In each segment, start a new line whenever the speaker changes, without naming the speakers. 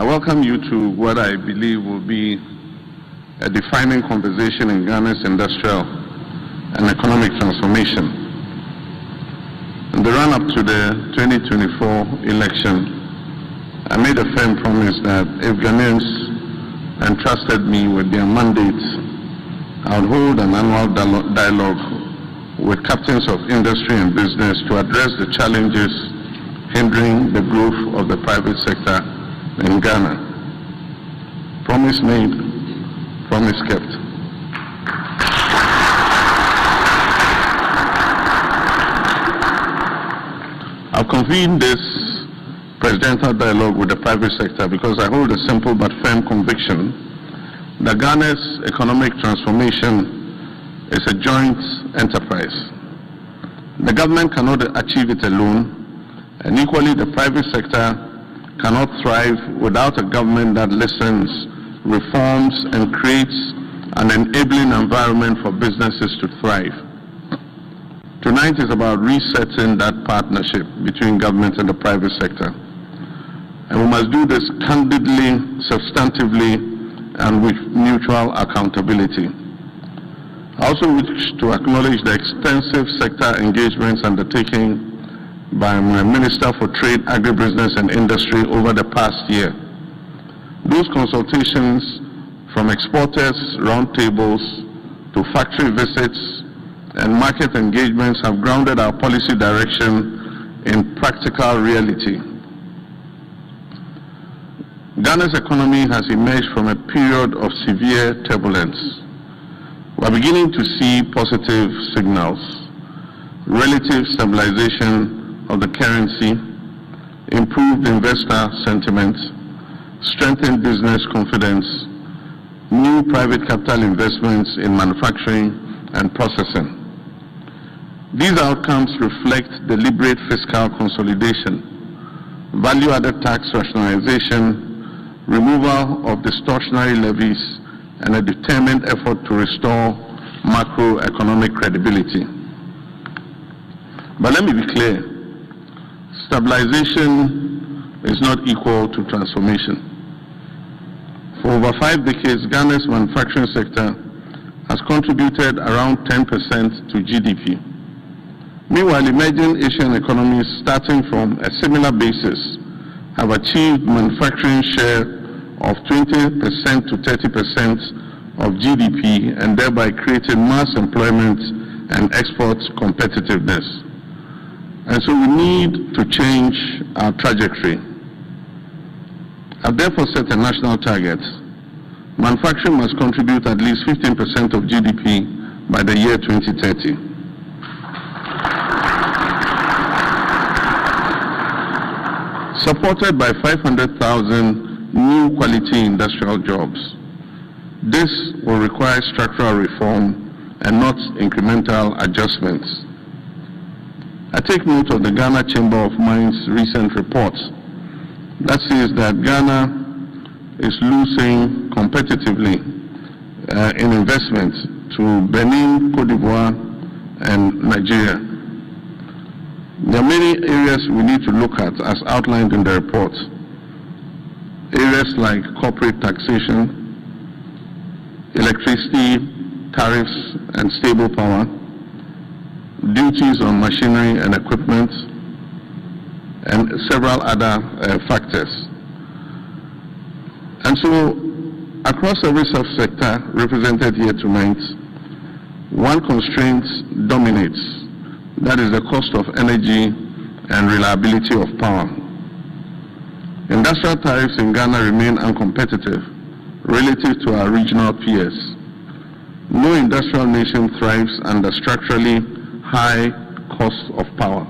welcome you to what I believe will be a defining conversation in Ghana's industrial and economic transformation. In the run-up to the 2024 election, I made a firm promise that if Ghanaians entrusted me with their mandates, I would hold an annual dialogue with captains of industry and business to address the challenges hindering the growth of the private sector in Ghana. Promise made, promise kept. I've convened this presidential dialogue with the private sector because I hold a simple but firm conviction that Ghana's economic transformation is a joint enterprise. The government cannot achieve it alone, and equally the private sector cannot thrive without a government that listens, reforms, and creates an enabling environment for businesses to thrive. Tonight is about resetting that partnership between government and the private sector. And we must do this candidly, substantively, and with mutual accountability. I also wish to acknowledge the extensive sector engagements undertaken by my Minister for Trade, Agribusiness and Industry over the past year. Those consultations, from exporters, roundtables, to factory visits and market engagements, have grounded our policy direction in practical reality. Ghana's economy has emerged from a period of severe turbulence. We are beginning to see positive signals: relative stabilization of the currency, improved investor sentiment, strengthened business confidence, new private capital investments in manufacturing and processing. These outcomes reflect deliberate fiscal consolidation, value-added tax rationalization, removal of distortionary levies, and a determined effort to restore macroeconomic credibility. But let me be clear. Stabilization is not equal to transformation. For over 5 decades, Ghana's manufacturing sector has contributed around 10% to GDP. Meanwhile, emerging Asian economies, starting from a similar basis, have achieved manufacturing share of 20% to 30% of GDP, and thereby creating mass employment and export competitiveness. And so we need to change our trajectory. I've therefore set a national target. Manufacturing must contribute at least 15% of GDP by the year 2030. Supported by 500,000 new quality industrial jobs. This will require structural reform and not incremental adjustments. I take note of the Ghana Chamber of Mines' recent report that says that Ghana is losing competitively in investments to Benin, Cote d'Ivoire, and Nigeria. There are many areas we need to look at as outlined in the report. Areas like corporate taxation, electricity, tariffs, and stable power, duties on machinery and equipment, and several other factors. And so, across every subsector represented here tonight, one constraint dominates. That is the cost of energy and reliability of power. Industrial tariffs in Ghana remain uncompetitive relative to our regional peers. No industrial nation thrives under structurally high costs of power.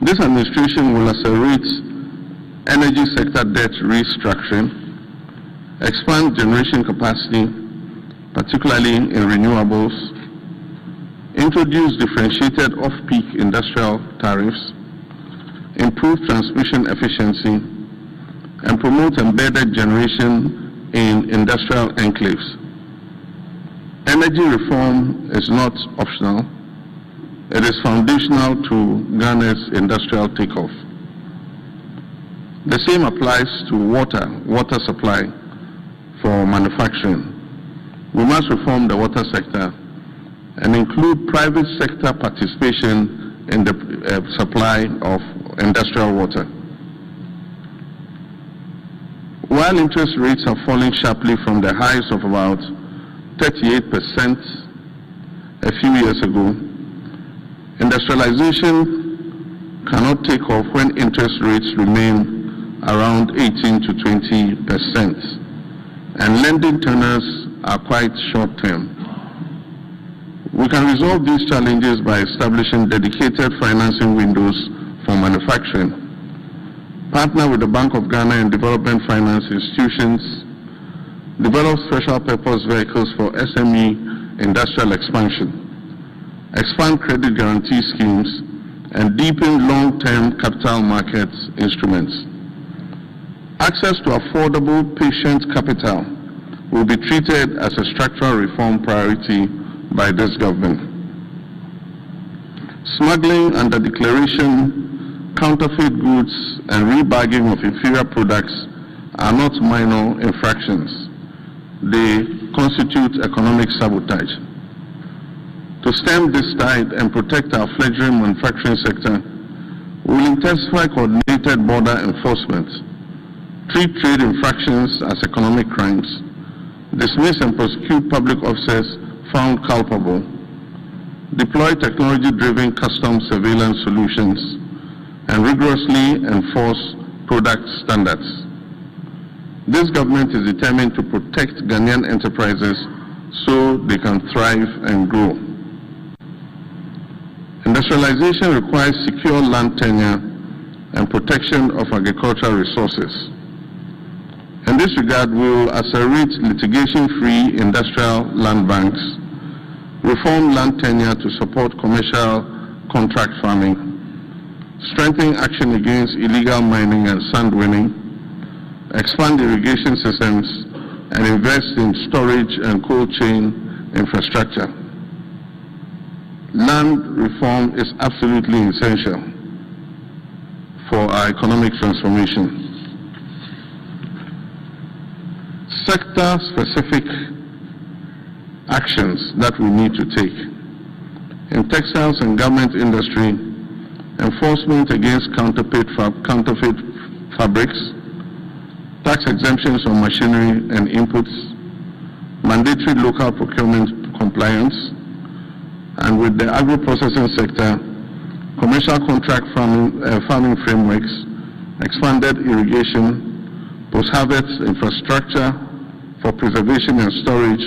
This administration will accelerate energy sector debt restructuring, expand generation capacity, particularly in renewables, introduce differentiated off-peak industrial tariffs, improve transmission efficiency, and promote embedded generation in industrial enclaves. Energy reform is not optional. It is foundational to Ghana's industrial takeoff. The same applies to water supply for manufacturing. We must reform the water sector and include private sector participation in the supply of industrial water. While interest rates are falling sharply from the highs of about 38% a few years ago, industrialization cannot take off when interest rates remain around 18 to 20%, and lending tenors are quite short-term. We can resolve these challenges by establishing dedicated financing windows for manufacturing, partner with the Bank of Ghana and development finance institutions, develop special purpose vehicles for SME industrial expansion, expand credit guarantee schemes, and deepen long-term capital markets instruments. Access to affordable patient capital will be treated as a structural reform priority by this government. Smuggling under declaration, counterfeit goods, and rebagging of inferior products are not minor infractions. They constitute economic sabotage. To stem this tide and protect our fledgling manufacturing sector, we will intensify coordinated border enforcement, treat trade infractions as economic crimes, dismiss and prosecute public officers found culpable, deploy technology-driven customs surveillance solutions, and rigorously enforce product standards. This government is determined to protect Ghanaian enterprises so they can thrive and grow. Industrialization requires secure land tenure and protection of agricultural resources. In this regard, we will accelerate litigation-free industrial land banks, reform land tenure to support commercial contract farming, strengthen action against illegal mining and sand winning, expand irrigation systems, and invest in storage and cold chain infrastructure. Land reform is absolutely essential for our economic transformation. Sector-specific actions that we need to take. In textiles and garment industry, enforcement against counterfeit fabrics, tax exemptions on machinery and inputs, mandatory local procurement compliance, and with the agro-processing sector, commercial contract farming frameworks, expanded irrigation, post-harvest infrastructure for preservation and storage,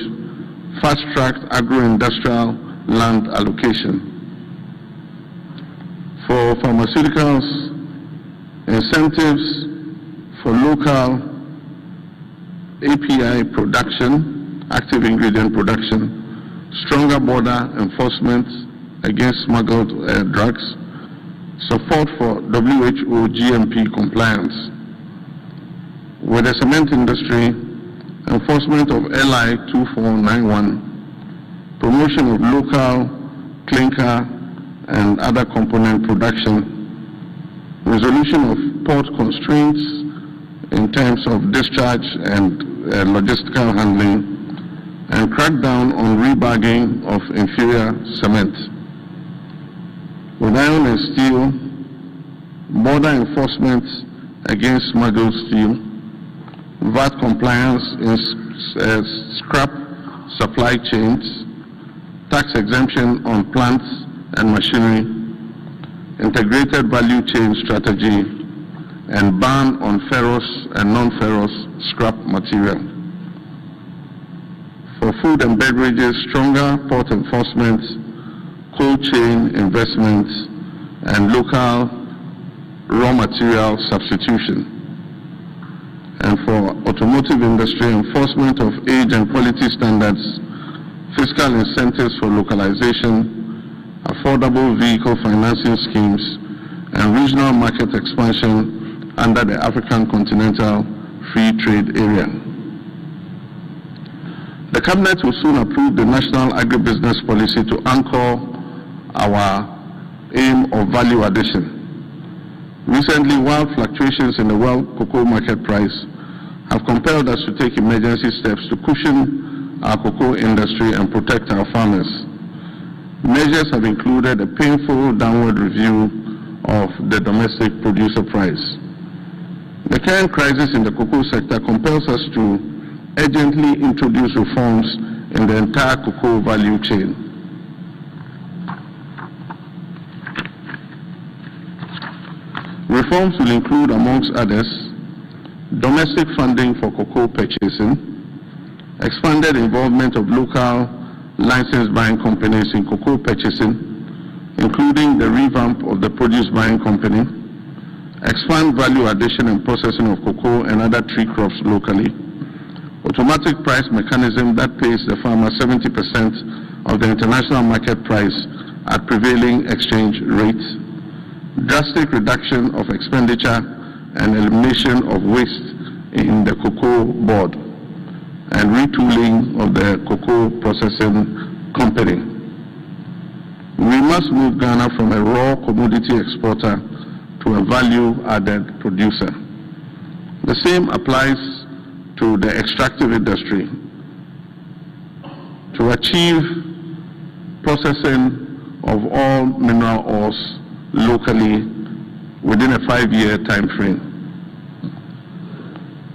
fast-tracked agro-industrial land allocation. For pharmaceuticals, incentives for local API production, active ingredient production, stronger border enforcement against smuggled drugs, support for WHO GMP compliance. With the cement industry, enforcement of LI 2491, promotion of local clinker and other component production, resolution of port constraints in terms of discharge and logistical handling, and crackdown on rebagging of inferior cement. With iron and steel, border enforcement against smuggled steel, VAT compliance in scrap supply chains, tax exemption on plants and machinery, integrated value chain strategy, and ban on ferrous and non-ferrous scrap material. For food and beverages, stronger port enforcement, cold chain investments, and local raw material substitution. And for automotive industry, enforcement of age and quality standards, fiscal incentives for localization, affordable vehicle financing schemes, and regional market expansion under the African Continental Free Trade Area. The Cabinet will soon approve the National Agribusiness Policy to anchor our aim of value addition. Recently, wild fluctuations in the world cocoa market price have compelled us to take emergency steps to cushion our cocoa industry and protect our farmers. Measures have included a painful downward review of the domestic producer price. The current crisis in the cocoa sector compels us to urgently introduce reforms in the entire cocoa value chain. Reforms will include, amongst others, domestic funding for cocoa purchasing, expanded involvement of local licensed buying companies in cocoa purchasing, including the revamp of the produce buying company, expand value addition and processing of cocoa and other tree crops locally, automatic price mechanism that pays the farmer 70% of the international market price at prevailing exchange rates, drastic reduction of expenditure and elimination of waste in the cocoa board, and retooling of the cocoa processing company. We must move Ghana from a raw commodity exporter to a value-added producer. The same applies to the extractive industry. To achieve processing of all mineral ores locally within a 5-year time frame.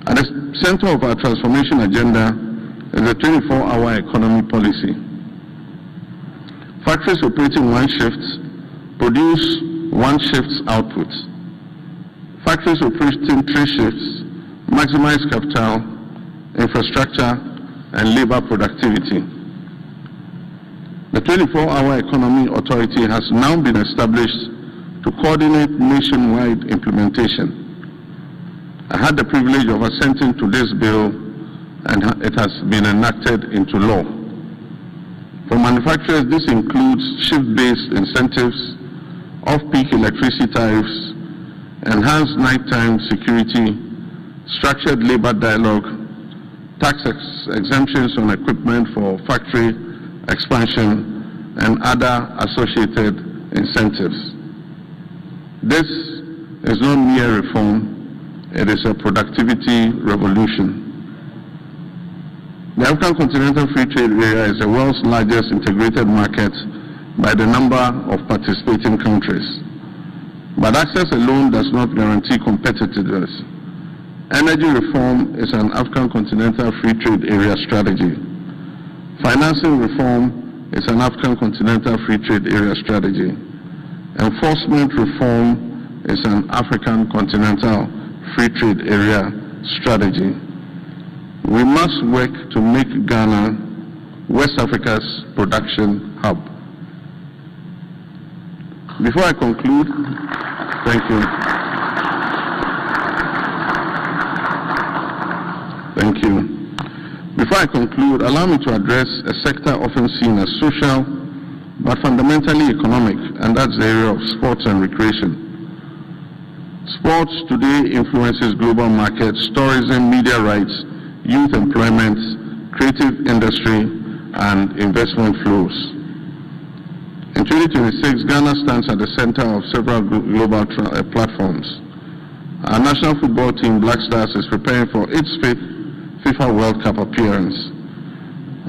At the center of our transformation agenda is a 24-hour economy policy. Factories operating one shift produce one shift's output. Factories operating 3 shifts maximize capital, infrastructure, and labor productivity. The 24-hour economy authority has now been established to coordinate nationwide implementation. I had the privilege of assenting to this bill, and it has been enacted into law. For manufacturers, this includes shift-based incentives, off-peak electricity tariffs, enhanced nighttime security, structured labor dialogue, tax exemptions on equipment for factory expansion, and other associated incentives. This is not mere reform, it is a productivity revolution. The African Continental Free Trade Area is the world's largest integrated market by the number of participating countries. But access alone does not guarantee competitiveness. Energy reform is an African Continental Free Trade Area strategy. Financing reform is an African Continental Free Trade Area strategy. Enforcement reform is an African Continental Free Trade Area strategy. We must work to make Ghana West Africa's production hub. Before I conclude, thank you. Thank you. Before I conclude, allow me to address a sector often seen as social, but fundamentally economic, and that's the area of sports and recreation. Sports today influences global markets, tourism, media rights, youth employment, creative industry, and investment flows. In 2026, Ghana stands at the center of several global platforms. Our national football team, Black Stars, is preparing for its 5th FIFA World Cup appearance.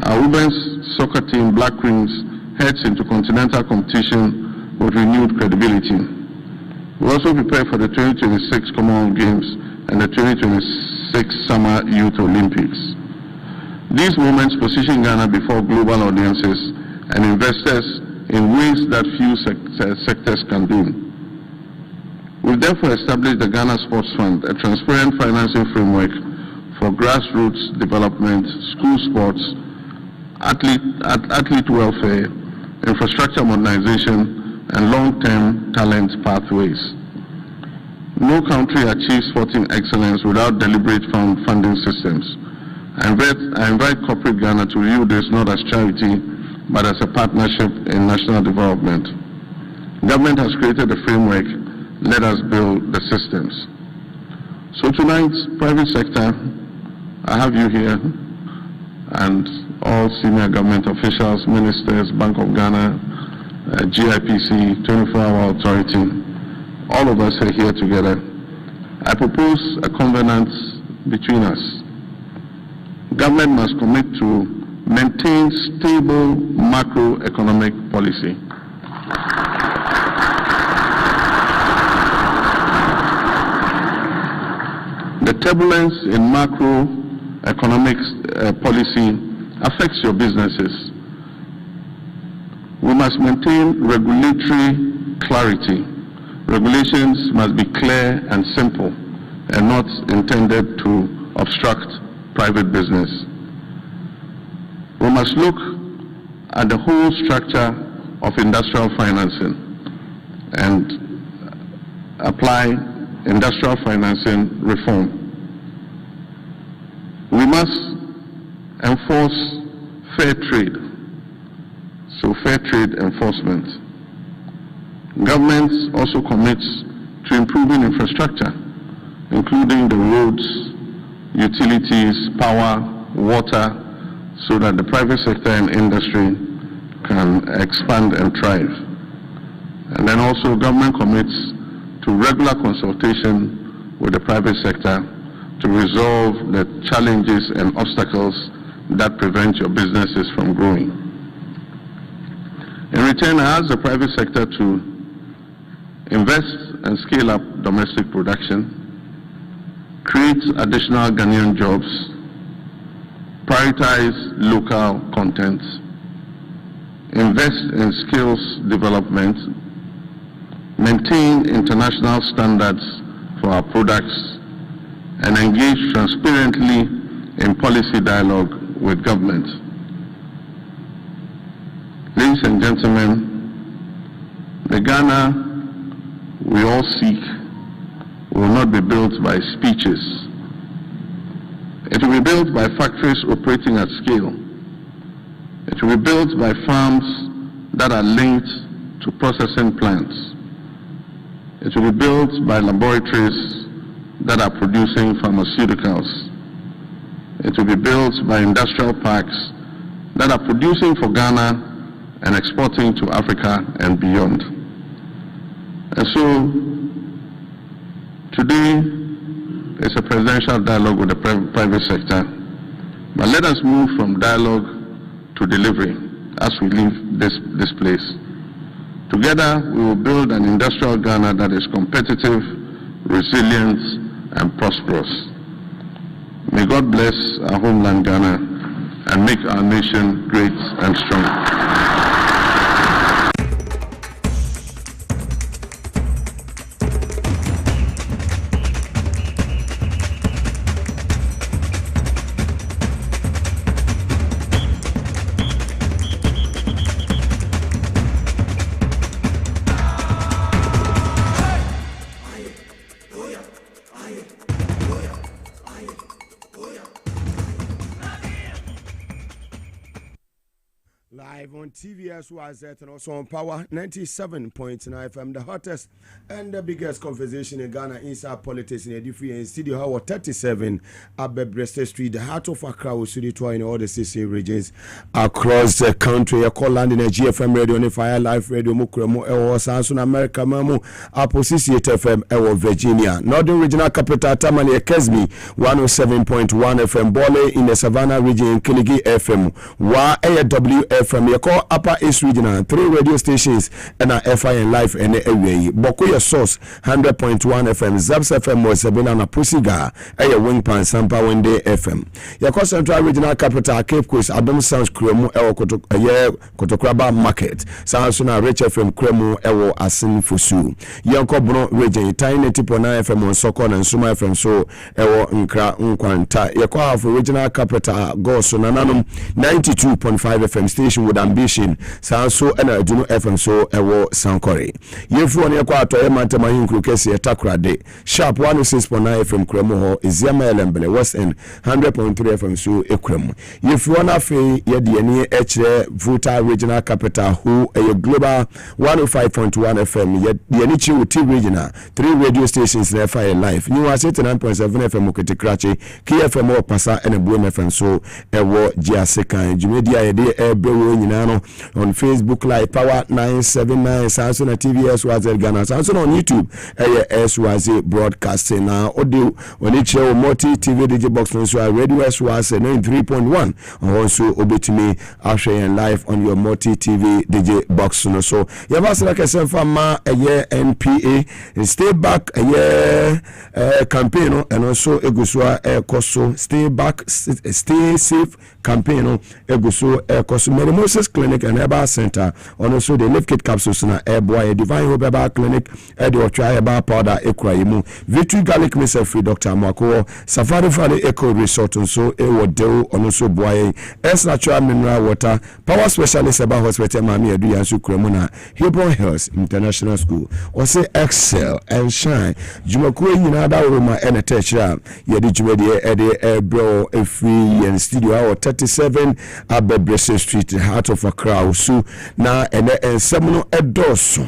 Our women's soccer team, Black Queens, heads into continental competition with renewed credibility. We also prepare for the 2026 Commonwealth Games and the 2026 Summer Youth Olympics. These moments position Ghana before global audiences and investors in ways that few sectors can do. We've therefore established the Ghana Sports Fund, a transparent financing framework for grassroots development, school sports, athlete welfare, infrastructure modernization, and long-term talent pathways. No country achieves sporting excellence without deliberate funding systems. I invite corporate Ghana to view this not as charity, but as a partnership in national development. Government has created a framework. Let us build the systems. So tonight, private sector, I have you here, and all senior government officials, ministers, Bank of Ghana, GIPC, 24-hour authority. all of us are here together, I propose a covenant between us. Government must commit to maintain stable macroeconomic policy. The turbulence in macroeconomic policy affects your businesses. We must maintain regulatory clarity. Regulations must be clear and simple and not intended to obstruct private business. We must look at the whole structure of industrial financing and apply industrial financing reform. We must enforce fair trade, so fair trade enforcement. Government also commits to improving infrastructure, including the roads, utilities, power, water, so that the private sector and industry can expand and thrive. And then also government commits to regular consultation with the private sector to resolve the challenges and obstacles that prevent your businesses from growing. In return, I ask the private sector to invest and scale up domestic production, create additional Ghanaian jobs, prioritize local content, invest in skills development, maintain international standards for our products, and engage transparently in policy dialogue with government. Ladies and gentlemen, the Ghana we all seek will not be built by speeches. It will be built by factories operating at scale. It will be built by farms that are linked to processing plants. It will be built by laboratories that are producing pharmaceuticals. It will be built by industrial parks that are producing for Ghana and exporting to Africa and beyond. And so, today is a presidential dialogue with the private sector, but let us move from dialogue to delivery as we leave this place. Together, we will build an industrial Ghana that is competitive, resilient, and prosperous. May God bless our homeland Ghana and make our nation great and strong.
Live on TVS YZ and also on Power 97.9 FM, the hottest and the biggest conversation in Ghana inside politics in a different studio. How 37 Brest Street, the heart of Accra, will studio tour in all the 60 regions across the country. I call land in a GFM radio, on Fire Life Radio, Mukremo, Samsung America, Mamu, Apple 68 FM, Virginia, Northern Regional Capital, Tamale, Kesmi, 107.1 FM, Bole in the Savannah region, Kiligi FM, WAW from your call Upper East Regional, 3 radio stations and a FIN Life and away. Bokuya Source 100.1 FM, Zaps FM was Sabina na Pusiga, a Wingpan Sampa Wende FM. Your Central Regional Capital, Cape Coast, Adam Sounds Kremu, Kotokraba Market, Sansuna Rich FM Kremu, Ewo Asin Fusu. Yanko Bron region, Tiny Tipona FM on Sokon and Suma FM so Ewo Nkra Nkwanta. Your Regional Capital, Go Sonanum 92.5 FM station with ambition. Sanso and Juno FM so Ewo Sankore. Yefu on your quarter, Mantama Hinkru Kesi Takra Day. Sharp 106.9 FM Kremo, Iziama Elembele, West End 100.3 FM so Ekrem. Yefu on a fee, Yediani H. Vuta Regional Capital, who a global 105.1 FM, Yedianichi T Regional, 3 radio stations in FI Life. New 89.7 FM Muketikrachi, KFM Pasa and a Boom FM so Ewo Jiaseka, Jumedia Ede Ebro nyina no on Facebook Live Power 979 sanso na TVS was Ghana sanso on YouTube SYZ broadcasting na audio on each multi TV DJ box no so radio SYZ 93.1 also obetimi ahwe live on your multi TV DJ box no so ya basra kesen fama NPA stay back campaign no and also egusua koso stay back stay safe campaign no eguso koso Mary Moses Clinic and Herbal Center and also the lift kit capsules na boy Divine Hope Herbal Clinic the Otra Herbal Powder Ekwaimu Victory Garlic Mixer Free Dr. Mwako Safari Valley Eco Resort so Ewodeo and also boy S Natural Mineral Water Power Specialist Herbal Hospital Mami Edu Yansu Kremona Hebron Hills International School or say excel and shine Jumakwe nyina da roma ene techra yedi jumedi ede bro free and studio hour 37 Abebrese Street heart of Accra so na ene ensemno edoso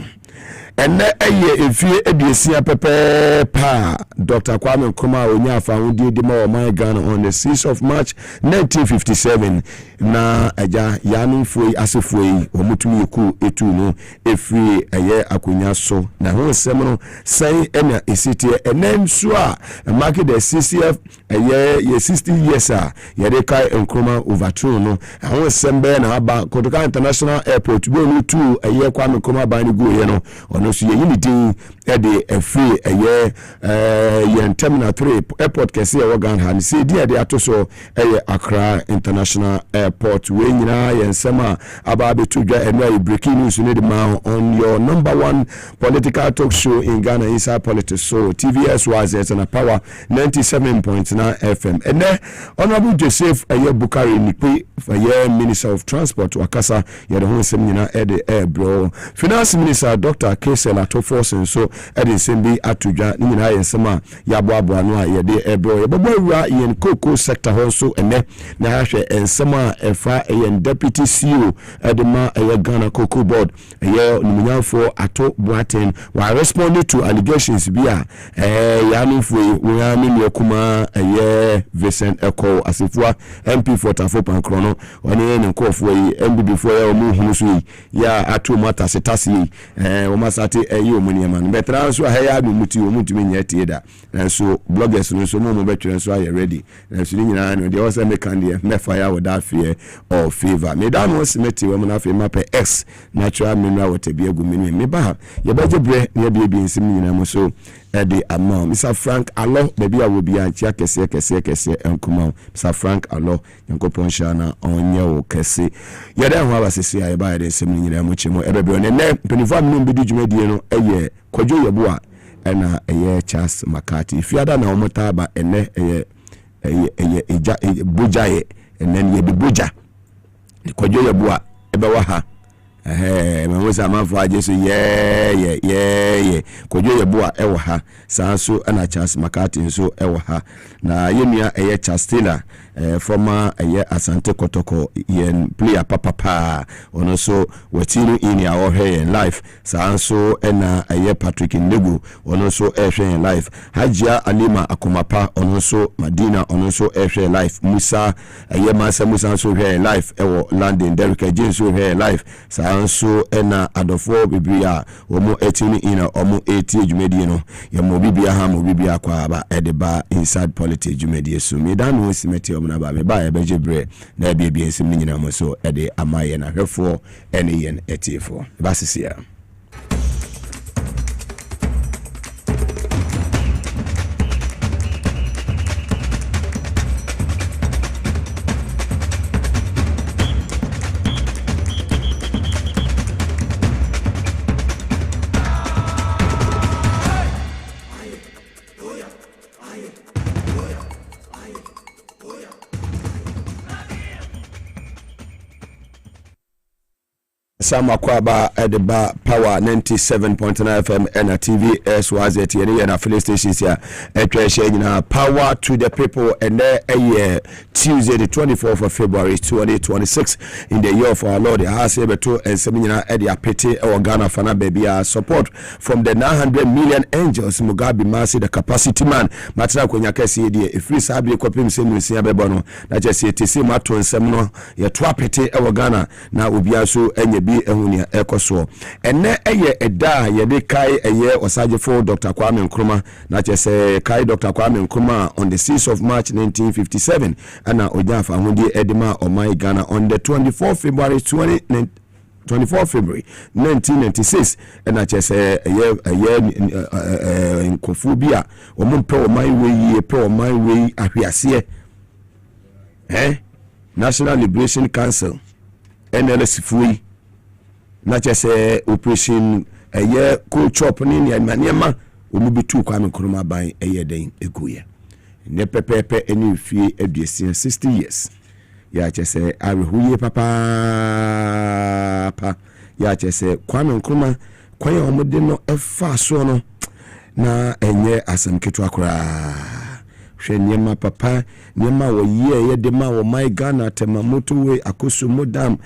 ene eye efie ediesia pepe pa Dr. Kwame Nkrumah onyafa wudi di ma my Ghana on the 6th of March 1957 na aja yanu foi asefoi omutumi eku etu no efie eye akonya so na ho semno sai ena esitie enenso a mark the 60th eye 60 years a yede kai Nkrumah overthrow no ho sembe na aba Kotoka International Airport bo no tu eye Kwame Nkrumah ban go ye no no so yini din de free yen terminal 3 airport kese e Ghana han se dia de atoso Accra International Airport we nyina yen sema aba betudwa enu breaking news need ma on your number one political talk show in Ghana Inside Politics so TVS was na Power 97.9 FM ene honorable Joseph Bukari Nikwe Minister of Transport wakasa yede ho nsem nyina de bro Finance Minister Dr. Kesela to force so ede sembi atudwa nyina yensema yaboabo anu a yede ebro yebobawura yen cocoa sector ho so ene na ahwe ensema efa yen deputy CEO edema Ghana Cocoa Board numunyafo ato Boaten wa responded to allegations bia yanufo we anu kuma Vincent Eko asifua MP for Tafo Pankrono one ne nkofo MBB for omu hunusu ya ato mata setasi o masate omuni man betra so ha muti omutumi nyati da so bloggers no so mo betwe so are ready so nyina no de o se make and me fire without fear or favor me da no simeti wo na fe map X natural mineral water bi agu me ba ye beje bre ne bi nsim nyina mo so the amount Mr. Frank Allo baby I will be a chia kese enkuma Mr. Frank Allo yankopon shana onye o kese ye da ho abasese aye ba de nsem nyina mo chemo ebebe one ne penifo amnu bidi dwumadie no eye kwadwo yebo a na eye Charles Makati fiada na omota ba ene eye boja ye ene ye de boja kwadwo yebo a ebe wa ha mamusa manfo aje so ye kwadwo yebo a ewo ha sanso na Charles Makati nso ewo ha na yemia eye Chastela former Asante Kotoko yen player papa ono so watinu in ya ohe life sanso na Patrick Ndegu ono so ehwe life Hajia Alima Akomapa ono so Madina ono so ehwe life Musa Masa Musa so ehwe life ewo London Derek James so ehwe life sanso na adofo bibia omo etinu in omo eti dwumedie no yemo bibia ha mo bibia kwa aba edeba inside politics dwumedie so me dan no simeti na ba me ba e beje bre na bia nsim nyina mo so e de amaye na hwefo ene yen etifo ba sisia Samakwaba at the bar power 97.9 FM and a TV SYZ and affiliate stations here at power to the people and there a year Tuesday the 24th of February 2026 in the year of our Lord the house able to and seminar at the apete or Ghana Fana baby support from the 900 million angels Mugabe Maase the capacity man Matra Konyakasi the free sabi kopim semu sia bebono na just say tisi mato nsem no ye to apete e Ghana na obi aso enye bi ehunia ekoso enne eye eda ye de kai eye osagefo Dr. Kwame Nkrumah na chese kai Dr. Kwame Nkrumah on the 6th of March 1957 ana ojafa hundi edima omai Ghana on the 24th February 24 February 1996 and chese nkofobia omumpe omai we pe omai we ahwiase National Liberation Council NLS fui na chese operation cool chop ni maniema omubitu Kwame Nkrumah ban den eguye ne pepepe eni fie aduasia 60 years ya chese arehuye papa ya chese Kwame Nkrumah kwanya omode no efa so no na enye asamketu akora hwe niema papa niema wo ye de ma wo my Ghana temamoto we akoso modam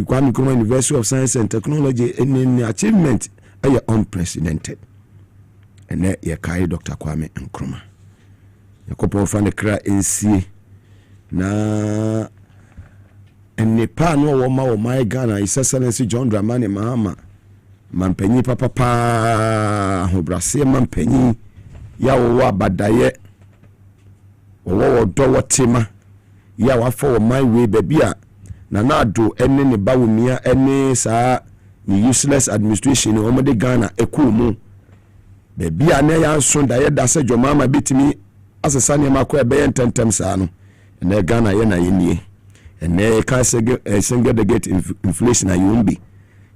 Kwame Nkrumah University of Science and Technology any achievement are unprecedented and ye kai Dr. Kwame Nkrumah yakopo fane kra ensi na enipa no wo ma wo my Ghana His Excellency John Dramani Mahama mampanyi papa hobrase mampanyi ya wo abadaye wo do wotima ya wafo wo my way babia na nado enne ne bawumia enne saa ni useless administration o mo de Ghana ekumu babia na ya nso da ye da se dwomama bitimi asesa ne makọ ebe ye ntentem saa no na Ghana ye na ye nie enne ka single digit inflation na yumbi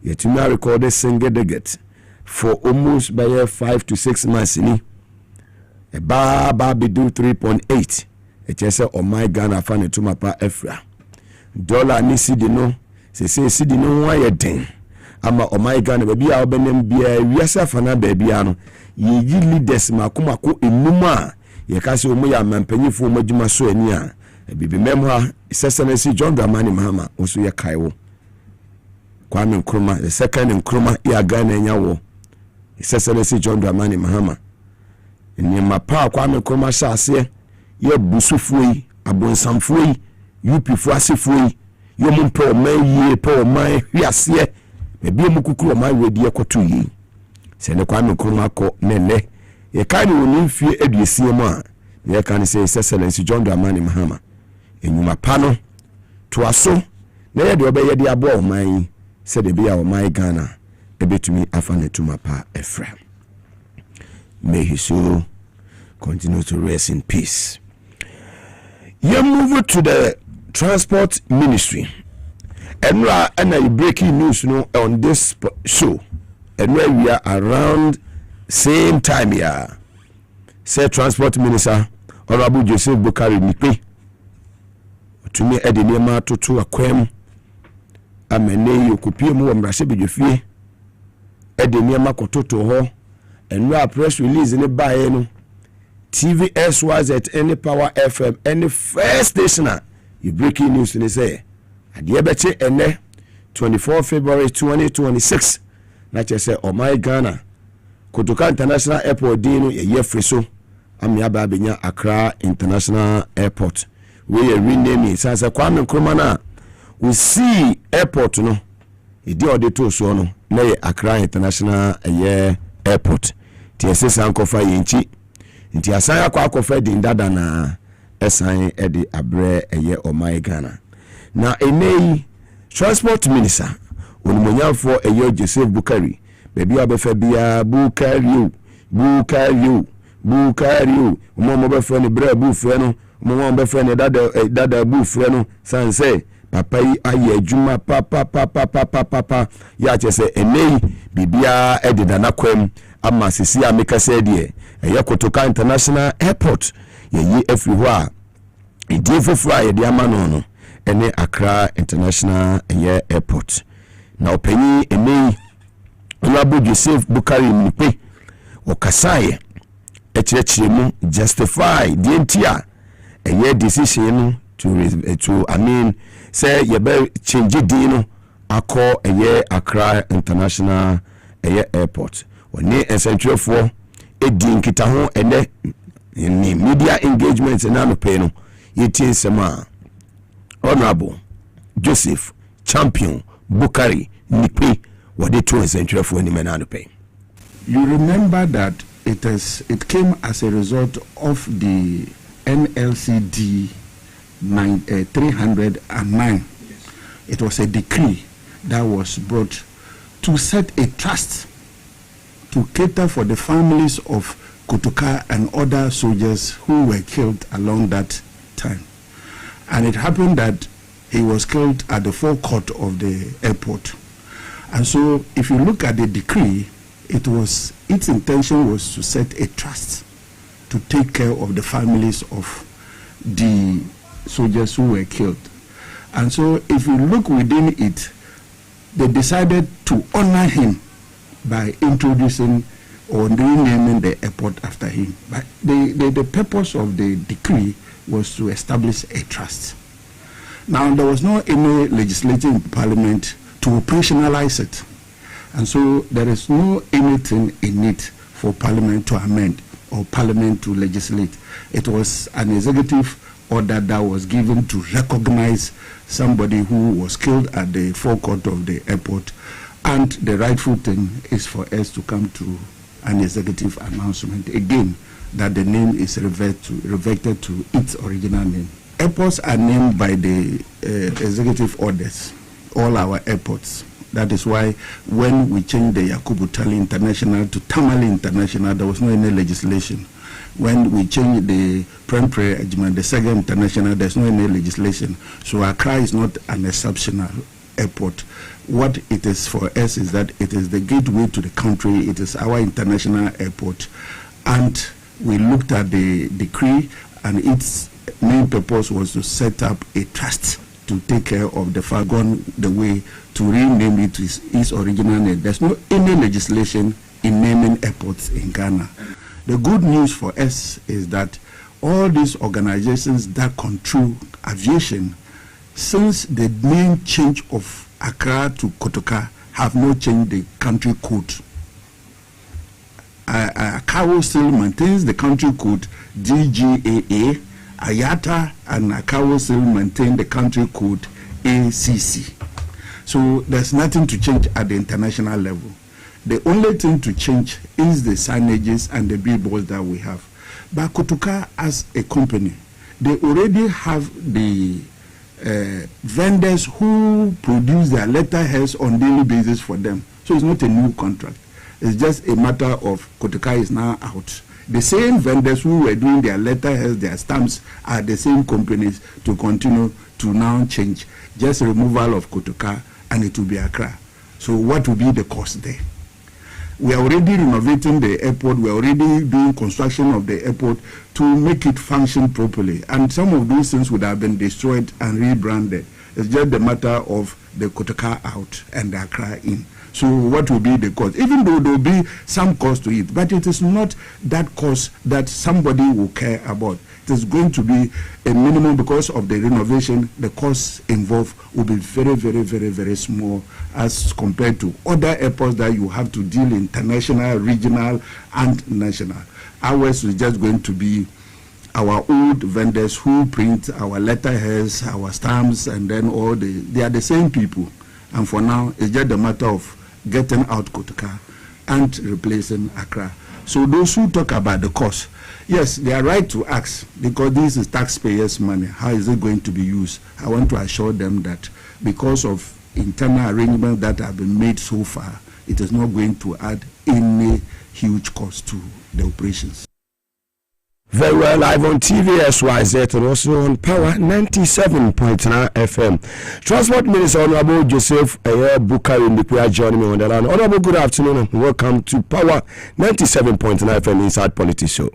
yetumi record single digit for almost by 5 to 6 months ni ba be do 3.8 echese o my Ghana fa ne tuma pa efra dollar ni cedi no se cedi no wa ye den ama o my Ghana ba bia obenem bia wiase fa na ba bia no ye leaders makomako enum a ye ka se o mu ya mampanyifo madwuma so ani a bibi memha His Excellency John Dramani Mahama oso ye kaiwo Kwame Nkrumah the second Nkrumah ya Ghana nyawo His Excellency John Dramani Mahama ni mapa Kwame Nkrumah shase ye busufui abonsamfui UP fuasefui yo mumpe o man ye pe o man hwiase me bi mu kukuru o man wedi ekoto yi se ne Kwame Nkrumah ko nene ye kan woni mfie aduasie mu a ye kan se His Excellency John Dramani Mahama enyuma pa no to aso na ye de obeye de abo o man se de bia o man Ghana ebetumi afane tuma pa efra. May his soul continue to rest in peace. You move to the transport ministry. And you breaking news on this show. And where we are around same time here. Say Transport Minister Honorable Joseph Bukari Nikpe. To me Edinema to akwem. Amene yokupie mu amrase bejofie. Edinema kototo ho. And we are press release in the buy no TV SYZ any Power FM any first station you breaking news in say adie beche ene 24 February 2026 na chese o my Ghana Kotoka International Airport dino ye freso am ya ba benya Accra International Airport we rename it say Kwame Nkrumah na we see airport no idi ode to so no na ye Accra International Airport TSS sankofa yinchi nti asan akwa din dada na esan edi abre eye o my Ghana na enei transport minister onimonyafo eye Joseph Bukari bebi abefa bia Bukari mo befa ne bra bufre no mo befa ne dada bufre no sanse papa yi aye adwuma papa ya chese enei bibia edida na kwam ama sisi ameka said ye Kotoka International Airport ye everywhere idifo fly ye de amano no ene Accra International Airport
na opanyi emei Honorable Joseph Bukari Nipe okasaye ekyerɛkyerɛmu justify the entire decision to I mean say yebe change din no akɔ Accra International airport woni essentialfo edi nkita ho ene ni media engagement na no pay no yetin sema Honorable Joseph Champion Bukari Nipe wade to essentialfo ni mena no pay.
You remember that it came as a result of the NLCD 309. It was a decree that was brought to set a trust to cater for the families of Kotoka and other soldiers who were killed along that time. And it happened that he was killed at the forecourt of the airport. And so if you look at the decree, its intention was to set a trust to take care of the families of the soldiers who were killed. And so if you look within it, they decided to honor him by introducing or renaming the airport after him. But the purpose of the decree was to establish a trust. Now, there was no any legislation in Parliament to operationalize it. And so there is no anything in it for Parliament to amend or Parliament to legislate. It was an executive order that was given to recognize somebody who was killed at the forecourt of the airport. And the rightful thing is for us to come to an executive announcement again that the name is reverted to its original name. Airports are named by the executive orders, all our airports. That is why when we changed the Yakubu Tali International to Tamale International, there was no any legislation. When we changed the Prempre Ejima, the second international, there's no any legislation. So Accra is not an exceptional airport. What it is for us is that it is the gateway to the country. It is our international airport. And we looked at the decree, and its main purpose was to set up a trust to take care of the far gone the way to rename it to its original name. There's no any legislation in naming airports in Ghana. The good news for us is that all these organizations that control aviation, since the name change of Accra to Kotoka, have not changed the country code. Akawo still maintains the country code DGAA. Ayata and Akawo still maintain the country code ACC. So there's nothing to change at the international level. The only thing to change is the signages and the billboards that we have. But Kotoka as a company, they already have the vendors who produce their letterheads on daily basis for them. So it's not a new contract. It's just a matter of Kotoka is now out. The same vendors who were doing their letterheads, their stamps, are the same companies to continue to now change. Just removal of Kotoka and it will be Accra. So what will be the cost there? We are already renovating the airport. We are already doing construction of the airport to make it function properly. And some of those things would have been destroyed and rebranded. It's just the matter of the Kotoka out and the Accra in. So what will be the cost? Even though there will be some cost to it, but it is not that cost that somebody will care about. It is going to be a minimum because of the renovation. The costs involved will be very, very, very, very small as compared to other airports that you have to deal international, regional, and national. Ours is just going to be our old vendors who print our letterheads, our stamps, and then they are the same people. And for now, it's just a matter of getting out Kotoka and replacing Accra. So those who talk about the cost, yes, they are right to ask because this is taxpayers' money. How is it going to be used? I want to assure them that because of internal arrangements that have been made so far, it is not going to add any huge cost to the operations.
Very well, live on TV, SYZ, and also on Power 97.9 FM. Transport Minister Honorable Joseph Bukari Nipe joining me on the line. Honorable, good afternoon and welcome to Power 97.9 FM Inside Politics Show.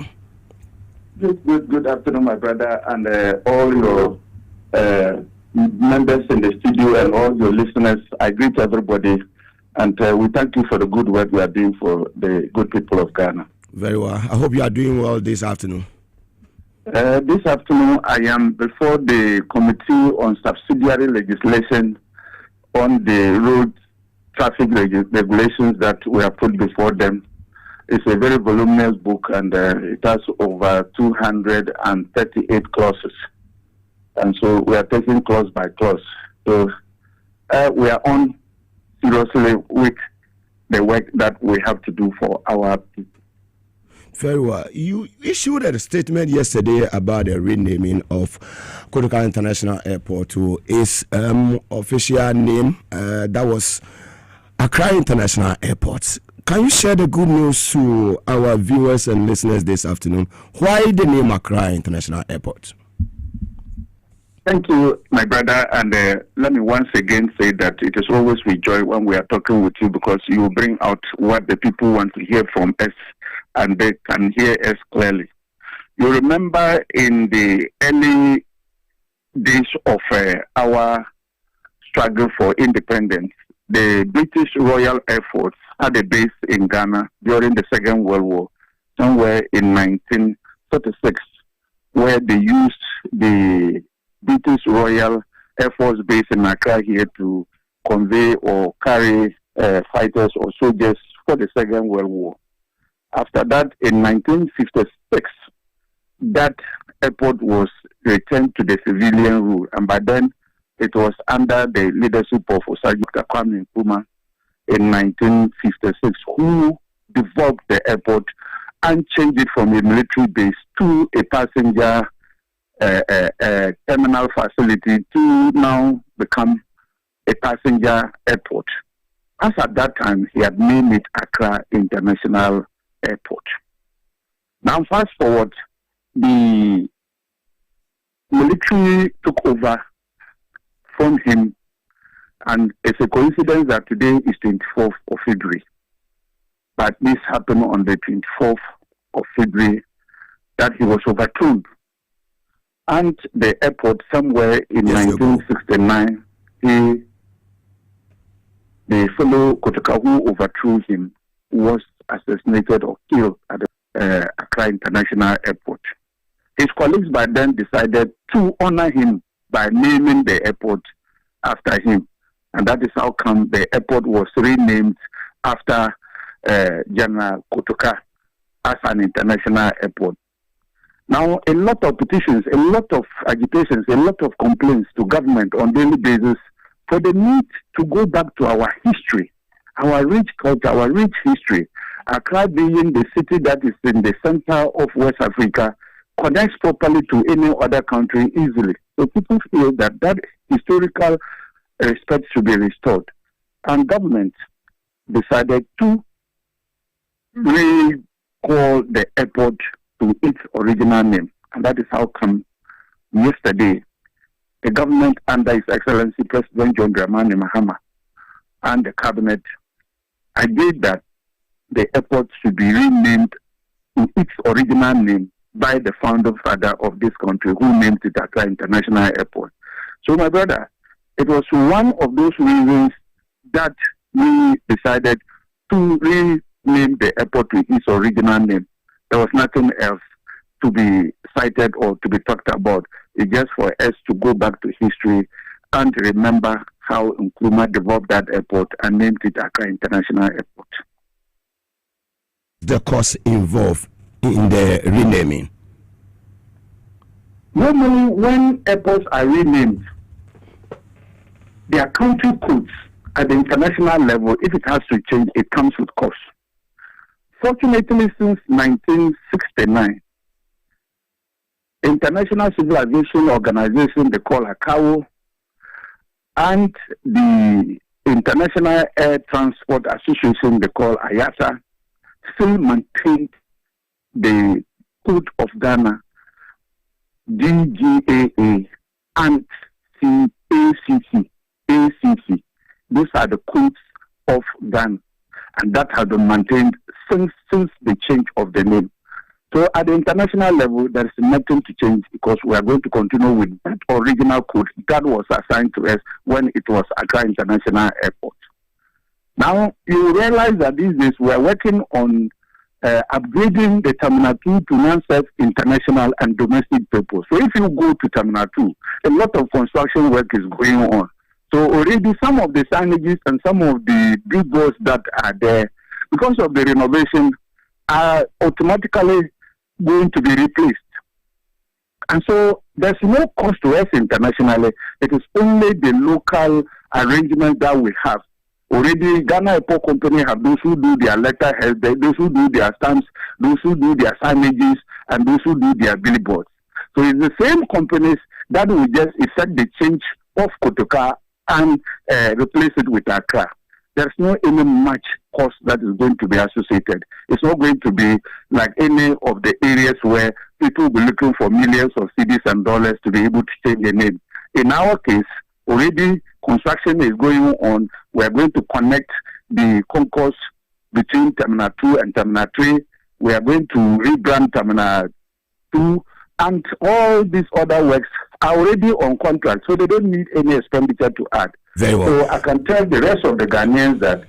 Good afternoon, my brother, and all your members in the studio and all your listeners. I greet everybody, and we thank you for the good work we are doing for the good people of Ghana.
Very well. I hope you are doing well this afternoon.
This afternoon, I am before the Committee on Subsidiary Legislation on the road traffic regulations that we have put before them. It's a very voluminous book, and it has over 238 clauses. And so we are taking clause by clause. So we are on seriously with the work that we have to do for our people.
Very well. You issued a statement yesterday about the renaming of Kotoka International Airport to its official name. That was Accra International Airport. Can you share the good news to our viewers and listeners this afternoon? Why the name Accra International Airport?
Thank you, my brother. And let me once again say that it is always with joy when we are talking with you, because you bring out what the people want to hear from us, and they can hear us clearly. You remember in the early days of our struggle for independence, the British Royal Air Force had a base in Ghana during the Second World War, somewhere in 1936, where they used the British Royal Air Force base in Accra here to convey or carry fighters or soldiers for the Second World War. After that, in 1956, that airport was returned to the civilian rule, and by then it was under the leadership of Osage Kwame Nkrumah in 1956, who developed the airport and changed it from a military base to a passenger terminal facility to now become a passenger airport. As at that time, he had named it Accra International Airport. Now, fast forward, the military took over from him, and it's a coincidence that today is 24th of February. But this happened on the 24th of February that he was overthrown. And the airport, somewhere in 1969, the fellow Kotoka who overthrew him was assassinated or killed at the Accra International Airport. His colleagues by then decided to honor him by naming the airport after him. And that is how come the airport was renamed after General Kotoka as an international airport. Now, a lot of petitions, a lot of agitations, a lot of complaints to government on daily basis for the need to go back to our history, our rich culture, our rich history. Accra being the city that is in the center of West Africa, connects properly to any other country easily. So people feel that that historical respect should be restored. And government decided to recall the airport to its original name. And that is how come yesterday the government under His Excellency President John Dramani Mahama and the cabinet agreed that the airport should be renamed to its original name by the founder father of this country, who named it Accra International Airport. So, my brother, it was one of those reasons that we decided to rename the airport to its original name. There was nothing else to be cited or to be talked about. It's just for us to go back to history and remember how Nkrumah developed that airport and named it Accra International Airport.
The cost involved in the renaming?
Normally, when airports are renamed, their country codes at the international level, if it has to change, it comes with cost. Fortunately, since 1969, International Civil Aviation Organization, they call ICAO, and the International Air Transport Association, they call IATA, still maintained the Code of Ghana, DGAA, and ACC. These are the codes of Ghana, and that has been maintained since the change of the name. So at the international level, there is nothing to change because we are going to continue with that original code that was assigned to us when it was Accra International Airport. Now, you realize that these days we are working on upgrading the Terminal 2 to non-serve international and domestic purpose. So if you go to Terminal 2, a lot of construction work is going on. So already some of the signages and some of the billboards that are there, because of the renovation, are automatically going to be replaced. And so there's no cost to us internationally. It is only the local arrangement that we have. Already, Ghana Airport Company have those who do their letterheads, those who do their stamps, those who do their signages, and those who do their billboards. So it's the same companies that will just effect the change of Kotoka and replace it with Accra. There's no any much cost that is going to be associated. It's not going to be like any of the areas where people will be looking for millions of cedis and dollars to be able to change the name. In our case, already construction is going on. We are going to connect the concourse between Terminal 2 and Terminal 3. We are going to rebrand Terminal 2, and all these other works are already on contract, so they don't need any expenditure to add.
Very well.
So I can tell the rest of the Ghanaians that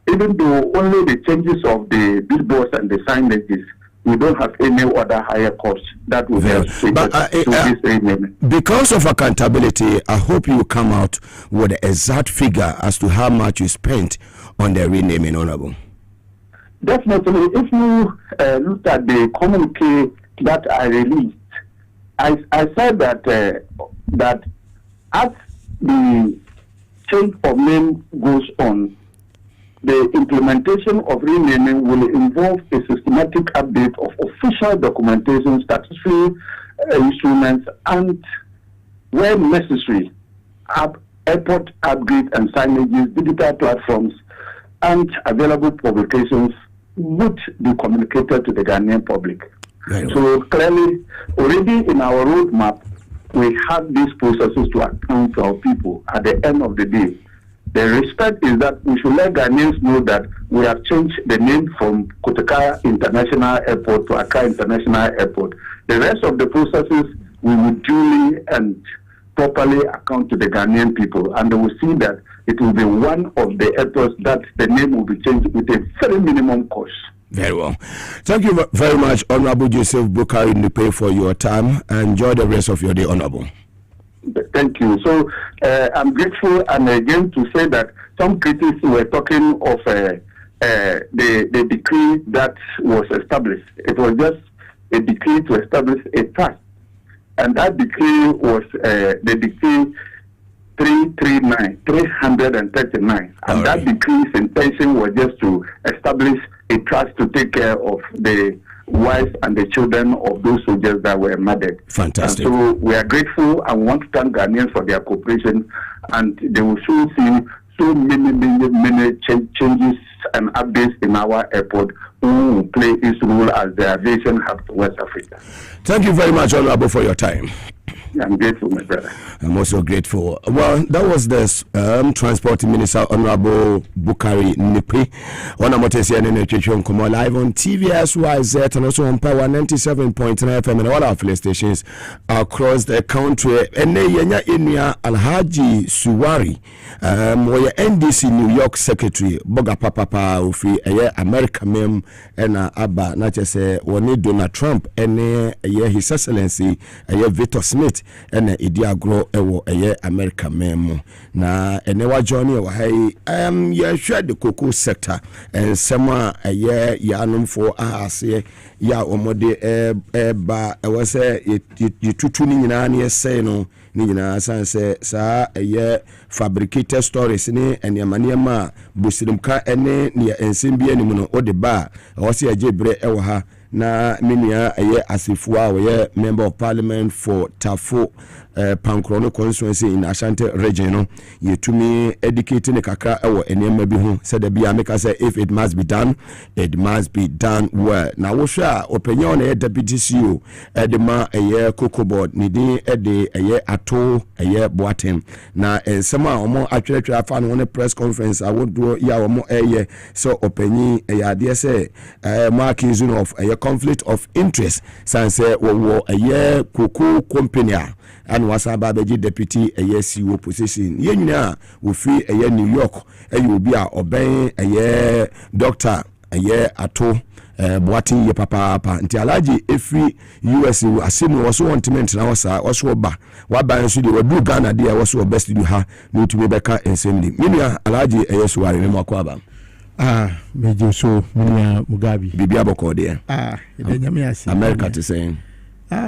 even though only the changes of the billboards and the signages, we don't have any other higher costs that will be associated to this renaming.
Because of accountability, I hope you will come out with the exact figure as to how much you spent on the renaming, Honorable.
Definitely. If you look at the communique that I released, I said that that as the change of name goes on, the implementation of renaming will involve a systematic update of official documentation, statutory instruments, and, where necessary, airport upgrades and signages, digital platforms, and available publications would be communicated to the Ghanaian public.
Right.
So clearly, already in our roadmap, we have these processes to account to our people at the end of the day. The respect is that we should let Ghanaians know that we have changed the name from Kotoka International Airport to Accra International Airport. The rest of the processes we will duly and properly account to the Ghanaian people, and they will see that it will be one of the airports that the name will be changed with a very minimum cost.
Very well. Thank you very much, Honorable Joseph Bukari Nupe, for your time. Enjoy the rest of your day, Honorable.
Thank you. So I'm grateful, and again to say that some critics were talking of the decree that was established. It was just a decree to establish a trust, and that decree was the decree 339, and that decree's intention was just to establish a trust to take care of the wives and the children of those soldiers that were murdered.
Fantastic.
And so we are grateful and want to thank Ghanaians for their cooperation, and they will soon see so many changes and updates in our airport who will play its role as the aviation hub to West Africa.
Thank you very much, Honorable, for your time.
I'm grateful, my brother.
I'm also grateful. Well, that was the Transport Minister, Honorable Bukari Nupe. Live on TVSYZ and also on Power 97.9 FM and all our affiliate stations across the country. And Yenya Inya Alhaji Suwari, where NDC New York Secretary, Boga Papa Ufi, America Mem, and Abba, not just one Donald Trump, and His Excellency, Victor Smith. And Idiagro ewo America memo na enewa Johnny wa hai ya share the cocoa sector and sama yanum for ahase ya omode ba ewo se yitutu ni nyina na yese no ni nyina sanse sa fabricated stories ni enema busirimka ene ni ensembia ni mu no odeba ewo se ajebre ewo ha na minia asifua we member of parliament for Tafo Pankrono constituency in Ashanti region no yetumi educate ne kakra ewo enema bi hu said bia make say if it must be done well. Na wo hwa openye na deputy CEO edema cocoa board ni din ede ato boatem na ensema omo atwetwe afa no ne press conference awodo ya omo so openye ade say marking zone of conflict of interest sanse wo eye koko company and wasa babeji deputy eye CEO position ye nyina wo free eye New York eye obi a oben eye doctor eye ato boati ye papa nti alaji efri US asemu wo so ontiment na wasa wo so ba wa ba nso de wadu Ghana de wo so best do ha no to be beka ensemble minua alaji eye so ware me makwa ba
mejo so minua Mugabe
bibia boko de
nyame ase
America to say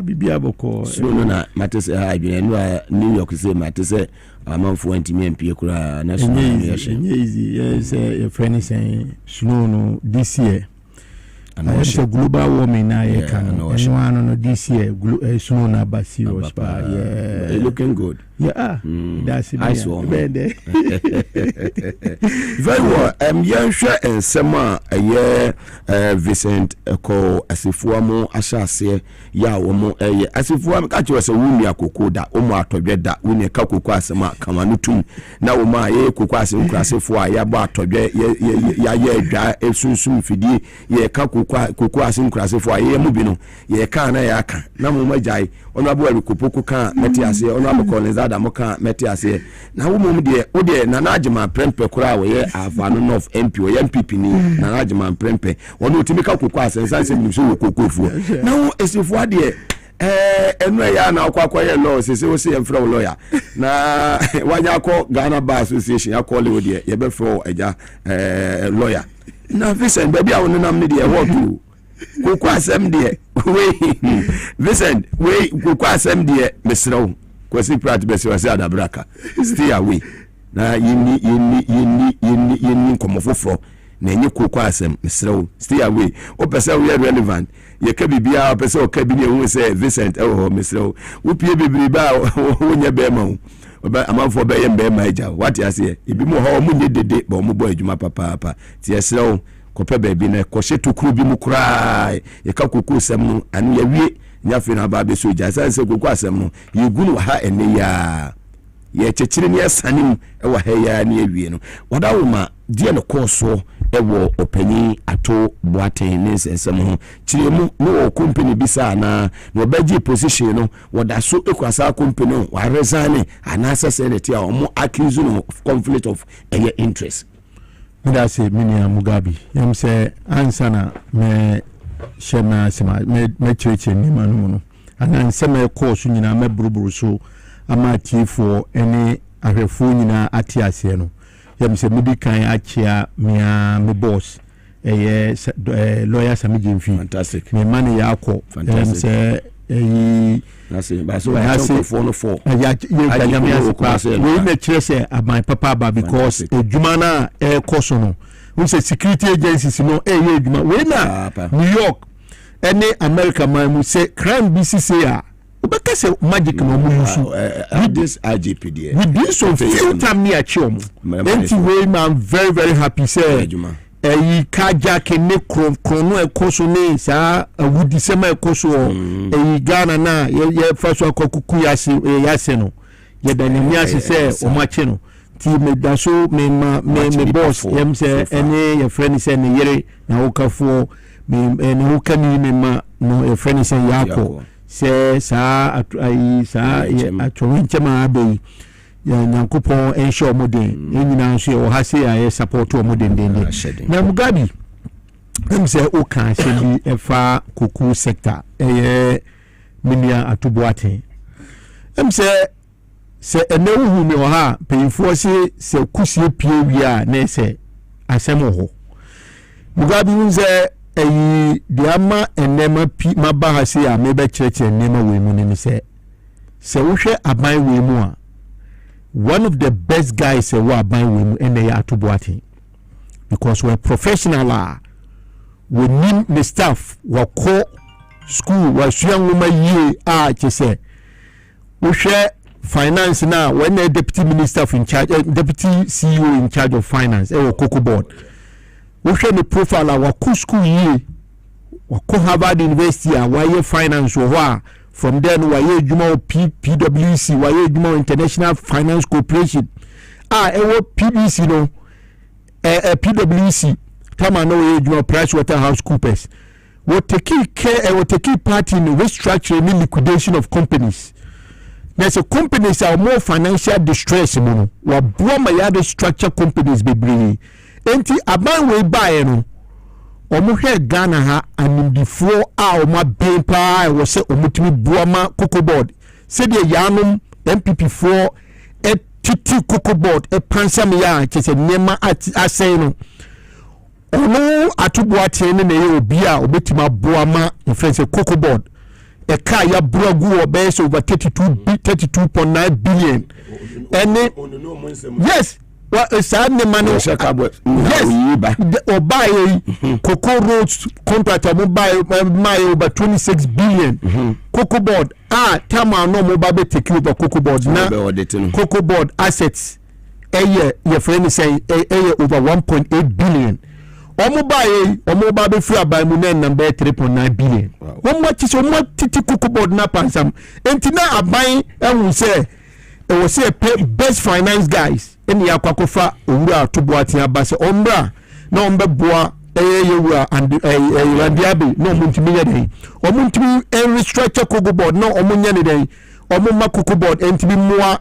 bibia boko
so no na matese adwene no New York say matese amanfo antimi mpie kura national aviation
easy yes your friend say snow no this year it's a global warming na ye kan no this year snow na ba serious pa
yeah looking good
that's it
ice warm very well yanhwe ensema Vincent ko asifuamo ashase ya womo asifuamo ka chiwe se wumi akoko da omo atodwe da woni ka koko asema kamanutum na womo aye koko asem krasefo a ya ba atodwe ya edwa esunsum fidie ye ka koko asem krasefo a ye mu bi no ye ka na ya ka na mo majai ono abo alukopoko ka meti ase ono abo colonizada mo ka meti ase na wo mum de wo de na najima prempe kura wo ye afano north MP wo ye MPP ni na najima prempe ono otimi ka koko asensa se nim so wo kokofu na wo esifu ade enu ya na akwa ye law se wo se yemfra lawyer na wanya ko Ghana Bar Association ya call wo de ye be fro eja lawyer na Vincent baby a wonu nam ne de what to koko asem de we Vincent we koko asem de mesrew kwasi prat besi wasi adabraka stay away na yini komofofo na enye koko asem mesrew stay away o pese we relevant ye ka bibia o pese o ka bi ne hu se Vincent mesrew wo pie bibiri ba wonya be ma oba amanfo be ye be ma eja what you say ebi mo ho mo nye dede ba mo bo adwuma papa ti esrew kope baabi na kohye tokuru bi mu kura ye ka koko asem no anu ya wie nyafe na ba be so ja sanse koko asem no yegunu ha ene ya ye chechire ne asanim e wa ha ya ne awie no wadawo ma die no koso e wo opanyi ato boaten ne nsem ho chiremu no company bisa na obaji position no wada so ekwasa company no wa resign anasa senate a omo accuse no conflict of interest.
That's it, Minia Mugabe. Yam say ansana me shema sema me church ni manu and then sema course nyina me buruburu so ama tifo any ahwefo nyina ati ase no. Yam say medi kan achia me boss lawyer Samijimfi.
Fantastic.
Me man ya akọ. Yam say
that's it. But so I have for we
make sure say my papa because jumana course no we say security agencies no juma we na New York any America man say crime BCC obeka say magic no mu use
with this IGPD
we do so few time near chom anyway man very very happy say juma kaja ke ne krono ekoso ne sa awudi sema ekoso Ghana na ye faso akokuku yase no ye danimi ase se o mache no ti me daso me boss yem se ene ye friend se ne yere na okafo me ne okani me ma no ye friend se yako se sa atwinche ma abai ya nyankopon ensure modern enyina nso ye wo ha se ya support o modern den na Mugabe say o kan se bi efa kuku sector minia atuboaten say enewu mi wo ha peyifo se kusie pie wi a na se asem ho Mugabe unze diama enema pi mabaha se ya mebe church enema we mu ni se wo hwe aban we mu a one of the best guys who are buying and they are to boating because we're professional we need the staff we call school we young woman ye say we share finance now when the deputy minister in charge deputy CEO in charge of finance Coco board we share the profile our school ye we call Harvard University why finance or from then waye juma PwC waye juma International Finance Corporation PBC no PwC tama no waye juma PricewaterhouseCoopers what take care what take part in restructuring and liquidation of companies. There's a companies are more financial distress mo wa boama ya structure companies bebree enti aban we buy no omo hwe Ghana ha and before a omo ben pa wo se omutimi boama cocoa board se de yanom MPP4 e titi cocoa board e pansam ya chese nema asen no ono atuboate ne ye obi a obetima boama influence cocoa board a car ya brogu obese over 32.9 billion and yes well sad ne money yes or buy cocoa roads contract buy over 26 billion cocoa board tama no mobile take over cocoa board na cocoa board assets your friend say over 1.8 billion omo be free abai mu na number 3.9 billion omo chi so mo titi cocoa board na pansam enti na abai ehun say e wo say best finance guys eni akwakofa owura atoboaten abase ombra na ombe boa yewura and randiabe no muntimi yede omuntimi restructure cocoa board no omunya ne den omuma cocoa board enti bi moa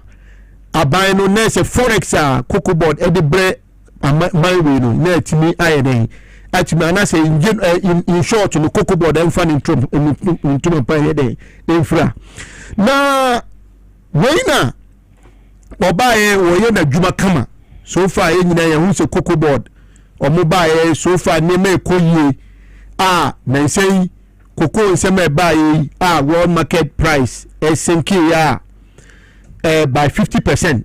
abai no na say forex cocoa board e de bre my way no na timi ayeden atimi anase in short no cocoa board and fan in pa yede infra na weina obaye woye na djuma kama so far yenyina ye hu se cocoa board omobaye so far ne me koyie na nsei cocoa nsema baye world market price SNK ya by 50%.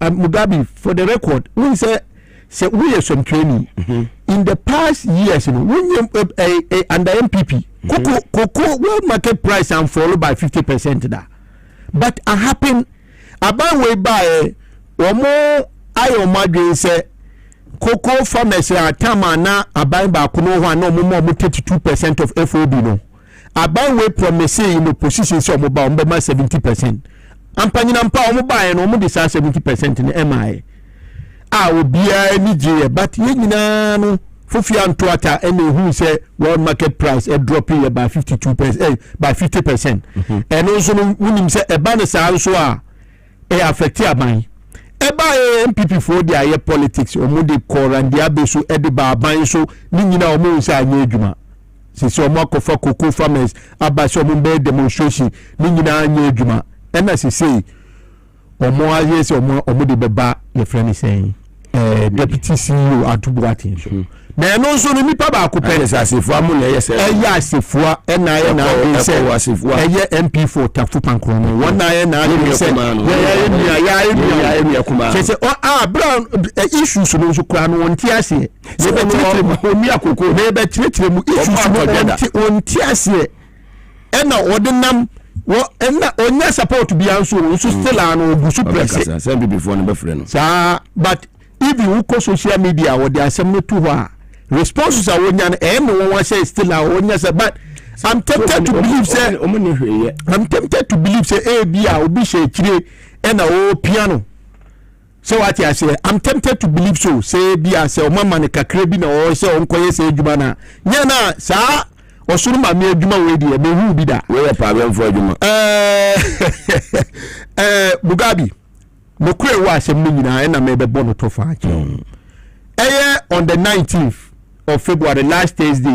Mugabe, for the record, we say we are some training in the past years. You know, when you under MPP, cocoa world market price and follow by 50% that. But it happen about way by or more. I imagine say cocoa farmers are tamana abai ba kuno wa no more 32% of FOB no. Abai we promise in opposition so mo ba 70%. Ampanyina mpa omo ba no mo de 70% in MI. Obia ni je but ye nyina no fofia ntoata ene hu say world market price dropping by 52% by 50%. And also no wunim say e ba ne sa so affect aban. Eba MPP for the aye politics omo de korandia be so e de ba aban so ni nyina omo nsa anya adwuma. Se omo akofa cocoa farmers aba so omo be demonstration ni nyina anya adwuma. Ena se say omo aye se omo de beba ye friend saying deputy CEO atubuatin so na no so no nipa ba akopɛ asefo amule yese asefo na se MP4 tafu pankro no wona na se se brown issues no so kra no wonti ase se be omi akoko be tire mu issues wonti ase na odinam na onya support bi anso so still an ogusu press some before no be friend no but if you go social media or there are some to responses are one and say still are but I'm tempted to believe say obi she chire na piano so what I say I'm tempted to believe so say bia say o mama ne kakra bi na o say on koye say adwuma na nya na sa osuru ma me adwuma we di e be hu bi da we pa be mfo adwuma Mugabe no kure wa asem nyina na me be bono to fa on the 19th of February last Thursday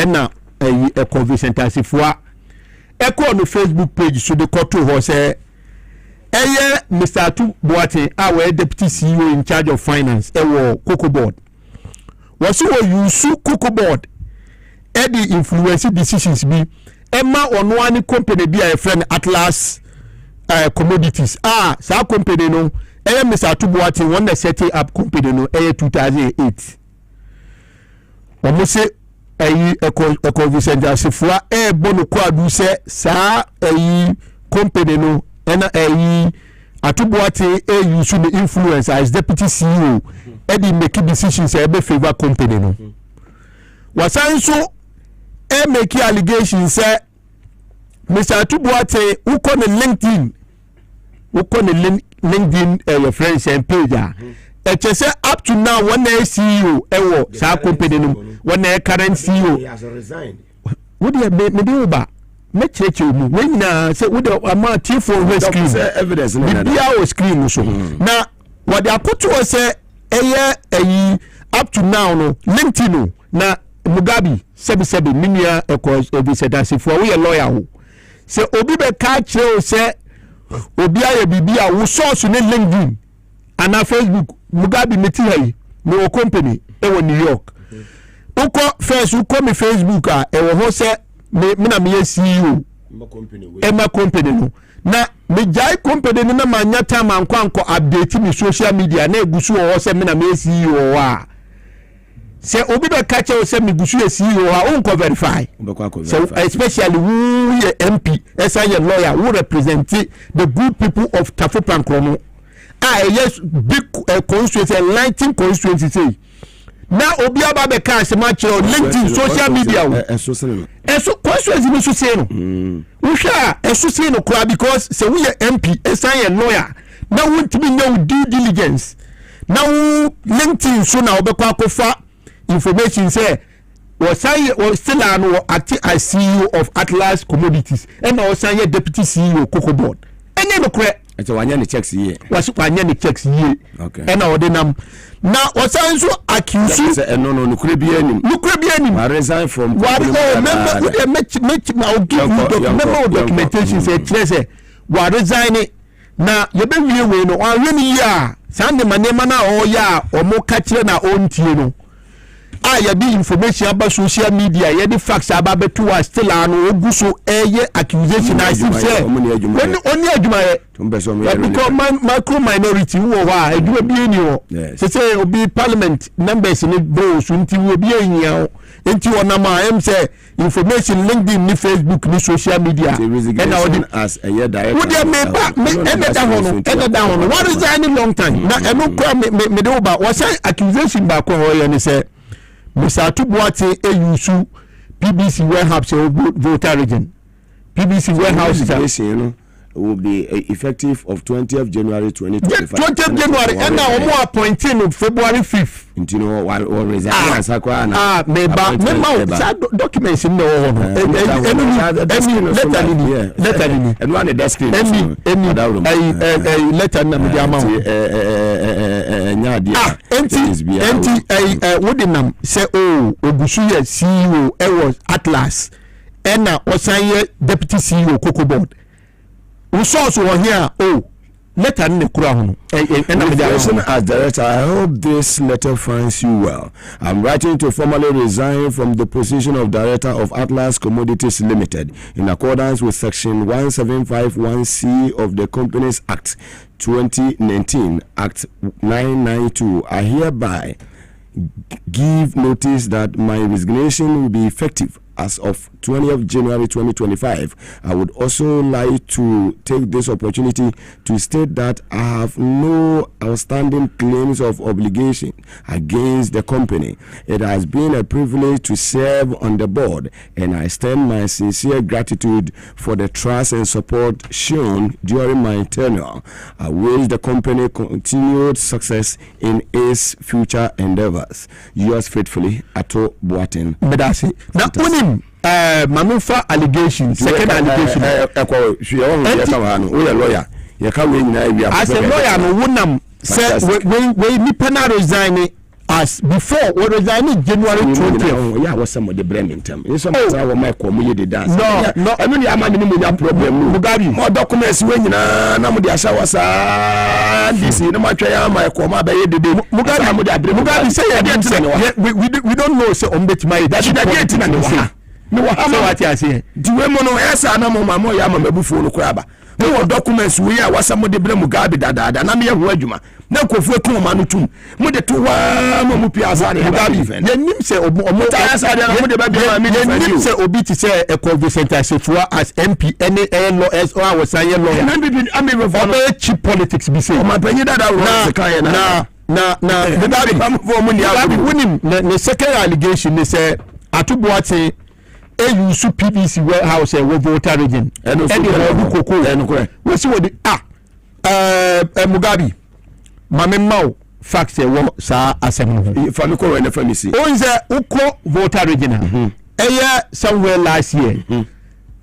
na a convention tasifua eko no Facebook page so de koto ho say Mr. Atu Boate our deputy CEO in charge of finance Cocoa Board was you use Cocoa Board the influence decisions be Emma on one company be a friend Atlas commodities sa company no Mr. Atu Boate when they set up company no 2008 almost say a conversation asifua bono kwadu se sa company no na Atu Boate use the influence as deputy CEO the make decisions be favor company no wasan so make allegations say Mr. Atu Boate who call the LinkedIn your friends and page say up to now one CEO sa company no one current CEO
he has resigned
What do you me ba? Me check you when na say what the amount for screen
evidence
na screen so. Na what they put to say up to now no LinkedIn na Mugabe sebi minia ekos obi said that for we a lawyer ho. Say obi be catch you say obi aye bibia wo source ne LinkedIn and na Facebook Mugabe meti hai no company e wo New York. Uko first uko me Facebook e wo ho say me na me CEO ma company no na me jai company no na manya time anko update me social media na egusu wo say me na me CEO wa say obi be catch you say me gusu CEO wa unko verify so especially who MP as a lawyer who represent the good people of Tafopan Krono yes big constituency 19 constituency say now obi aba be catch match on LinkedIn social media so constituency me so say no we sure so say no because say we MP as a lawyer now want to be no due diligence now LinkedIn so now be kwa kofa information say was still an acting as CEO of Atlas Commodities and also deputy CEO Cocoa Board and then correct
so wanya checks here
was wanya checks here
okay
and now them now was also accused
no could be any I resign from
remember now give you documentation say we resign now you be we no really ya sande manema na o ya o mo ka kire na o ntie no ya be information about social media ya the facts about betu was still an oguso accusation I say when only adwuma because micro minority wo wa adwuma bi eni wo say obi parliament members ni bro so nti wo bi enyan enti onama am say information LinkedIn ni Facebook ni social media and
as a year direct
what dey me down what is any long time na eno kwa me dey over was accusation ba ko ho ye ni say Mr. Tubuate Eyusu PBC warehouse voter region. PBC warehouse
will be effective of 20th January 2025.
20th January and now more appointing on February 5th.
You know what resign
documents in the letter
and one desk
letter say oh Ogusuye CEO was Atlas and now Osanye deputy CEO Cocoa Board. We saw so here letter in the crown.
As director, I hope this letter finds you well. I'm writing to formally resign from the position of director of Atlas Commodities Limited in accordance with section 1751C of the Companies Act 2019, Act 992. I hereby give notice that my resignation will be effective as of 20th January 2025. I would also like to take this opportunity to state that I have no outstanding claims of obligation against the company. It has been a privilege to serve on the board, and I extend my sincere gratitude for the trust and support shown during my tenure. I wish the company continued success in its future endeavors. Yours faithfully, Ato Boateng.
Now, Mamufa allegation, second allegation.
Lawyer.
As a lawyer, no one said we nipa resign as before we resign January 20th.
Yeah, was somebody blaming them. In some time, my community dance.
No.
I mean, I'm not problem. Mugabe, more documents when Namudia Shawasa. This is no matter my coma by the day. Mugabe say, we don't know. So, my that's the no what I say. Do we mono esa na mo mama ya mama bufu no kwaba. No documents we are was somebody blame Mugabe dada na me ho adwuma. Na kofu eku ma no tum. Mo de to wa mo piazza ne Mugabe. Ye nim se omo ta asa de na mo de ba bia me nim
se obi ti se e convey center sefua as MP NALO as or was say law.
Na bi am reversion
cheap politics be say.
O ma panyi dada wo se kan
na Mugabe
pam for mo ni abu.
Wunim na second allegation ne say Atubuate Eyusu PBC warehouse we voter region and the Cocoa and we see what the Mugabe Mamemao facts e wo sa asem no
fa me ko we na famisi
o nze ukro voter region somewhere last year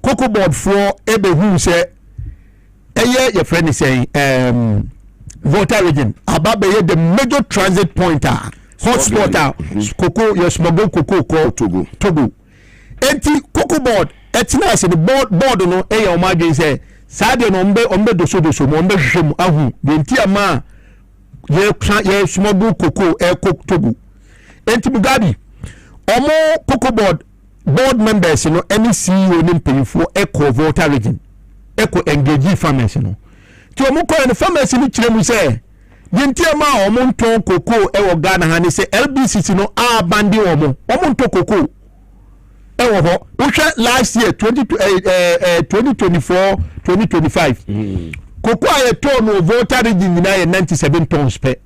cocoa board for ebe who say your friend is saying voter region about the major transit point hotspot cocoa your smuggle cocoa called Togo enti cocoa board etina say the board no o madwen say sade no ombe doso mo ombe hwehwem ahu de enti ama ye smuggle cocoa cook Togo enti Mugabe omo cocoa board members no any CEO ni mpanyfo eco voter region eco engage farmers no ti omo ko en farmers ni kire mu say yenti ama omo nton cocoa e wo Ghana ha ni say LBCC no a bandi omo nton cocoa e wo ho last year 2024 2025 cocoa ye ton no voter region ni na 97 tons per.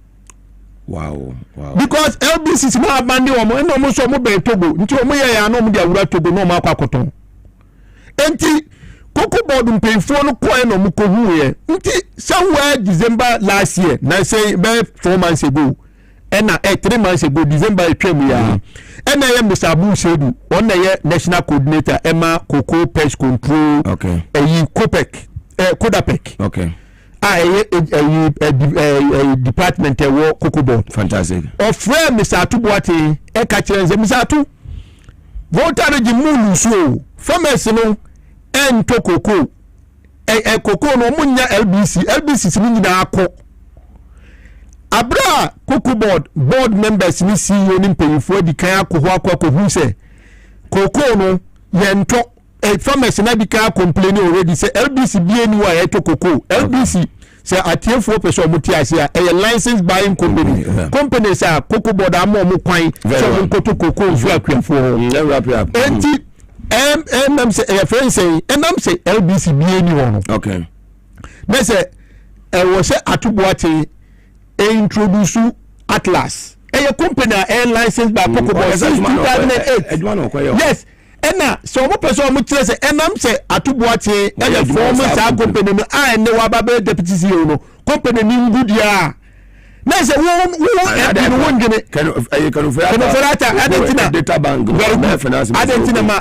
Wow.
Because LBCC na bandi omo en omo so mo be Togo nti omo ye ya no mo dia wura Togo no mo akwakoton enti cocoa board mpanyfo no ko no mo ko huye nti somewhere December last year na say be 4 months ago and 3 months ago December etwam ya and na Mr. Abu Sedu on na national coordinator Emma Cocoa Pest Control Copec Codapec department wo cocoa board.
Fantastic.
Of friend Mr. Atubuate ka kire Mr. Atu voter region mu so farmers no en to cocoa cocoa no munya LBC ni nyina akọ abra cocoa board members ni CEO ni mpanyfo di kan akọ hu se cocoa no yento farmers na di kan complain already say LBC bi ni wa to cocoa LBC say atiefo person muti asia license buying company say cocoa board am kwan so mo koto cocoa fu akuafo enti em say your friend say say LBC bi ni wono
okay
me say wo say Atubuate introduce Atlas company license by cocoa board since 2008 yes so mo person mo tire say say Atubuate former company no ne wa ba deputy CEO no company ni ngudia na say won gene can
data bank finance
adentina ma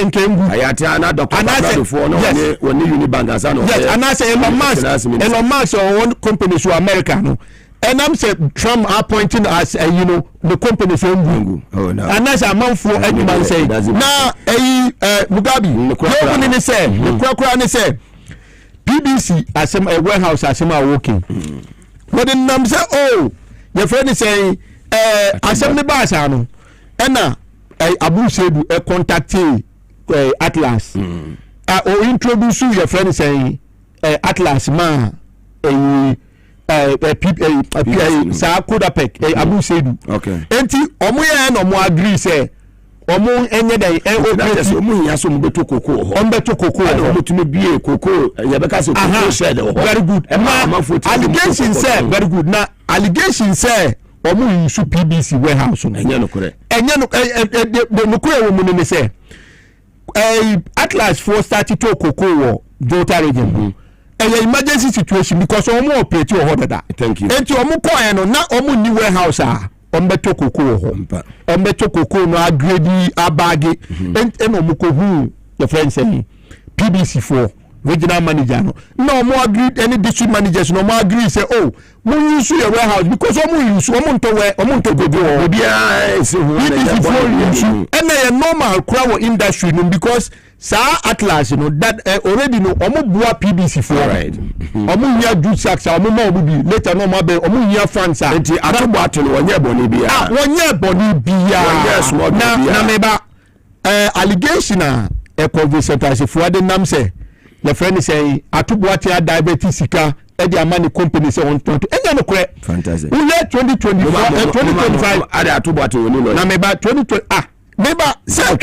nkengu
ayati na doctor for no woni Unibank asano
yes and say Elon Musk one company so America no say Trump appointing as the company so ngu and that's a man for anyone say na Mugabe no ni say the kura ni say PBC asem a warehouse asem a working but the nam say your friend is saying asem ne ba sa no na Abu Sedu contact Atlas or introduce your friend saying Atlas ma sa Codapec Abu Sedu enti omo ye no mo agree say omo enye dey
omo nya so mo beto cocoa omo tumi bie cocoa ye be ka say cocoa shed
very good allegation say very good na allegation say omo use PBC warehouse
enye no kore
no kore wo mo ne say Atlas for started to cocoa wo voter region emergency situation because omo operate o hodada
thank you
enti omo coin no na omo ni warehouse ombeto cocoa ho ombeto cocoa no agredi abage and omo ko hu your friend say PBC4 regional manager no omo agree any district managers no omo agree say mo use your warehouse because omo use omo nto cocoa
obia ese hu
and na normal crowd industry no because Atlas that already omo bua PBC4
right
omo nya do sax omo ma obi later no ma be omo nya fans
enti Atubuate no wonye boni bia
na meba allegation conversation as if what the nam say your friend say Atubuate a diabetes sika e di amani company say 120 enya no kore
fantastic
we 2024 2025
ada Atubuate woni lo
na meba 2020 meba say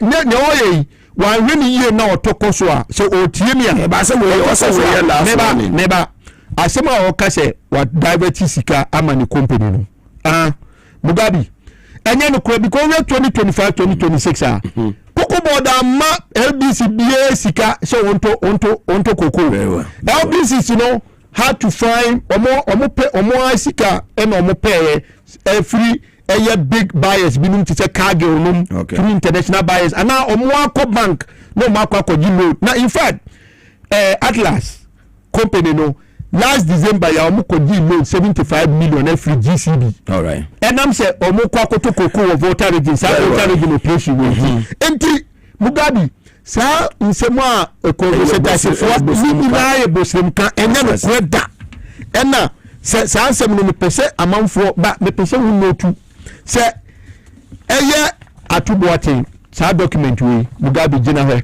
ne oye wa really ye na otoko so a so otie mi a
ba se mo ye last
neba asema o ka se wa diabetes sika amani company no Mugabe enye no kura because we 2025 2026 cocoa board ama LBC BA sika so onto cocoa LBC had to find omo sika and omo pay free big buyers binom to say Cargill num from international buyers and now omo bank no mark loan now in fact Atlas company no last December ya omo loan 75 million every GCB
all right
and I'm say omo to koko voter region operation enti Mugabe sa nsema conversation for ni na e bosrem kan enye no kweda ena sa ansem no me pese amanfo ba me pese hu notu se eye atuboaten sa document we Mugabe gina he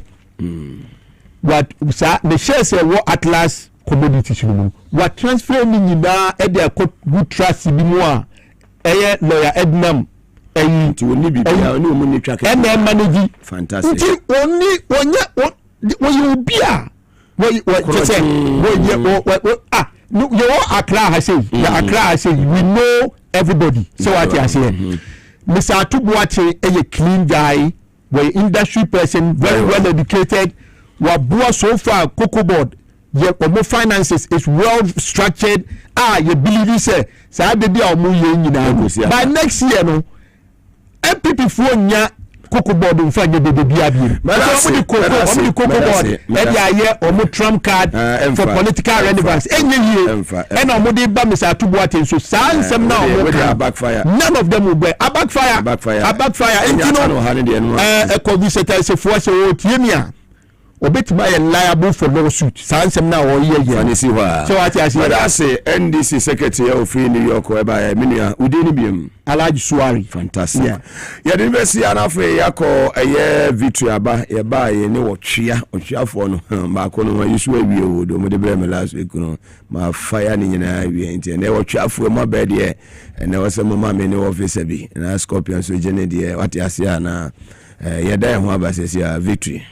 what sa the shares wo Atlas commodities no what transfer ni nyina e de good trust bi mu a eye lawyer Ednam eyi
ti woni bibia oni omo ni twake
ena manage
fantastic
ti oni wonya wo bia wo say wo no, you Accra has said. Accra has said we know everybody. So what you say, Mr. Atubuache is a clean guy, we industry person, very well educated. Wabua so far Cocoa Board, your finances is well structured. You believe say, so the day omu by next year no, MPP for Cocoa Board in fact the BBB. But Cocoa Board, and Trump card for political relevance. Any year, and Omodi Bamisa Tubuatin, so some now
backfire.
None of them will be a backfire. And you know, a co-visitor is a force of Timia. Obit by a liable for lawsuit. Sans some now or year. So I say, NDC Secretary of New York, whereby Minia Udinibium. Alaj Suari.
Fantastic. Yeah, the university anafe yako a year victory aba ye ochia for no makono ma yisu awie wo do mo de bre me last week no ma fire ni nyina awie nti na ochia for mo bed ye na wose mo ma me ne office bi na scorpion so gene de what asia na ye dai ho abasesi a victory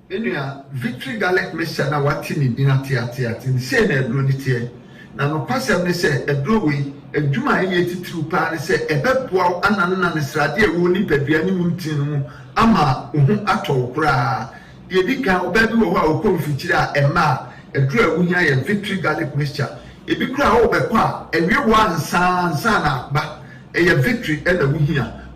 Enua victory garlic mixture na wati ni dinatiati ni se na edro ni tie na no pasem ne se edro wi adwuma ye titru pa ne se ebeboa anane na ne srade e wo ni badua ni muntin mu ama ohu atɔ kura ye dika obabi wo ho a okonfikyire a ema edro a wuhia ye victory garlic mixture ebi kura wo bekɔ a ewie wo ansa na ba ye victory e na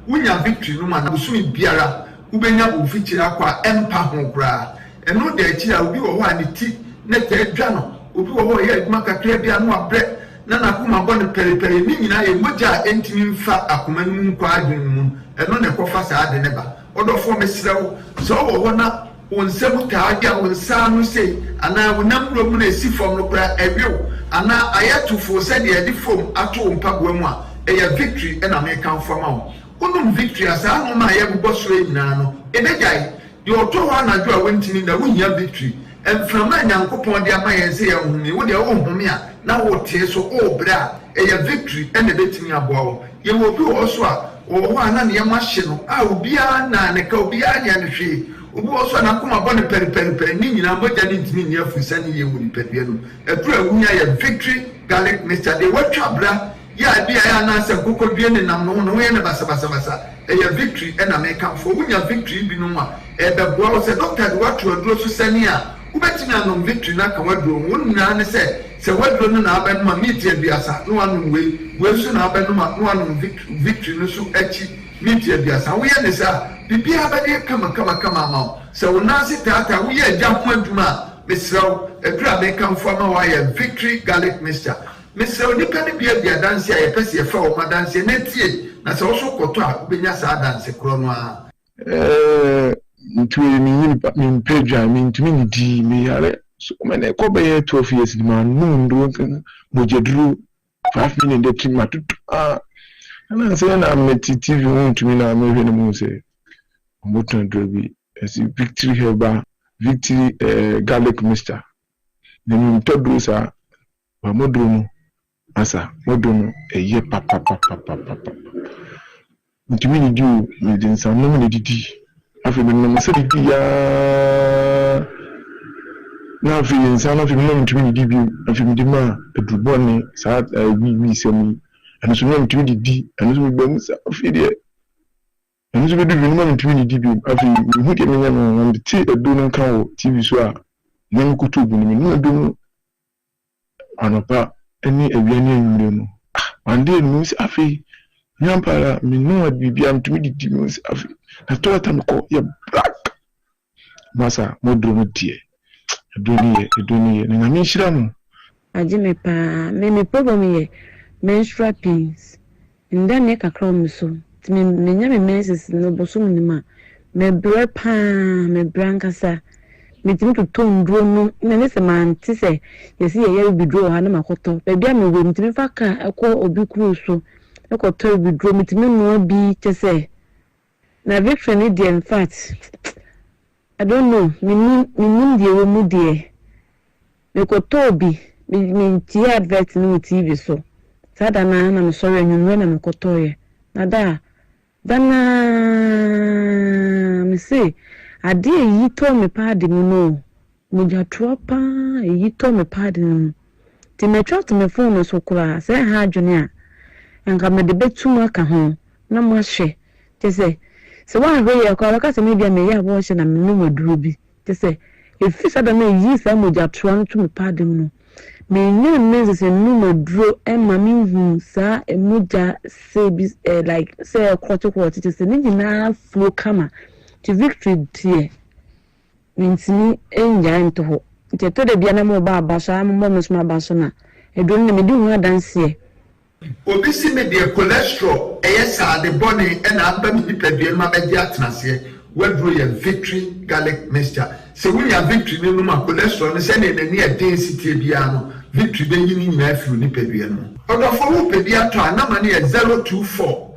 wuhia victory no ma na busumi biara ubenya ofikyire akwa empa ho kura eno de akira obi wo ho ani ti ne tedwa no obi wo ho ye adwuma kakra bia no abre na nakoma bɔ ne periperi ni nyina ye mogya entimi mfa akoma nu nkwa adwun mu eno ne kofa saa de ne ba odofo mesrewo so wo ho na wonsɛm taa dia wonsa no sei ana wonam ro mu na esi fom no kura ewiwo ana ayatufo sɛ de edi fom ato mpaboa mu a ɛyɛ victory na me kan fama wo onum victory asa no ma ye bobɔ so nyina no ebegyae de oto ho anadwo a wontini na wohia victory emframa nyankopɔn de ama yɛn sɛ yɛn humi wo de wo humi a na wo tie so o bra ɛyɛ victory ɛna betimi aboa wo ye wo bi wo so a wo ho ana ne yɛma hye no a obia na ne ka obia nya ne hwe obi wo so na koma bɔ ne periperi ni nyina mogya ne ntimi ne afusa ne ye wo ni padua no ɛdura wunya yɛ victory garlic mixture de watwa bra ya bia ya na se kokodue ne nam no no ye ne basa ɛyɛ victory ɛna me kan fo wunya victory bi no a ɛbɛboa wo sɛ doctor de wato aduro so sani a ubetimi anom victory na ka waduro wonna ne se waduro no na abɛno ma meat aduasa no anom we so na abɛno ma no anom victory no so achi meat aduasa wo ye ne sa bibia abɛde kama ma sɛ wonna se tata wo ye agya ho adwuma mesraw adura me kan fo ma wa ye victory garlic mixture mesraw nipa ne bia danse a ye pese ye fa wo ma danse na tie na sɛ wo so kɔtɔ a ubenya sa danse kro no a
ntwe mi mpedwa mi ntumi ni di mi yare so mena ko be 12 years di man no ndo kan mojedru 5 minutes de tim matutu ana se na meti TV ntumi na me hwe ne mu se moton drobi esi victory heba victory garlic mixture ne mi todru sa ba modru mu asa modru mu eye papa ntumi ni di o mi din sa no mi di afi me no se di ya na afi insa na afi me no ntumi di bi afi me di ma edubo ni sa wi semi anu so no ntumi di anu so me ba mu sa afi de anu so be di no ntumi di bi afi hu de me nya no ndi ti edu no kan wo TV so a nyam kutu bu ni no edu no anopa eni ewia ni enwure no ande no si afi Nyampara, me know what be am to me the demons of na to that ko ye black. Masa modro no tie. Edoni na me shira no.
Aje me pa me problem ye menstrual pains. Nda ne kakra me so. Me nya me menses no bosom ni ma. Me bre pa me brankasa. Me timi to ndro no na ne se man ti se yesi ye bi dro ha na makoto. Be bia me we timi fa ka ekọ obi kru so. Ekoto bi dro me timi no bi tese. Na victory ni in fact I don't know. Me die wo mu die. Me koto bi me tie advert no TV so. Sada na me sorry anwunwe na me koto ye. Na da dana me say ade yi to me padi mu no. Me ja tropa yi to me padi mu. Ti me twa to me phone so kura say ha adwene a. Enka me de betum aka ho na mo hwe. Te say so one way ya kwa kase me bia me ya bo hye na me no maduro bi te say if sada na yi sa moja tro no to me padi mu no. Me nya mezi se no maduro e ma me hu sa e moja se bi like say quarter te say ni na flow kama to victory tie mintini enja nto ho te to de bia na mo ba abasha mo mo sma abasha na edon na me di hu adanse
obi si me de cholesterol sa de body and aba mi nipadua ma be atenase wadro ye victory garlic mixture se we ya victory no ma cholesterol no se na ne density bia no victory be yin ni ma afiu nipadua no odo fo wo pedia to anama ne 024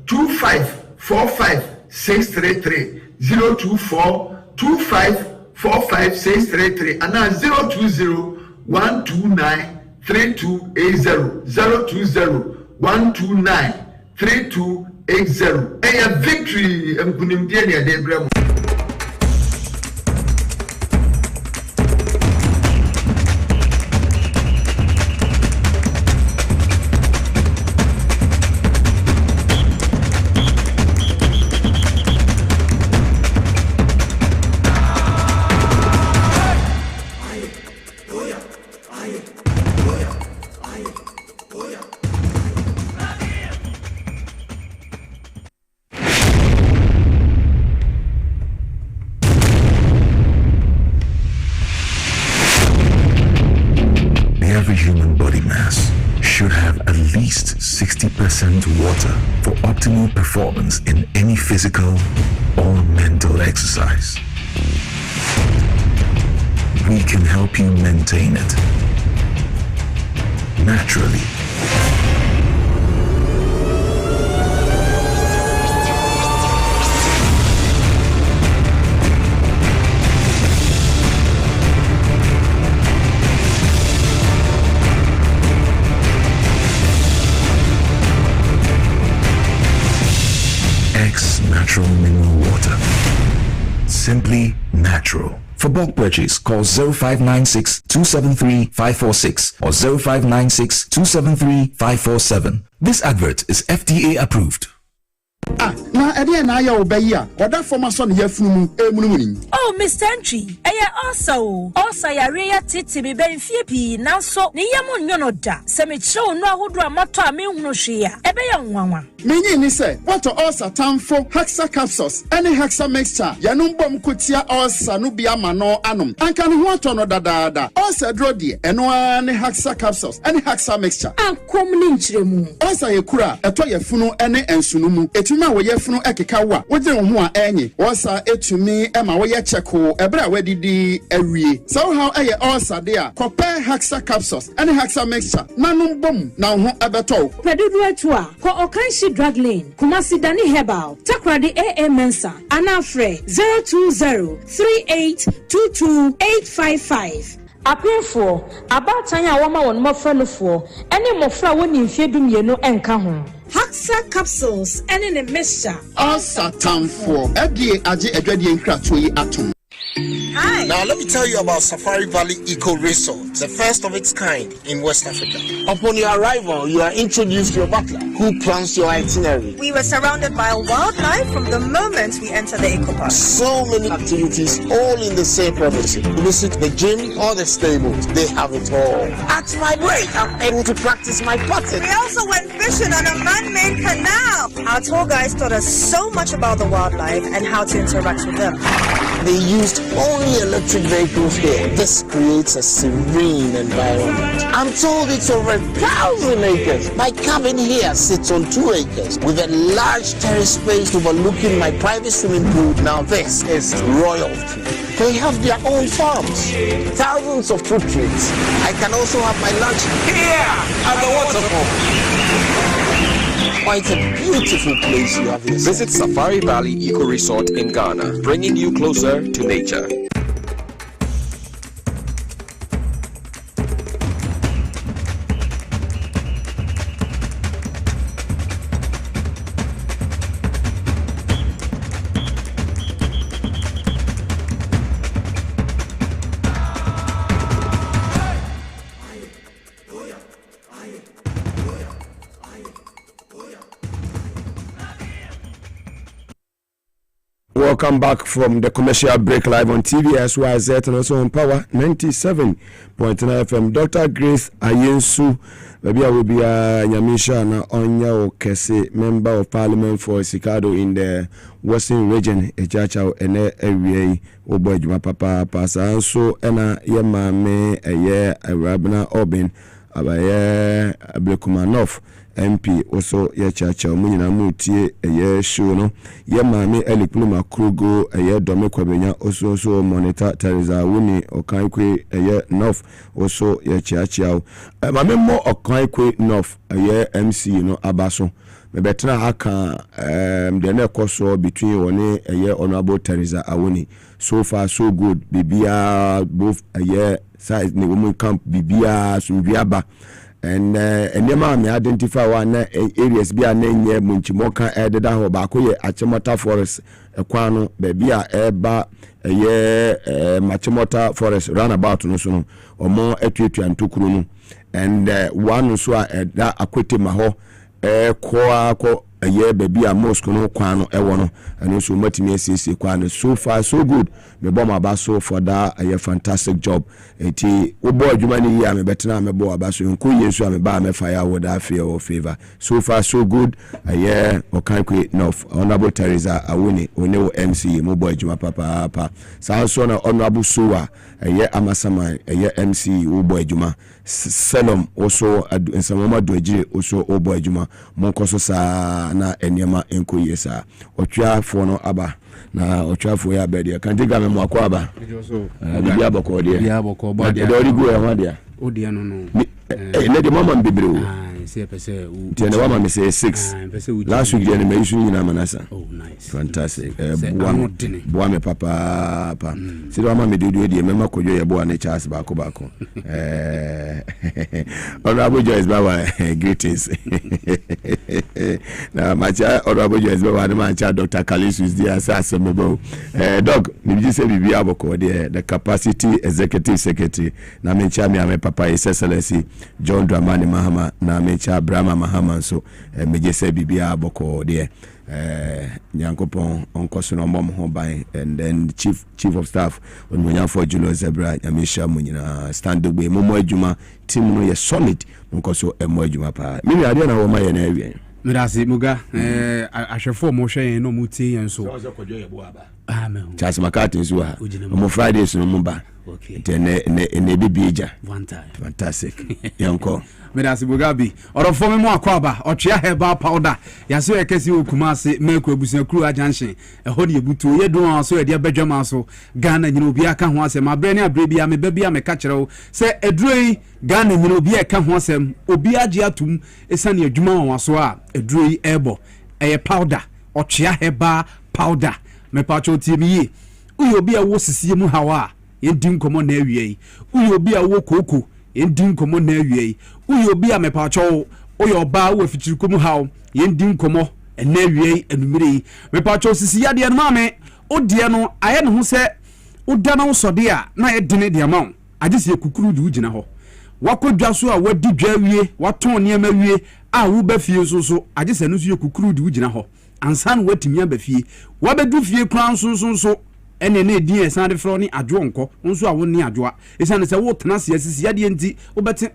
2545 633 024 2545 633 and 020 129 3280 020 129 3280 a victory mkunimdie ne adebrem.
Every human body mass should have at least 60% water for optimal performance in any physical or mental exercise. We can help you maintain it naturally. Natural mineral water. Simply natural. For bulk purchase, call 0596 273 546 or 0596 273 547. This advert is FDA approved.
Na ede na ya obayi a oda forma so ne yafunu emunumuni.
Oh, Mr. Entry, also yare ya titi be benfie pi nanso ne yam nyono da. Se me kire onu ahodo amato a me hunu hwe a ebe ya nwanwa.
Menyi ni se what ulcer tamfo hexa capsules any hexa mixture yanum bom kotia ulcer no bia ma no anom. Anka ne ho ato no dadaada. Ulcer dro de eno ne hexa capsules any hexa mixture.
Ankom ni nchiremu.
Ulcer ye kura eto yafunu ene ensunumu. Etuma wo yafunu ekeka wa wogye ho a enyi. Ulcer etumi ema wo ye cheko ebra wadidi awie. So how eye ulcer de a compare hexa capsules any hexa mixture nanum bom na ho ebeto.
Pedudu etu a ko okanshi drug lane Kumasi Dani Herbal Takradi AA Mensa Anafre 02038228555 Apefo abatanya woma won mofrelofo ene mofra woni mfiedum yenu enka ho Haxa capsules ene ne mixture
ulcer tamfo edie age adwadie nkrato yi atom.
Hi. Now let me tell you about Safari Valley Eco Resort, the first of its kind in West Africa. Upon your arrival, you are introduced to your butler, Who plans your itinerary?
We were surrounded by wildlife from the moment we entered the eco park.
So many activities all in the same premises. Visit the gym or the stables. They have it all. At my break, I'm able to practice my potting.
We also went fishing on a man-made canal. Our tour guides taught us so much about the wildlife and how to interact with them.
They used only electric vehicles here. This creates a serene environment. I'm told it's over 1,000 acres. My cabin here sits on 2 acres with a large terrace space overlooking my private swimming pool. Now this is royalty. They have their own farms, thousands of fruit trees. I can also have my lunch here at the waterfall. Quite a beautiful place you have here.
Visit Safari Valley Eco Resort in Ghana, bringing you closer to nature.
Welcome back from the commercial break live on TVSYZ and also on Power 97.9 FM. Dr. Grace Ayensu, maybe I will be a Yamisha na Onya Okese, member of Parliament for Sikado in the Western Region, Echacha ene area Obo Juma Papa Pasa so ena yema me eye Rabna Obin abaye Ablekumanov MP also ye chacha omunyina mutie eye show no ye maame Elipluma Krugo eye dome kwabenya also monitor Teresa Wuni okankwe eye North also ye chacha maame mo okankwe North eye MC no abaso me betra aka the na koso between one eye honorable Teresa Awuni so far so good bibia both eye size ne woman camp bibia sumbiaba and nema me identify one areas bia na nye munchimoka ededa ho ba ko ye Achimota Forest ekwano be bia eba ye Machimota Forest roundabout no so no omo etuetua ntokuru no and one so da akwete ma ho ko ye baby a mosque no kwano ewo and so matimi asisi kwano so far so good me bom abaso for that a fantastic job eti wo boy adwuma ni ya me betena me bo abaso nko yesu me ba me fire with that favor so far so good okankwe North honorable Teresa Awuni onewo MC mo boy adwuma papa so na honorable Suwa Amasama MC wo boy adwuma Selom also ensamama doji also wo boy adwuma monkoso sa na enyema enko yesa otwa fo no aba na otwa fo ya bede kan diga me mo aba bibia boko de bibia boko ba de do rigo ya ma de
odia no no
ne de mama mbibire o
se pese u
tiene mama me say 6 last week de me isu nyina manasa
oh nice
fantastic boa me papa se do mama me de de me kodwo ye boa ne chance bako honorable Joyce Baba greetings na macha honorable Joyce Baba na macha Dr. Kalisu is there asemebo dog ni say bibia boko de the capacity executive secretary na mencha me papa His Excellency John Dramani Mahama na mencha Brahma Mahama so meje say bibia boko de Nyankopon onkoso no mom ho ban and then chief of staff onmunya for Julius Zebra Yamisha munyina stand up momo adwuma team no ye solid onkoso emo adwuma pa me ade na wo ma ye na awie
Mirasi Muga ahwefo mo hwe no mutie yen so amen
Charles Makati so ha mo Fridays no mo ba okay ne bibieja
one time
fantastic yanko
Mirasi Mugabe orofo me mo akwaba otwea herbal powder yaso ekesi okumase meko abusia kru ajanhye eho ne ebutu ye don so e de badwama so Ghana nyina obi aka ho asem abre ne abre bia me babia me ka kyerɛw se eduroi Ghana nyina obi aka ho asem obi agye atum esane adwuma won so a eduroi ebo eye powder otwea herbal powder me pa chotie mi yi uyo obi a wo sisie mu hawa yedi nkomo na awie uyo obi a wo koko yedi nkomo na awie uyo obi a me pa cho uyo ba wo fitiri komu hawo yedi nkomo na awie enumire me pa cho sisie ade no mame odie no aye ne ho se oda na wosode a na ye dene de ama agese kukuru de ugina ho wakodwa so a wadi dwa wie waton niam awie a wo ba fie so agye sɛ no so yɛ kukuru de wo gyina hɔ ansa no watimi aba fie wabedu fie kran so ene na edin esan de fro ni adwo nko nso a wo ni adwo a esan sɛ wo tena se asisi ade enti wo bete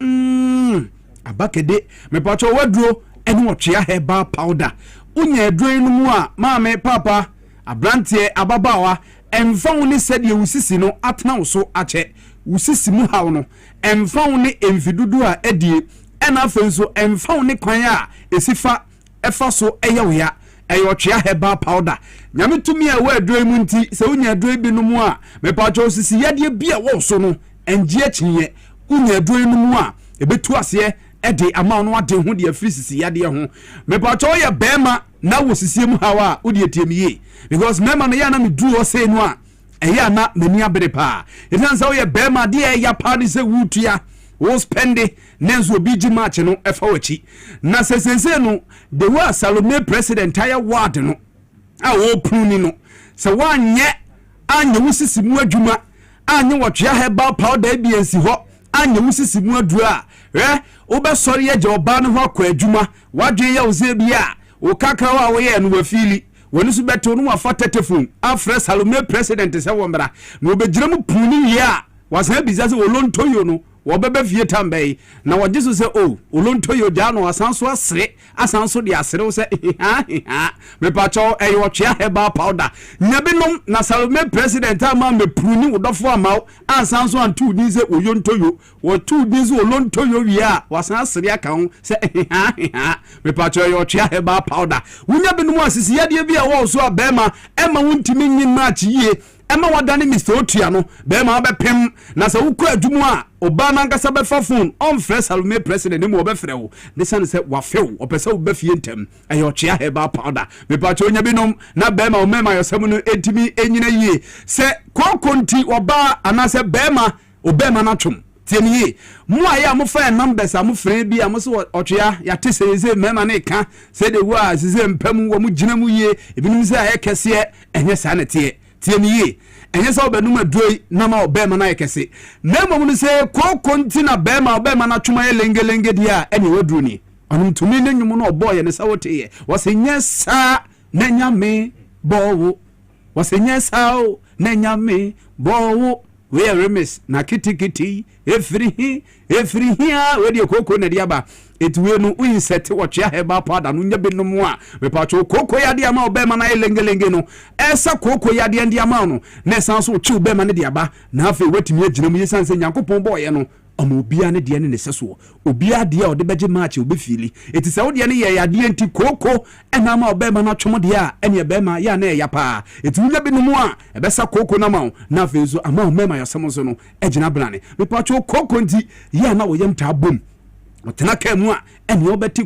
abakede me pa cho waduro ene wo twea herbal powder unya aduro no mu a maame papa abrantie ababawa emfa wo ni sɛde wusisi no atena wo so akyɛ wusisi mu hawo no emfa wo ni emfidudu a edie ena afenso emfa wo ni kwan a esifa efa so eyewo ya eyo twea herbal powder nyame tumi a wa aduro mu nti sɛ unya aduro bi no mu a me pa cho sisi yade bi a wo so no engie akyiye unya aduro no mu a ebetu ase ede ama no ade ho de afiri sisi yade ho me pa cho ye bema na wo sisi mu hawa odi etiemiye because mema no ya na me duro say no a eya na mani abere pa etan sɛ wo ye bema de ya pa de sɛ wutua wo spende nenzo obi gi match no efa wachi na sesense no the wa Salome president aya ward no a wo pruni no sɛ wanyɛ anya wusisi mu adwuma anya wotwea herbal powder bi ensi hɔ anya wusisi mu adura wo be sori ye oba no ho akwa adwuma wadwe ye wo se bi a wo kakra wa wo ye no wafili woni so beto no wafa telephone afre Salome president sɛ wo mbra na obegira mu pruni ye a wasan bizase wo lontoyo no wobebe fie tambei na wajisu se olonto yo jano asanso asre asanso de asre se me pacho eyo twea herbal powder nyabinom na Salome president ama me pruni wodofo amaw asanso antu ni se oyonto yo wo tu ni se olonto yo wi a wasan asre aka ho se me pacho eyo twea herbal powder wunyabinom asisi yade bi a wo so abema ema wuntimi nyin match yie ema wadane Mr. Otua no bema obepem na se wukura adwumu a oba na nkasa befa phone on fresh Salome president mu obefre wo ne sane se wafew opese obefie ntem eyo twea herbal powder me pa cho nya binom na bema o mema yosem no entimi enyina yie se kokonti oba anase bema obema na twom tieniye mu aya mo fa numbers am frɛ bi am so otwea ya te se mema na ka se de wa se mpam wo mu gina mu yie ebinim se aye kese enye sanete tieniye enye sa obenum adroi na ma obema na yekese na mmom no se kokonti na bema obema na twuma ye lengelenge dia ene wadru ni onum tumi ne nwum no oboye ne sa woteye wasenye sa na nyame bowo wasenye sa o na nyame bowo we remis na kitikiti efrihi we de koko na dia ba etuwe no uinsete watwea herbal powder no nyabenom a mepacho koko yade ama obema na elengelenge no esa koko yade ndi ama no na esanso chi obema ne dia ba na afa watimi agina mu yesanse nyankopon boye no ama obia ne dia ne seso obia dia ode beje match obefili etisa wo dia ne ye yade enti koko ena ama obema na twom dia ene obema ya na ya pa etu nyabenom a ebesa koko na ma na afa ezo ama obema yasem so no agina blane mepacho koko nti ya na wo yem ta bom otena kemu a ene obeti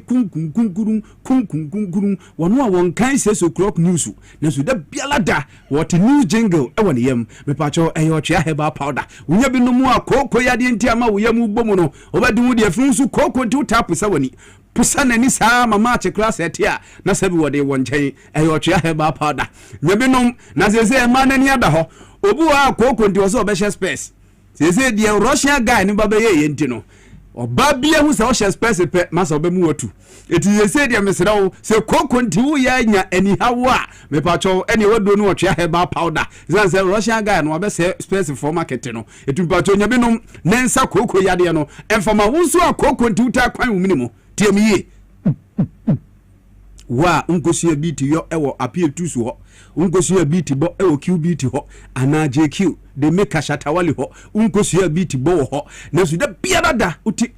kunkun wono a won kan seso clock news na so da bialada what new jingle e won yam me pacho eyo twea herbal powder unya bi no mu a koko yade enti ama wo yam bomu no obedi wo de afinsu koko nti utapu sa woni pusa nani saa mama che class etia na sabi wo de won chen eyo twea herbal powder nya bi no na sese ma nani ada ho obu a koko nti wo so obehye space sese de Russia guy ni baba ye enti no oba bia hu se o hye space pe masa obemu watu eti yese dia mesrawo se kokonti wo ya nya ani hawo a me pacho eni wado no twea herbal powder zan se Russian guy no obese space for market no etu pacho nya binom nensa koko yade no enfama wonso a kokonti uta kwan wo minimo tiemiye wa unkosia beat yo ewo appeal tusu ho unkosia beat bo ewo q beat ho ana jq de make shatawali ho unkosia beat bo ho na so da biada uti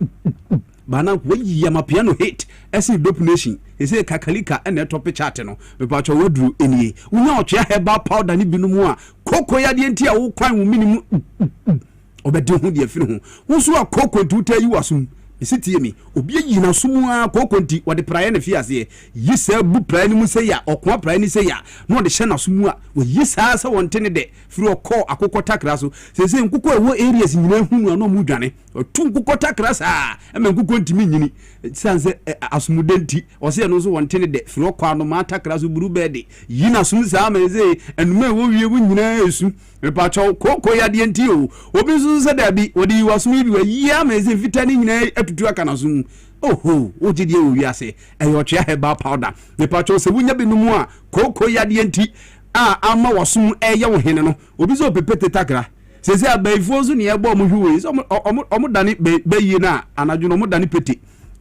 bana we ya mapiano hit esi dope nation ese kakalika ene top chart no me pa cho wodru enie unya otwea herbal powder ni binumu a koko ya de enti a wo kwan wo minimu obede ho de afiri ho wo so a koko tuta yi wasum esitie mi obi yina sumu a kokonti wode praye na fiase yisa bu praye ni mu se ya okwa praye ni se ya no de hye na sumu a wo yisa sa wonte ne de firi okọ akokọ takra so sese nkukọ ewo areas nyina hunu no mu dwane tu nkukọ takra sa ema nkukọ ntimi nyini sanse asumudenti o se no so wonte ne de firi okọ ano ma takra so buru bede yina sumu sa ma eze enume wo wie bu nyina esu mepacho koko ya de enti o obi so se da bi wode yiwasumi bi wa yi ama eze fitani nyina tutu aka na so oho o gidi e wi ase e yo chia herbal powder me pa cho se wunya binumu a koko yade enti ama wasum e ye wo hene no obi zo pepete takra sese abaifo zo ne e bo mo hwe so omo dane be yi na anadwo no mo dane pete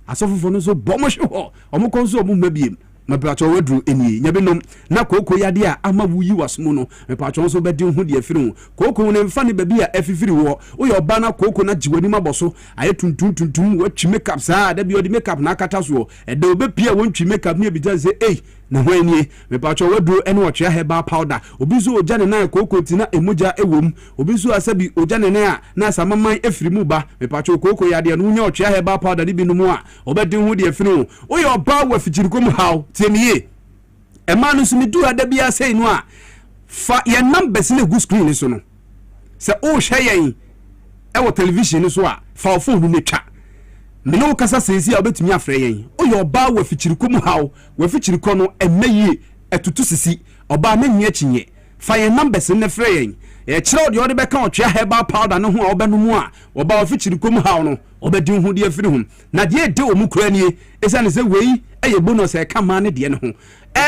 asofofo no so bo mo hwe omo konso omo mabiem mapacho wedru eni nyabenom na koko yade a ama wuyi wasum no mapacho so bedi hu de afiri hu koko ne mfa ne babi a afifiri wo wo yo ba na koko na jiwani maboso aye tuntum wo twi makeup saa da bi odi makeup na akata so e de obepia wo twi makeup ne bi say eh na hwani mapacho wedru eni wo chia herbal powder obi so oja ne na koko tina emuja ewom obi so asabi oja ne na na samaman afiri mu ba mapacho koko yade no nya wo chia herbal powder bi no mu a obedi hu de afiri hu wo yo ba wa fichirikom haw temiye emanu sumidu adabia sei no a fa ye numbers na go screen so no se o hyeyen e wo television so a fa phone no twa me no kasa sensi a obetumi afre yen o ye oba wa fichirikom haw wa fichiriko no emaye etutu sisi oba na nyi akinye fa ye numbers na fre yen e kire odi odi beka o twa herbal powder no ho a obenu mu a oba wa fichirikom haw no obedi hu de afiri hum na de de o mu kura nie esane se wei eye bonus e kama ne de ne ho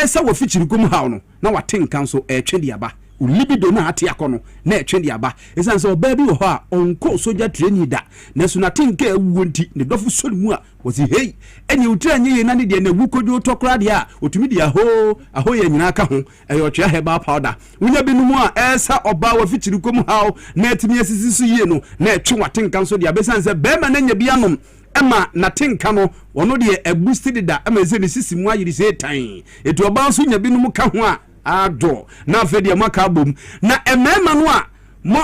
esa wo fichirikom haw no na watenkan so e twede aba ulibido na ate akono na e twede aba esane se oba bi wo ho a onko soja training da na so na tenka ewuo nti ne dofo sori mu a wosi hey eni utra nye na ne de na wukodu tokra de a otumi de aho ye nyina aka ho e yo twa herbal powder wunya binumu a esa oba wo fichirikom haw na etimi asisi so yie no na e twe watenkan so de abesane se be ma na nya bianom ema na tenka no wono de ebusted da ema ze ne sisimu ayiri se tan etu oba so nya binumu ka ho a ado na afa de maka bom na emema no a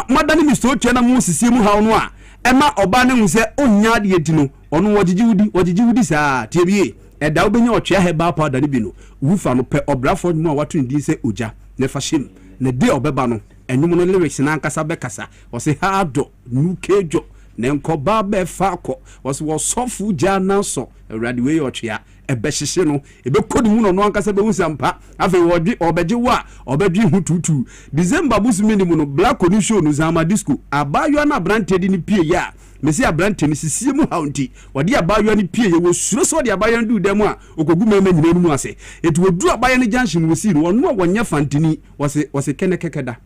modani mi so twa na mu sisimu haw no a ema oba ne hu se onya de etino ono wogigi wudi saa tiebie eda obenya otwa herbal powder ne bi no wufa no pe obrafo mu a wato ndi se oja ne fashim ne de obeba no enum no lyrics na ankasa be kasa o se ha do nukejo ne nkoba be fa ko wo sofu jana so awrade we otwa ebe hyehye no ebe kodi mu no ankasa be husampa afi wodi obeje wa obedwi hu tutu December busumi mu no black show no zama disco abayo na branded ni pie ya mesi abrante ni sisie mu haunti wodi abayo ni pie ye wo suro so wodi abayo ndu dem a okogu mema nyina mu ase etu wodu abayo ni junction wo si no wonu a wonya fantini wose kenekekeda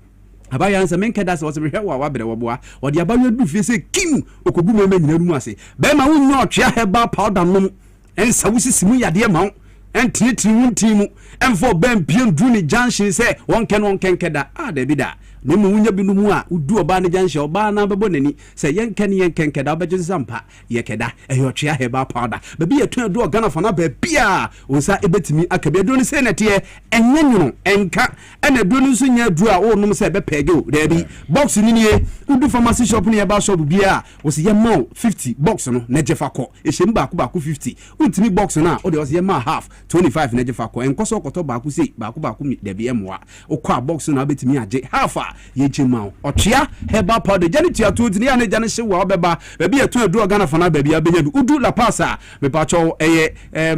abaya ansa menkeda se wose behwe wa wabere woboa wodi abayo du fie se kim okogu mema nyina mu ase be ma wonyo otwa herbal powder nom ensa wusisimu yade ma entini wuntimu emfo ben piem du ni junction se wonkenkeda da bida ne mu wunya binumu a udu oba ne junction oba na bebo nani se yenkenkeda obeje sampa yekeda ehotwa herbal powder baby etu do Ghana fana ba bia onsa ebetimi akabe do ni se nete enyenwunu enka ena do ni so nya du a wonum se bepege o da bi box ni nie udu pharmacy shop ni eba shop bia o se yema 50 box no na jefa ko ehim ba ku 50 untimi box na o de o se yema half 25 na jefa ko enkoso koto ba ku sei ba ku da bi emwa o kwa box na betimi age half ye chema otwa herbal powder jani tia to dini ane jani hye wa obeba baby etu edu Ghana fana baby abenya bi udu la pasa me pa cho eye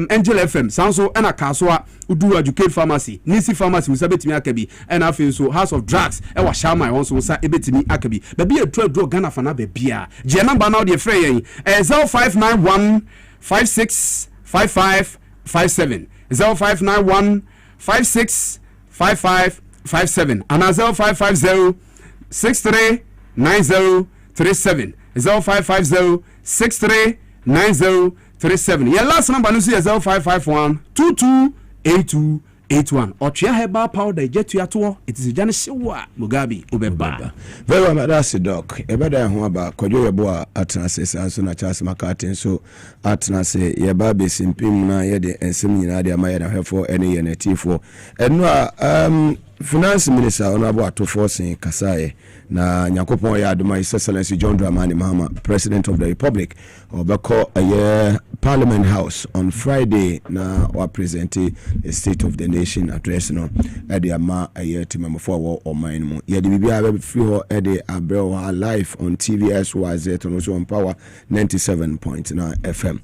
Angel FM sanso ena kasoa udu educate pharmacy nisi pharmacy musa betimi akabi ena afi so House of Drugs e wa shama won so sa ebetimi akabi baby etu Ghana fana baby a je number now de frey yen 0591 565557 0591 565557 and 0550 639037 0550 639037 your last number no see 0551 228281 otwa herbal powder jetu ato it is jane shewa Mugabe obeba
very well that's the doc ebeda ho aba kodwo yebo a atnase sanso na Charles Makati so atnase yeba be simpim na ye de ensem nyina de amaye na hwefo ene ye natifo eno a finance minister honorable Atoforsin Kasaye na nyakopon ya adoma His Excellency John Dramani Mahama president of the republic obeko Parliament House on Friday na wa present the state of the nation address no e de ama timamfo wo oman mu ye de bibia be free ho e de abrewa live on TVS YZ on so on power 97.9 FM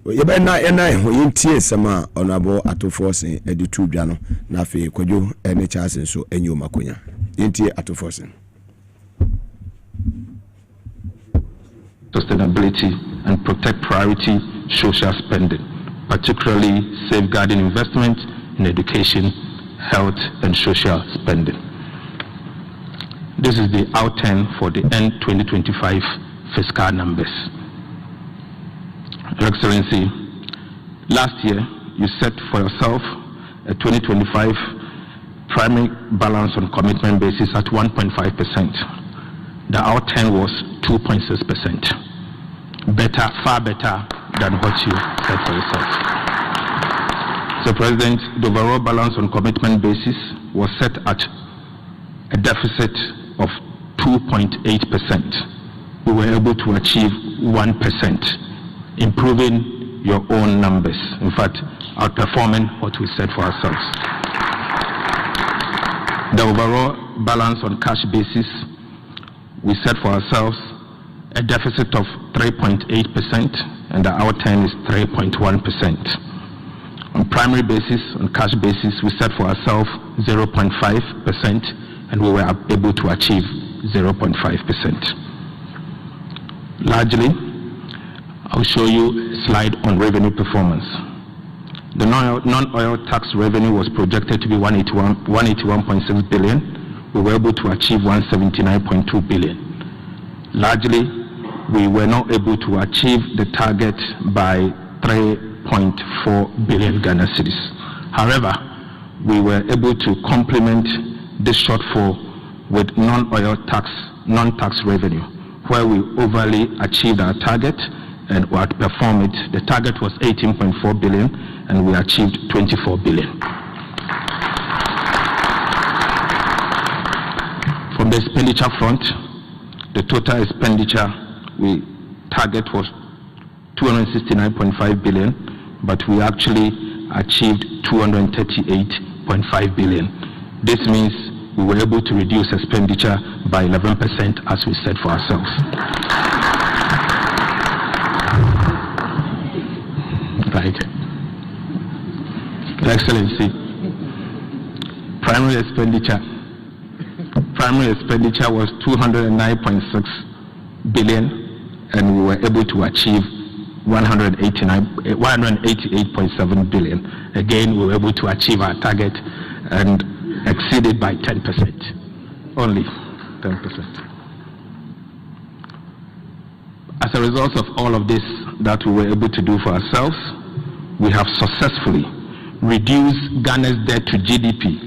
ye be na ho yintie sama honorable Atoforsin e de tu dwa no na fe kwadwo ene chance so enyo makonya yintie Atoforsin.
sustainability and protect priority social spending, particularly safeguarding investment in education, health, and social spending. This is the outturn for the end 2025 fiscal numbers. Your Excellency, last year you set for yourself a 2025 primary balance on commitment basis at 1.5%. The outturn was 2.6%. Better, far better than what you set for yourself. So, President, the overall balance on commitment basis was set at a deficit of 2.8%. We were able to achieve 1%, improving your own numbers. In fact, outperforming what we set for ourselves. The overall balance on cash basis, we set for ourselves a deficit of 3.8%, and the outturn is 3.1%. On primary basis, on cash basis, we set for ourselves 0.5%, and we were able to achieve 0.5%. Largely, I'll show you a slide on revenue performance. The non-oil tax revenue was projected to be 181.6 billion. We were able to achieve 179.2 billion. Largely, we were not able to achieve the target by 3.4 billion Ghana cedis. However, we were able to complement this shortfall with non-tax revenue, where we overly achieved our target and we outperformed it. The target was 18.4 billion and we achieved 24 billion. From the expenditure front, the total expenditure we target was 269.5 billion, but we actually achieved 238.5 billion. This means we were able to reduce expenditure by 11% as we said for ourselves. Right. Your Excellency, primary expenditure was 209.6 billion, and we were able to achieve 188.7 billion. Again, we were able to achieve our target and exceeded by 10%, only 10%. As a result of all of this that we were able to do for ourselves, we have successfully reduced Ghana's debt to GDP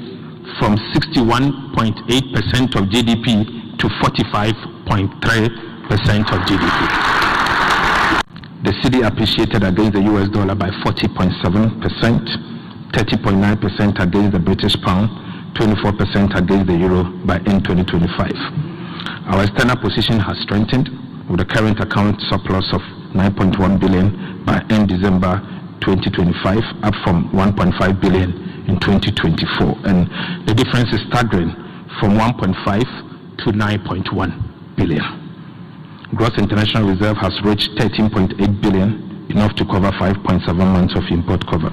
from 61.8% of GDP to 45.3% of GDP. The cedi appreciated against the US dollar by 40.7%, 30.9% against the British pound, 24% against the euro by end 2025. Our external position has strengthened with a current account surplus of 9.1 billion by end December 2025, up from 1.5 billion in 2024. And the difference is staggering, from 1.5 to 9.1 billion. Gross international reserve has reached 13.8 billion, enough to cover 5.7 months of import cover.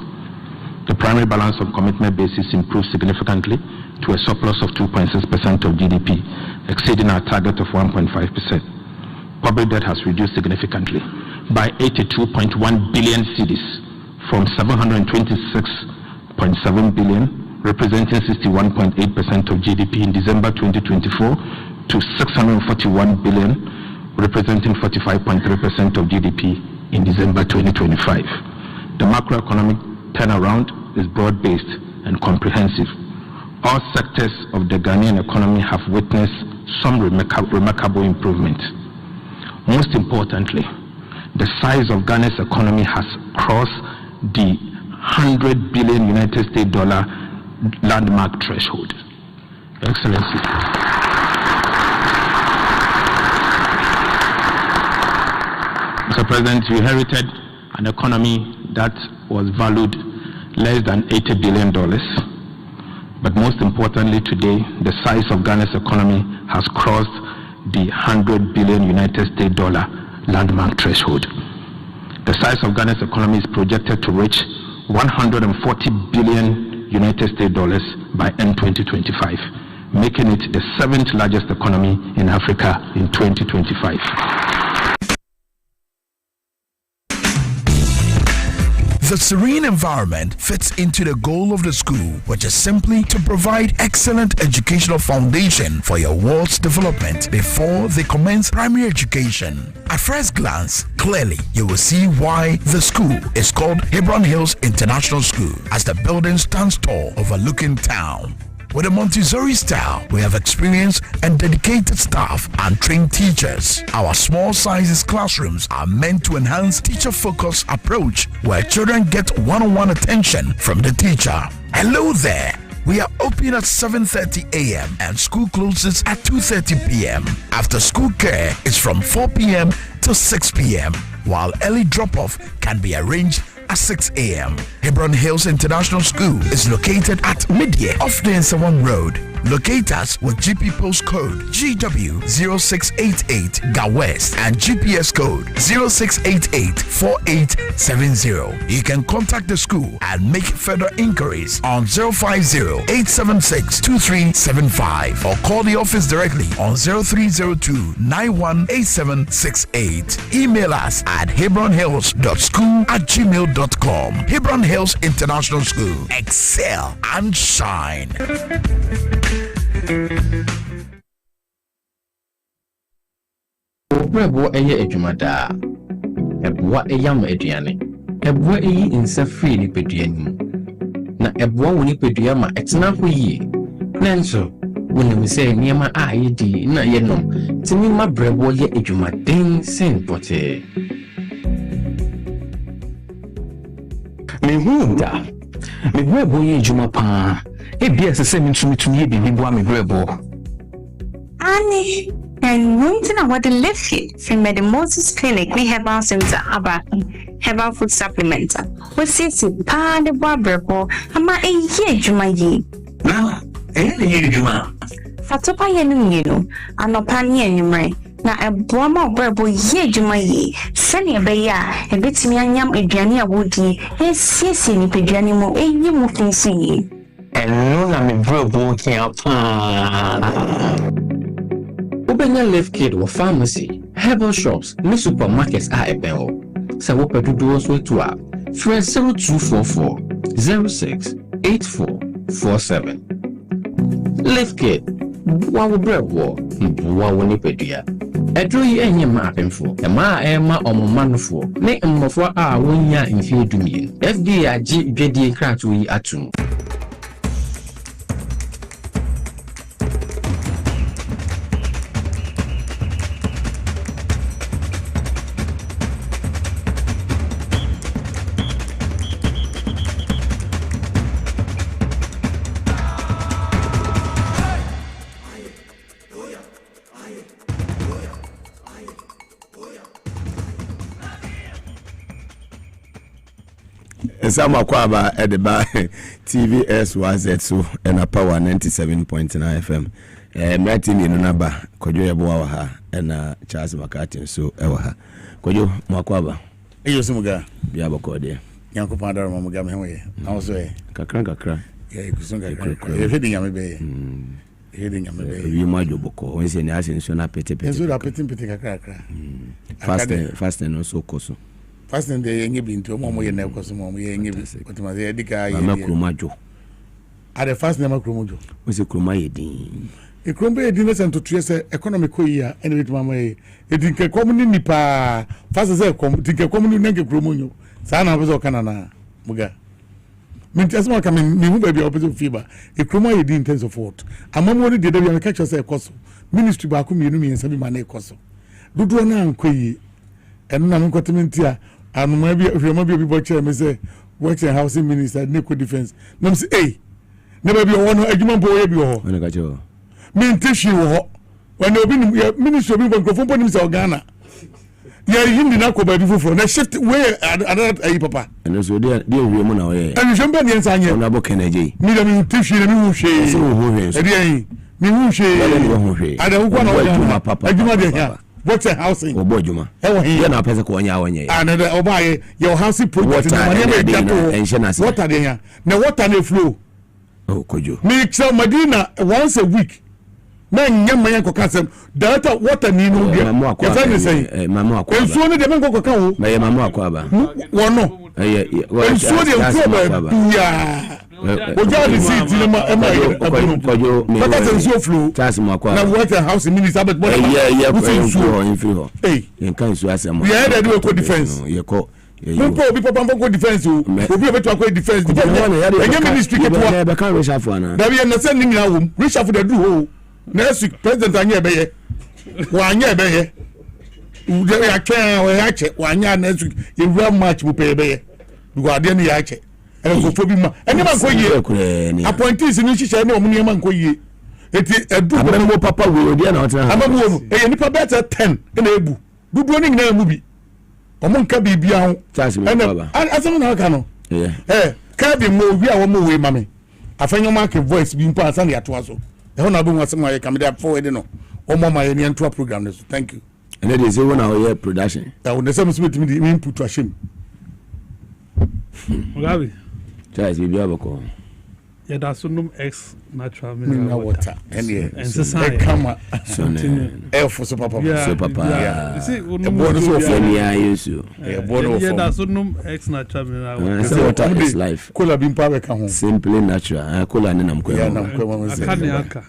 The primary balance on commitment basis improved significantly to a surplus of 2.6% of GDP, exceeding our target of 1.5%. Public debt has reduced significantly by 82.1 billion cedis, from 726.7 billion, representing 61.8% of GDP in December 2024, to 641 billion, representing 45.3% of GDP in December 2025. The macroeconomic turnaround is broad-based and comprehensive. All sectors of the Ghanaian economy have witnessed some remarkable improvement. Most importantly, the size of Ghana's economy has crossed the $100 billion United States dollar landmark threshold. Your Excellency, Mr. President, you inherited an economy that was valued less than $80 billion. But most importantly today, the size of Ghana's economy has crossed the $100 billion United States dollar landmark threshold. The size of Ghana's economy is projected to reach $140 billion United States dollars by end 2025, making it the 7th largest economy in Africa in 2025.
The serene environment fits into the goal of the school, which is simply to provide excellent educational foundation for your ward's development before they commence primary education. At first glance, clearly you will see why the school is called Hebron Hills International School, as the building stands tall overlooking town. With a Montessori style, we have experienced and dedicated staff and trained teachers. Our small sizes classrooms are meant to enhance teacher-focused approach where children get one-on-one attention from the teacher. Hello there. We are open at 7:30 a.m. and school closes at 2:30 p.m. After school care is from 4 p.m. to 6 p.m., while early drop-off can be arranged at 6 a.m. Hebron Hills International School is located at Midye off the Nsawam Road. Locate us with GP postcode GW0688 Ga West and GPS code 06884870. You can contact the school and make further inquiries on 050-876-2375 or call the office directly on 0302-918768. Email us at hebronhills.school@gmail.com. Hebron Hills International School. Excel and shine.
Obrabo eye adwumada eboa eyam aduane eboa eyi nsa free ni peduanim na eboa woni pedua ma etena ho yi nanso wonim se niema a yedi na yenom timi ma brabo ye adwumaden sen pote
mehunda me brabo ye adwuma pa ebia se mitumi ye bibi boa me brabo
ani and wanting to what the lift it from the Moses Clinic we have our center about herbal food supplement we see pa the brabo ama e ye adwuma yi
na ye adwuma
fatopa ye no yenu anopa ne anwumre na eboa ma brabo ye adwuma yi sene be ya e betimi anyam aduane a wodi esiesie ni peduane mo eyi mo kinsi
eno na me brabo kia pa
Ubenya Left Kid or pharmacy, herbal shops, ni supermarkets are ebeo. Sa wo pedudo so to a 0244 06 8447. Left Kid, wa wo brebo, wa wo ni pedua. Edro yi enye ma apemfo, e ma omomanofo, ne mmofo a wonya mfie dumie. FDA agi dwedie krato yi atum.
Sama kwaba edeba TVS was so and a power 97.9 FM. Martin in naba kojo yebo wa ha na Charles Makati so ewa ha. Kojo makwaba.
Eyo simuga
bia bokode.
Yanko pandara mamuga mehwe. Also
kakra.
Yeah, kusunga kakra. Everything yamebe. Everything yamebe.
Wi majo boko. Onse ni ase nso na pete.
Enzo da pete kakra.
Fast no so koso.
Fast and the yenye bintu mo ye na koso mo ye yenye otima ye dika ye.
Ma kromajo.
Ade fast na ma kromajo.
We se kroma ye din.
E krombe ye din na santo tuese economic ko yi a ene bitima ma ye. E dinke komuni ni pa fast se kom dinke komuni na nke kromonyo. Sa na bezo kana na muga. Mintasma ka me hu ba bia opezo fiba. E kroma ye din in terms of what. Amamo ni de da bia me catch say koso. Ministry ba ko mienu miensa bi ma na koso. Dodo na ankoyi. Enu na nkotimenti a anuma bi hwema bi boche me say works and housing minister Nico defense nam say eh never be one adwuma mpo ye bi ho
ona ka cho
me ntishi wo ho wana obi minister bi microphone po nim say Ghana ya yindi na ko ba bi foforo na shift way another ayi papa
eno so dia hwe mu na o ye
enu shemba ni ensa anye
ona bo keneje
mi da mi ntishi na mi hu hwe
so hu hwe so
dia yi mi hu hwe ada hu kwa na adwuma de ya what's a housing
obojuma ya na pesa ko nya wanye
another obaye your housing project na money me dato water dey here na water na flow
oh kojo
me tell Medina once a week
na nyama yanko kasem data water ni no dia ya fa me say
mama akwa
ensuo ne de me nkoko ka wo
me mama akwa ba
wono ensuo de ensuo ba ya oja de seat ni ma e ma
kojo me
kaka ensuo flow
chance mo akwa
na water house minister but
ensuo
eh
en kan ensuo asem
ya de do ko defense
ye ko
Mpo obi papa mpo defense o obi obi to akwa defense enye ministry ketua
be kan reshafu ana
da bi na se ni nyina wo reshafu da du ho next week president anya ebeye wanya ebeye uje ya twa we ya che wanya next week you run match bu pe ebeye because ade ni ya che e go fo bi ma ene man ko yie appointees ni hihye na omuni man ko yie eti edu
amamo papa we odi na otra
amamo wo e nipa better 10 na ebu dudu ni nyina mu bi omo nka bibia ho asem na aka no ka bi mo wi a wo mo we mame afenyo mark voice bi mpa asa na yato aso e ho na bo wasem aye kameda forward no omo ma ye ni anto program so thank you
and they say when our production
that would the same smith me input to ashim
Mugabe
Charles we be abako
yeah that's sunum x natural
mineral water and
society
come
so
for so papa
yeah you see
the board so for
me yesu
yeah that's sunum x natural mineral water
so water is life
kola bi mpa be ka ho
simply natural kola ni nam ko
aka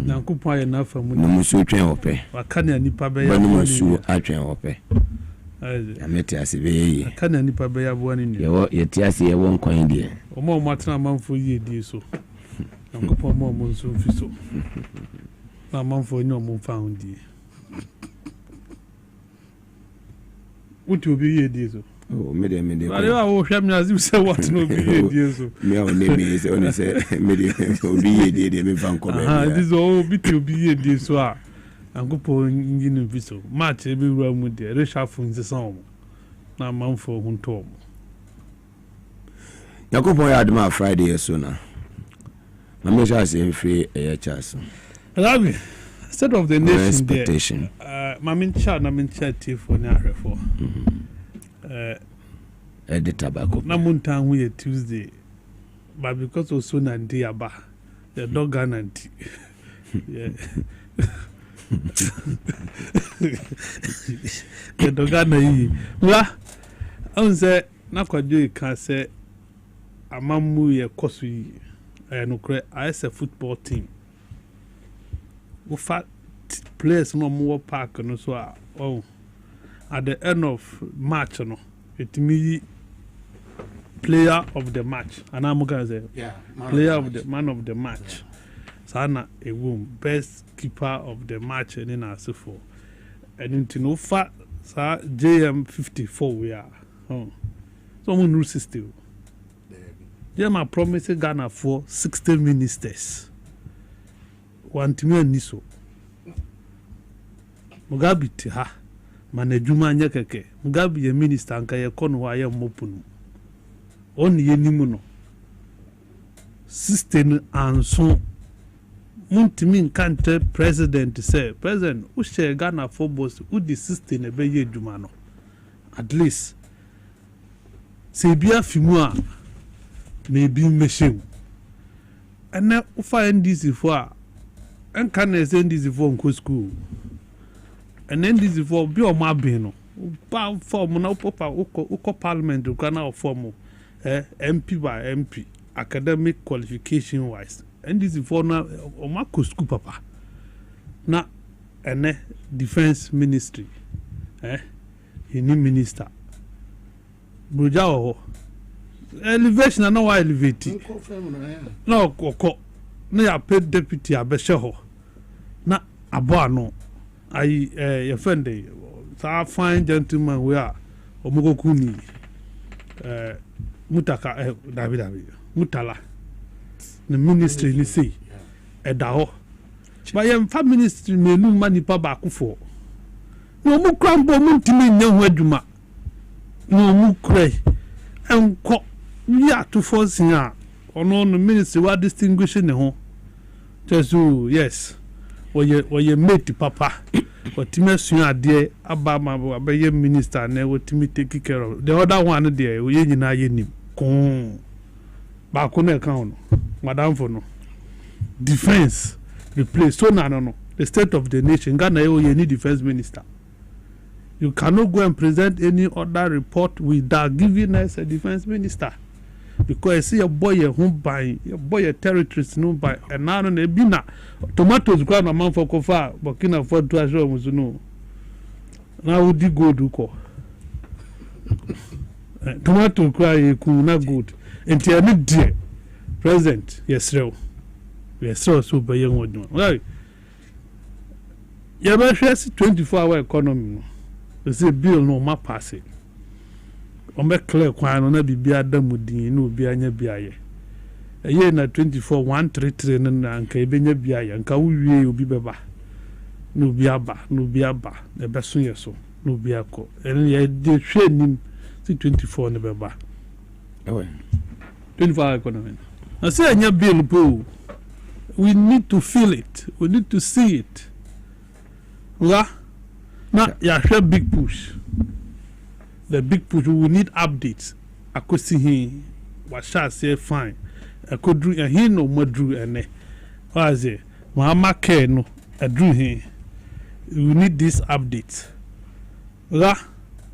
Nankupon aye na fa mu
no musu twen ope
aka na nipa be ya
no musu atwen ope amete asibe yi
aka na nipa be ya bo ani ni
ye ti ase ye won kwan die
omo atena manfo yi die so nankupon mo nso fi so na manfo nyo mo fa ho die uti obi yi die so
oh mede
ale wa wo hwam na ziu se what no bi ye die so
me o ne me se oni se mede obi ye die me fan ko be
this o bi ti obi ye die so a angopo ngini fi so match e bi wura mu die reshafu nsesan o na manfo hu nto o
yakopon ya adma Friday so na na me sha se free e chance
Rabi state of the nation
expectation
mamin cha na min cha tifo ni ahwefo
the tobacco
na munta hu ye Tuesday but because also na ndi aba the dog guarantee yeah the dog guarantee wa onse na kwadwe ka se amamu ye kosu yi no kre as a football team wo fa players no mo park no so oh at the end of match no it me player of the match and I'm going to say player of the man of the match sana a room best keeper of the match and in as for and into no fat sa JM 54 we are someone new system JM promise Ghana for 60 ministers one to me niso Mugabe ti ha manajuma anya keke Mugabe ye minister anka ye kono wa ye mopunu oni ye nimu no system anso muntimi nkante president say president u share Ghana for boss u di system e be ye djuma no at least se bia fimu a maybe meshem ene u fa NDC for a enka na NDC for nko school and then this is for be o ma bin no pa form na popa uko parliament uko na form MP by MP academic qualification wise and this is for na o ma ko school papa na ene defense ministry any minister broja o elevation na wa elevate no koko na ya pay deputy abehye ho na abo ano I your friend a fine gentleman we are omogokuni mutaka David mutala the ministry ni say edaho but your family ministry menu mani pa ba kufo no mu krambo mu ntimi nya ho adwuma no mu krai enko ya to force ya ono no ministry wa distinguish ne ho tesu yes oye mate papa otime sun ade aba ma abaye minister na otime take care of the other one there oye nyina ye nim kon ba ko na kan no madam for no defense replace. So no. The state of the nation, Ghana, you need defense minister. You cannot go and present any other report without giving us a defense minister. Because I see a boy home by your boy territories no by and now on a bina tomatoes ground a man for cofa, but can afford to assure was no. Now would you go do call? Tomato cry not good. And you are dear present, yes, sir. Yes, sir, super young one. Right. You have 24-hour economy. You say bill no ma pass it. Ombe clear kwan na bibia damudin no bia nya biaye. Eye na 24 133 na nka ebenya biaye nka wuwie obi beba. No bia ba, e beso yeso, no bia ko. En ye de hwe nim si 24 ne beba.
Ewe.
24 economy. I say nya bill po. We need to feel it. We need to see it. Now, you have big push. The big push, we will need updates. I could see him, what shall I say, fine. I could do a he no more drew and what is it? Mama care no, I drew him. We need this update.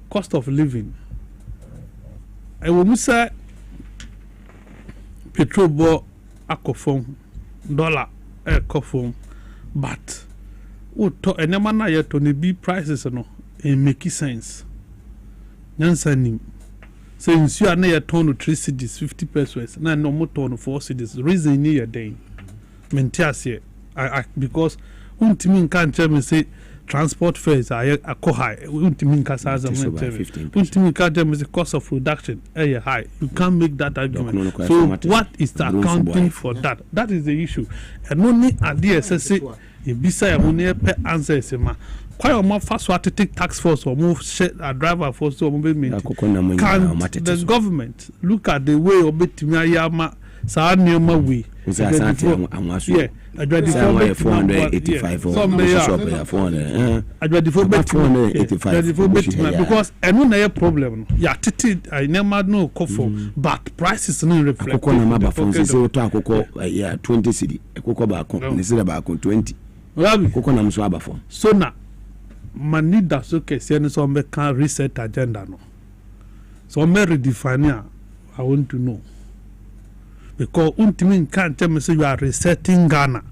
Cost of living. I will say petrol bo akofom, dollar akofom, but to enema na yet on the B prices no it make sense. Nyansanim. So in you are near ton of 3 cities 50 pesos na no more ton of 4 cities reason near day. Mentias here because untimin can't tell me say transport fares are high. Untimin kasaza untimin can't tell me the cost of production high. You can't make that argument. So what is the accounting for that? That is the issue. And only at the SSC Ibisa ya mune pe answer sema kwa omo faso to take tax force or move a driver force or move me can the government look at the way obetimi ayama sa nioma we yeah adwadi 485 because enu na problem ya titi I never know kofo but prices no reflect
akoko na maba fonse se to akoko ya 20 cedi akoko ba akon ni sira ba akon 20 koko na mso abafo
so na manida so kese ni so me can reset agenda no so me redefine I want to know because ultimately can't tell me say you are resetting Ghana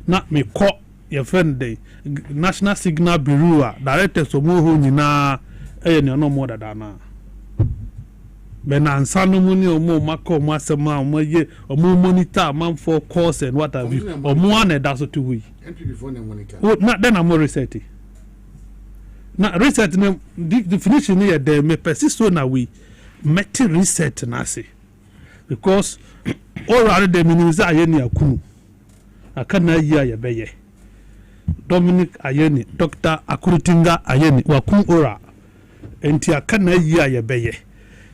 na me call your friend the National Signal Bureau director so mo ho nyina ni no more than na benansa no mu ni omo maka omo asema omo ye omo monitor man for course and what have you omo an da so to we
before na monitor
na then am reset na reset no definition here dey me persist so na we met reset na say because already the minister ayeni akunu akana yi ayebeye Dominic ayeni Dr. Akurutinga ayeni wakun ora enti akana yi ayebeye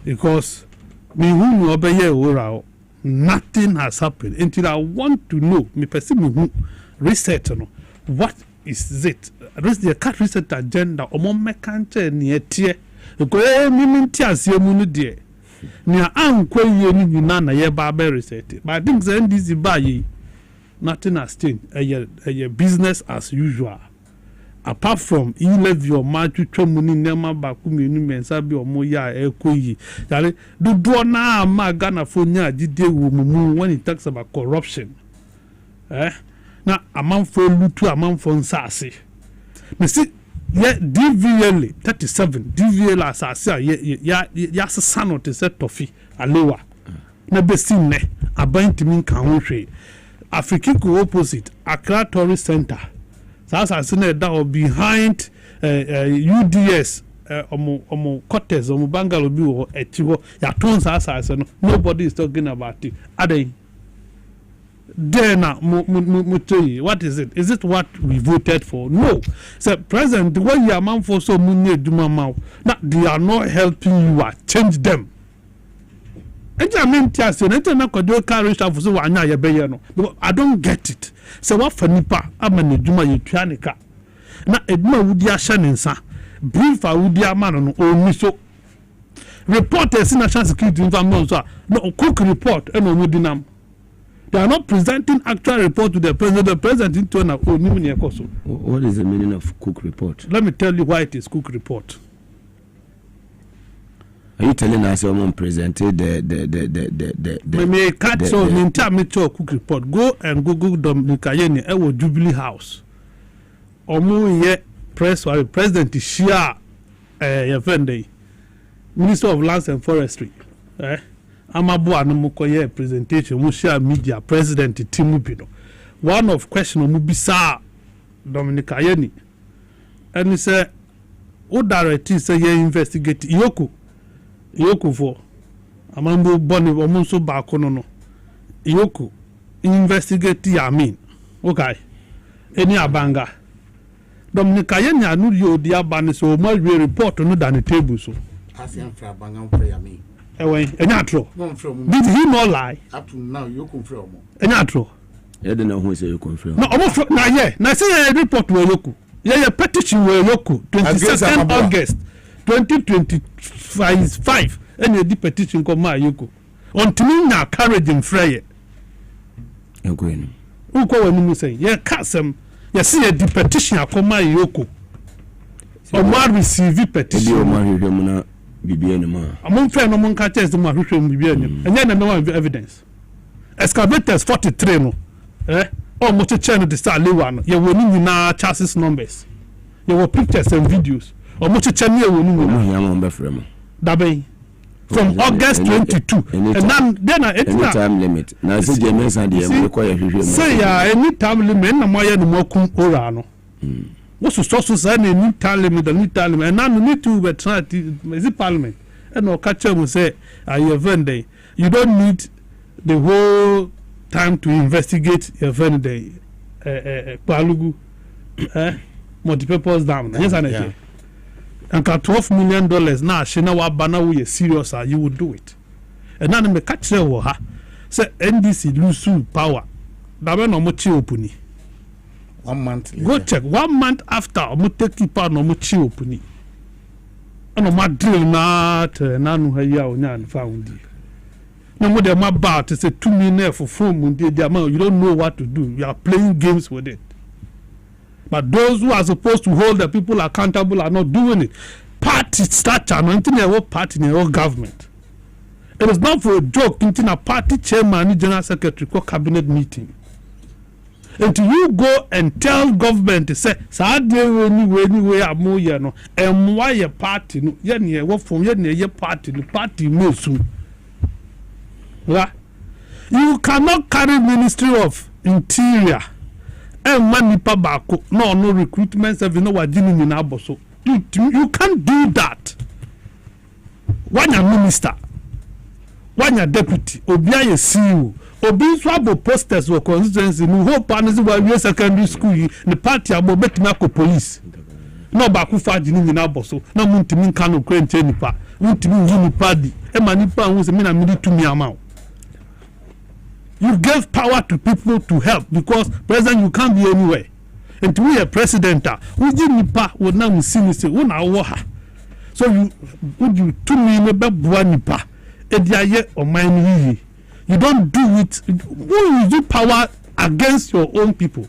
because me who obeye ora nothing has happened until I want to know me person me who reset no what is it the cat reset agenda omo mekante ni etie because minti asiemu no de ni ankwa ye ni nyina na ye ba be reset but I think say this buy nothing has changed a business as usual apart from you leave your match to money nema ba ku menu mensa bi omo ya ekoyi yale do na ma Ghana fonya agide wo mumu when it talks about corruption na amanfo lutu amanfo nsase me see yeah DVL 37 DVL asase ya sano te set tofi alewa na besin ne abantimi kan ho hwe African opposite Accra Tourist Center asase na da behind UDS omo Cortez omo Bangalo bi wo etiwo ya ton asase no nobody is talking about it adai then what is it? Is it what we voted for? No. So President, the way you are man for so many now they are not helping you change them. I don't get it. So what for nipa amane duma yetwanika. Na eduma wudi ashanensa. Brief a wudi amano no oni so. Reporters in National Security Information no cook report eno wudi nam. They are not presenting actual report to the president. The president in turn
What is the meaning of Cook report?
Let me tell you why it is Cook report.
Are you telling us someone presented the
Cook report? Go and Google Dominic Ayeni Ewo Jubilee House. Omu ye press or president is share Minister of Lands and Forestry. Amabu Anamukoye presentation, Musha media, President Timubino. One of question Mubisa Dominic Ayeni. And he said, O directly say ye investigate Yoku for Amambu Bonnie Omunso Bakono. Yoku investigate Yamin. Okay. Any abanga. Dominic Ayeni anu yo dia bani so mo report no than the table so.
Asian fra banga prayer me.
Did he not lie?
Up to now, you confirm.
Enatro.
I don't know who say you confirm.
No, almost now, yeah. Now, say a report where Yoku. Yeah, petition where Yoku, 22nd August 2025. And the petition come my Yoku. On to me now, courage and fraye.
You're going.
Who call when you say, yeah, Kassam, you see a petition come my Yoku. Or more receive petition. Among friend among catches the Marusham Bibian, and then no evidence. Excavators 43 no. Almost a channel the star one. You will need now chassis numbers. You will pictures and videos. Almost a channel will need Dabe from August 22. And then I time limit. Now say James and the say any time limit, no more than more orano. What's the source of any new parliament, and now you need to try to parliament. And no catcher will say, your Vende, you don't need the whole time to investigate your Vende, Palugu, multi-purpose dam. Yes, and $12 million now, Shinawa Bana, we are serious, you will do it. And now the catcher will have say NDC lose power. Dabe no mochi opuni.
1 month later.
Go check 1 month after omo take pa no mochi opuni. Ano ma drill na nu haya onya found. No more them about to say 2 million for phone you don't know what to do. You are playing games with it. But those who are supposed to hold the people accountable are not doing it. Party structure, no party, no government. It is not for a joke. A party chairman, general secretary, call cabinet meeting. Until you go and tell government to say, anyway, I'm more, you know, and why a party, no, what from your party, the party moves soon. You cannot carry Ministry of Interior and money pabako, no recruitment service, no what dealing in Aboso. You can't do that. When you're minister, when you're deputy, Obi a CEO, Obi swabo posters or constituency, no hope partners were your secondary school, the party about Betmako police. No baku fa dealing in Aboso, no muntimin cano crane chenipa, muntimin unipadi, a manipa was a mina midi to me amount. You gave power to people to help because president you can't be anywhere. And to be a president, we didn't pa would now see me say, "Una waha." So you would you 2 million nipa, or mine. You don't do it. Who use power against your own people?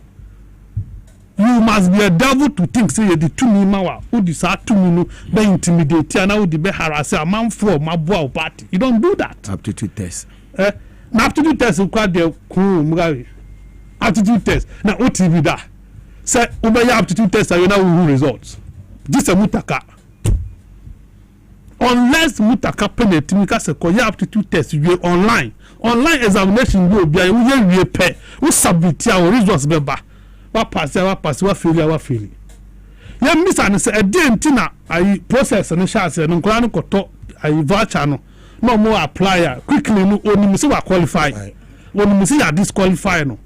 You must be a devil to think say the 2 million who decide 2 million be intimidate and now be harass a man for my boy party. You don't do that.
Aptitude test.
Na aptitude test require the Mugabe. Aptitude test. Now OTV da. Say ubaya aptitude test you now results. This a mutaka. Unless mutaka penetrate se koya aptitude test you online. Online examination go bia we pay. We submit your results beba. Wa pass wa failure. Ya miss and say e dey ntina ai process no sha say no nkora no koto ai voucher no. No more applier quickly no only say we qualify when we say you disqualify no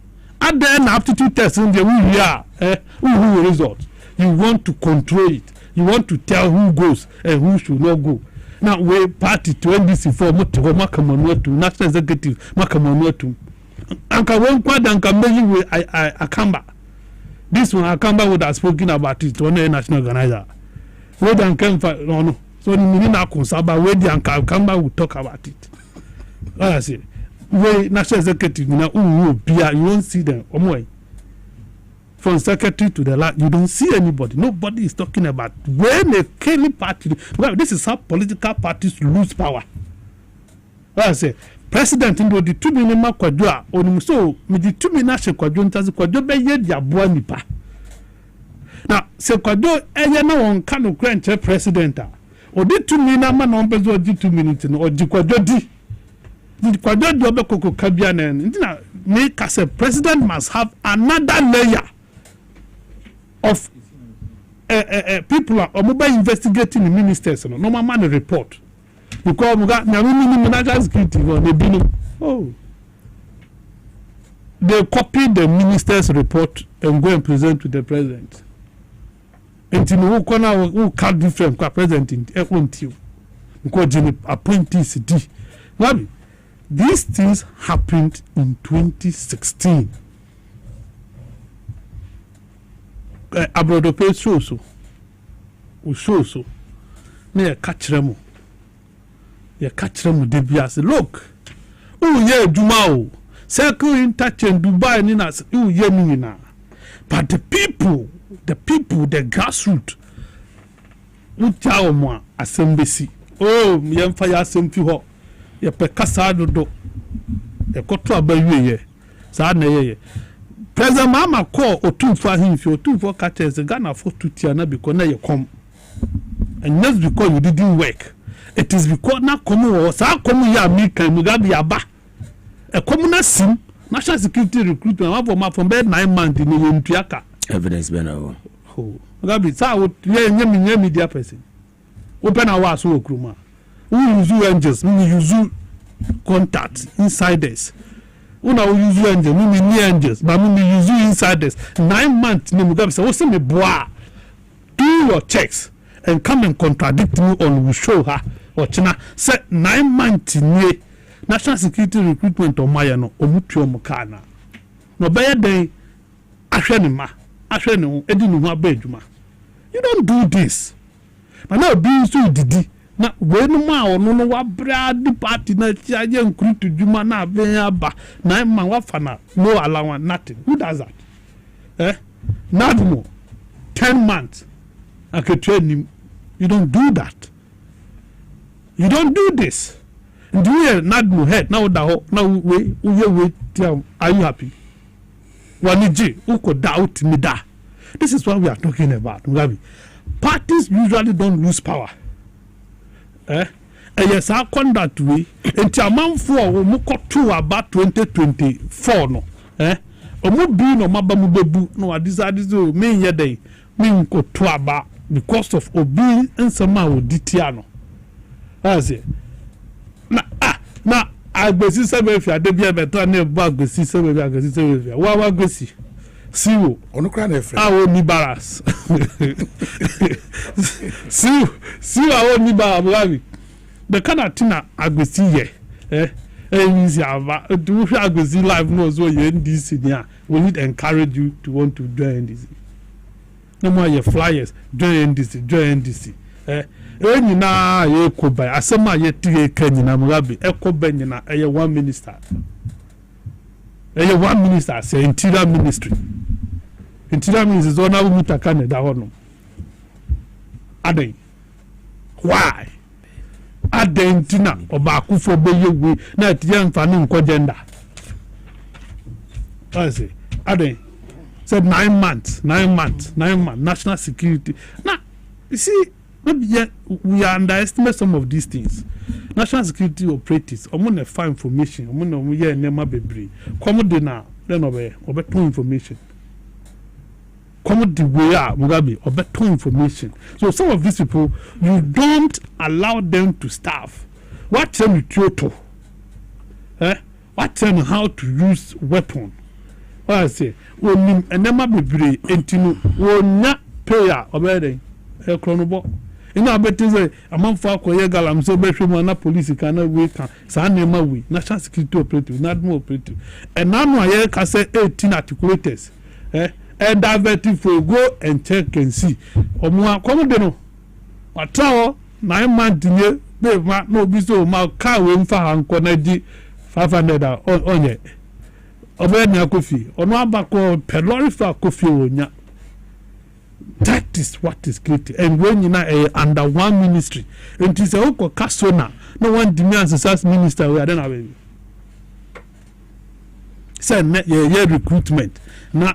at the end aptitude test in the we are who result you want to control it, you want to tell who goes and who should not go. Now we party to NDC for makamanu to national executive makamanu to anka one quad anka meji we akamba this one akamba would have spoken about it on a national organizer we don't come for no. So the meaning na konsaba where the Kamba will talk about it. I say, way national executive na you don't see them from secretary to the last, you don't see anybody. Nobody is talking about when a Kelly party. Well, this is how political parties lose power. Well, I say president ndo di 2 minima kwadwo a so me di 2 minima hye kwadwo ntaze kwadwo be ye di aboa nipa. Na se kwadwo eye na won ka no kranche president a odi 2 minima na on bezo odi 2 minutes no odi kwadwo di kwadwo di obekoko kabia na ntina make as a president must have another layer of people are mobile investigating the ministers no man report because national security they copy the minister's report and go and present to the president until who can't different president until because appointees these things happened in 2016. Abrodo show so me catch them de bias look ye juma o circle in touch in Dubai ni na ye ni na but the people the grassroots uta o mo asembesi ye mfa ya asemfi ho ye pe kasa dodo e koto abawie ye sa na ye President Mama call Otunfo Ahimfi Otunfo catches Ghana for Tutiana because now you come. And not because you didn't work. It is because now come or sa come here America Mugabe aba. A commoner sim national security recruitment from bed 9 months in Ntuaka.
Evidence been over.
Oh, Mugabe sa ye media person. Open our so kruma. We use angels, we use contacts, insiders. Una use angels, we need angels, but we use insiders. 9 months, no Mugabe say, "What's me boy? Do your checks and come and contradict me on we show her." Or China say 9 months ni national security recruitment on Maya no omutuo mukana. No better day, ahwe ni edi ni ho abeduma. You don't do this. But now being so didi. Na when ma ono no wa brad party na tia ye nkrutu djuma na ben aba na ma wa fana no allowance nothing. Who does that? Not more 10 months I could train him. You don't do that. You don't do this. Do you not more head now that now we are you happy? Waniji uko doubt me da. This is what we are talking about. Parties usually don't lose power. Yes, I conduct we until a month for Muko 2 about 2024 no. Omubi no mabamu bebu no adizo me yede me nko 2 about because of obi nsama oditiano. That's it. Na agbesi sebefi adebia beto na ebu agbesi sebefi wa agbesi siwo
onukra na efre
awo ni baras siwo awo ni baras the kind of thing agbesi ye easy ava do agbesi live no so ye ndc nia we need encourage you to want to join ndc no more your flyers join ndc nyina ye kobai asema ye tie kanyina Mugabe ekoba nyina eye one minister say interior ministry is on our mutakane da hono adai why adentina oba akufo beyewe na tie mfani nko gender I say adai said 9 months national security now you see maybe we underestimate some of these things. National security operatives, I'm find information. I'm gonna nema bebre. Come de na then obe information. Come the way Mugabe obe information. So some of these people, you don't allow them to starve. What them with Kyoto? What them how to use weapon? What I say? When nema bebre entinu wonya payer obede chronobo. Ina beti say amanfo akoye galam so behwemu na police kan na we kan sa na ma we national security operative na admo operative and now aye ka say 18 articulators and diverted for go and check and see omo akomo de no watawo 9 months nie be ma no bi so ma ka we mfa hanko na di 500 onye obe na kofi ono abako pelorifa kofi wonya. That is what is created. And when you know under one ministry, and it is a whole casona, no one demands as minister. We are then away. Say recruitment, na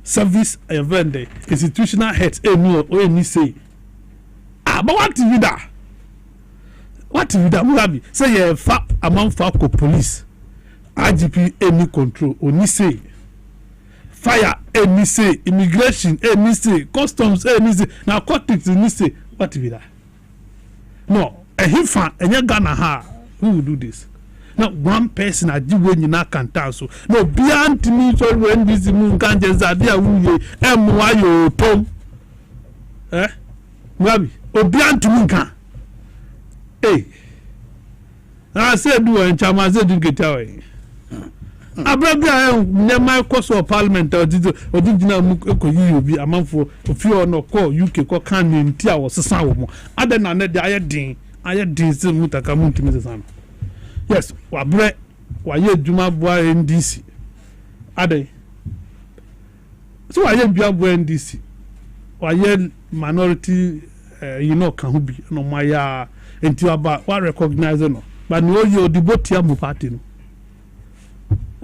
service event, institutional heads. Any say. But what is that? What is that? Mugabe say among Falco police, IGP any control. Only say. Fire, any say, immigration, any say, customs, any say, now cortex, any say, what is that? No, a hifa, and you're gonna have who will do this? Now, one person I do when you not can tell so. No, beyond me, so when this moon can't just idea who you M.Y. Tom. Mugabe, or beyond to moon can. Hey, I said, do and Chama said, you get away. Abrabia nyama koso of parliament odidina mu ekoyi obi amanfo ofio no call UK ko kan ni ntia wo sesa wo mo ada na ne de aye din se mutaka muntimi sesa no yes wabre waye djuma boa NDC ade so waye bia boa NDC waye minority kan hubi no maya enti aba wa recognize no but no ye odibotia mu party no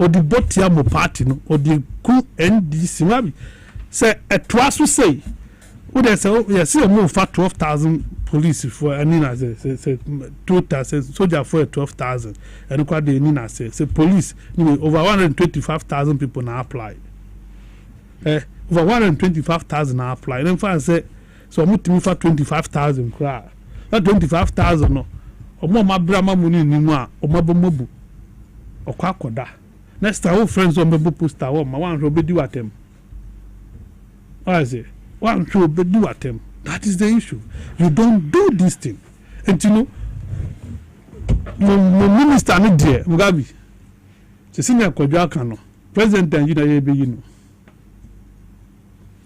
odi botia mo party no odi ku NDC mabi say a twaso say wo dey say yes you move for 12,000 police for anina say 2,000 soldier for 12,000 and kwa dey nina say police over 125,000 people na apply over 125,000 na apply then for say so mutimi for 25,000 kra that 25,000 no omo mabra mamuni nimu a omabomobu okwa akoda. Next time, friends on the poster, one should be do at them. What is it? One should be do at them. That is the issue. You don't do this thing. And you know, my minister, Mugabe, the senior Kojakano, President and you know,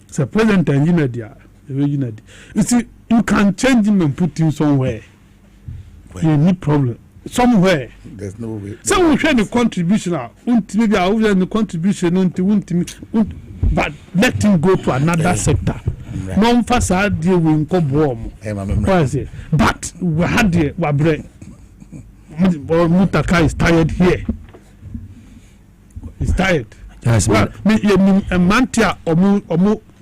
it's a President and you see, you can change him and put him somewhere. You need problem. Somewhere
there's no way.
So we share the contribution. Maybe I will the contribution but let him go to another sector. No facade deal with warm. But we had the Wabre Mutaka is tired here. He's tired.
Yes,
well, me Mantia or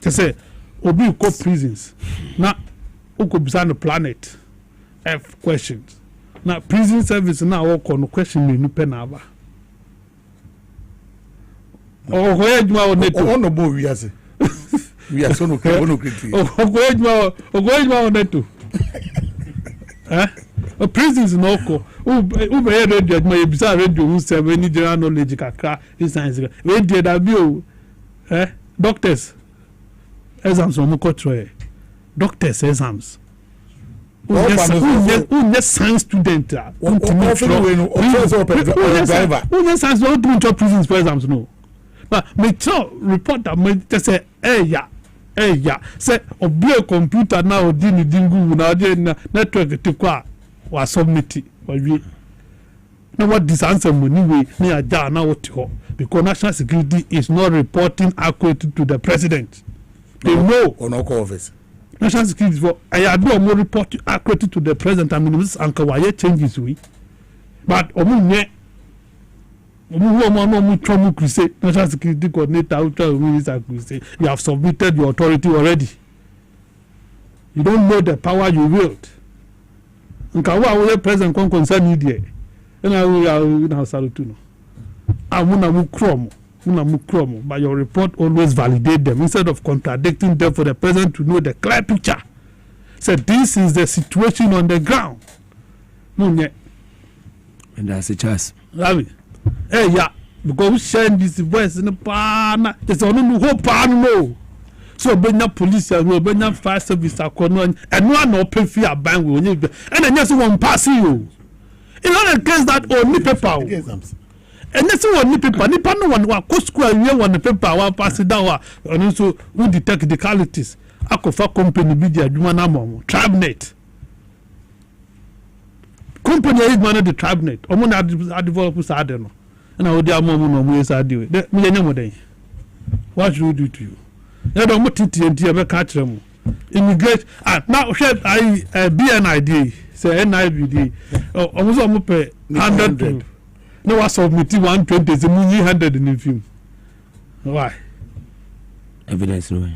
to say Obi co prisons. Now Oko the planet F questions. Now prison service now work on question me nupe na aba. Oh where you are neto.
Oh no boy we are say. We are so no critical.
Oh where you are neto. A prisons no ko. Who be radio my bizarre radio who say any general knowledge kakra is science. We did that bio. Doctors exams on ko try. Doctors exams. Who science student driver who science don't do prisons for exams no but me tell report that me say say obi a computer now odi ni dingu na odi network ti kwa wa submit wa wi na what this answer money we na aja na what ho because national security is not reporting accurately to the president. They know
on our office.
National security for I do more report accurately to the president. I mean, this anchor why changes we, but omu crusade national security coordinator ultra minister crusade. You have submitted your authority already. You don't know the power you wield. Nka wa president kon concern you there. And I will now salute you. Amuna mu kromo. But your report always validate them instead of contradicting them for the president to know the clear picture. So this is the situation on the ground. And
that's a chance.
Because we share this voice in the pan. There's only hope no. So when the police when the fire service are and one open fear ban will and then just one pass you. In other case that only paper. And that's what nipa no one wa school we one paper wa pass it down and so we detect the qualities akofa company bi di adwuma na mo tribenet company is managed the tribe net omo na develop sa ade no na odi amomo no mo sa ade we me yenya mo den what should we do to you ya do mo titi e be ka kire mo immigrate now share BNID say NIBD omo so mo pay 100 no was submit 120 say mo 100 in film why
evidence no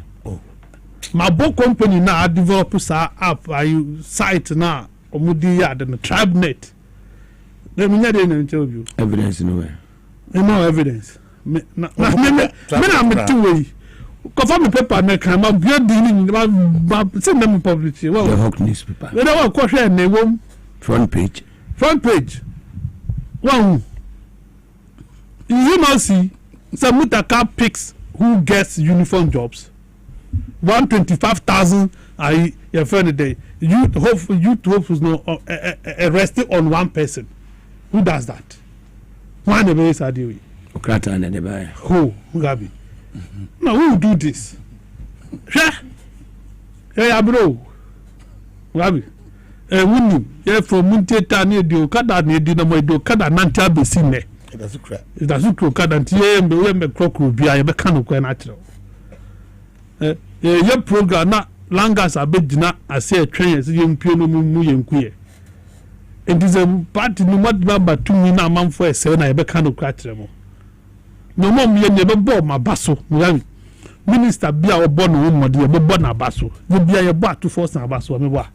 my book company na develop sa app site na omudi ya the tribe net let me nyade na tell you
evidence no way
no evidence me na me two way confirm me paper na kan ma build ni ma send them publish well
the Hawk newspaper
we don't go share na wom
front page
wow you know see some mutaka picks who gets uniform jobs 125,000 your friend day youth hope is no arrested on one person who does that one of us are doing
Okrata and the buy
who Mugabe no who do this yeah bro Mugabe winning yeah from Munteta near the Okada near the mo do Okada nanta be seen that's Okada ntie me crocro bia be kan ko na kire your program na langas abegina ase atwen ase yempie no mu yenkuye it is a party no madba tumi na amamfo ese na yebeka no kra kire mo no mom ye ne be bo mabaso mugabe minister bia obo no mmode ye bo na baso ye bia ye bo atu force na baso me bo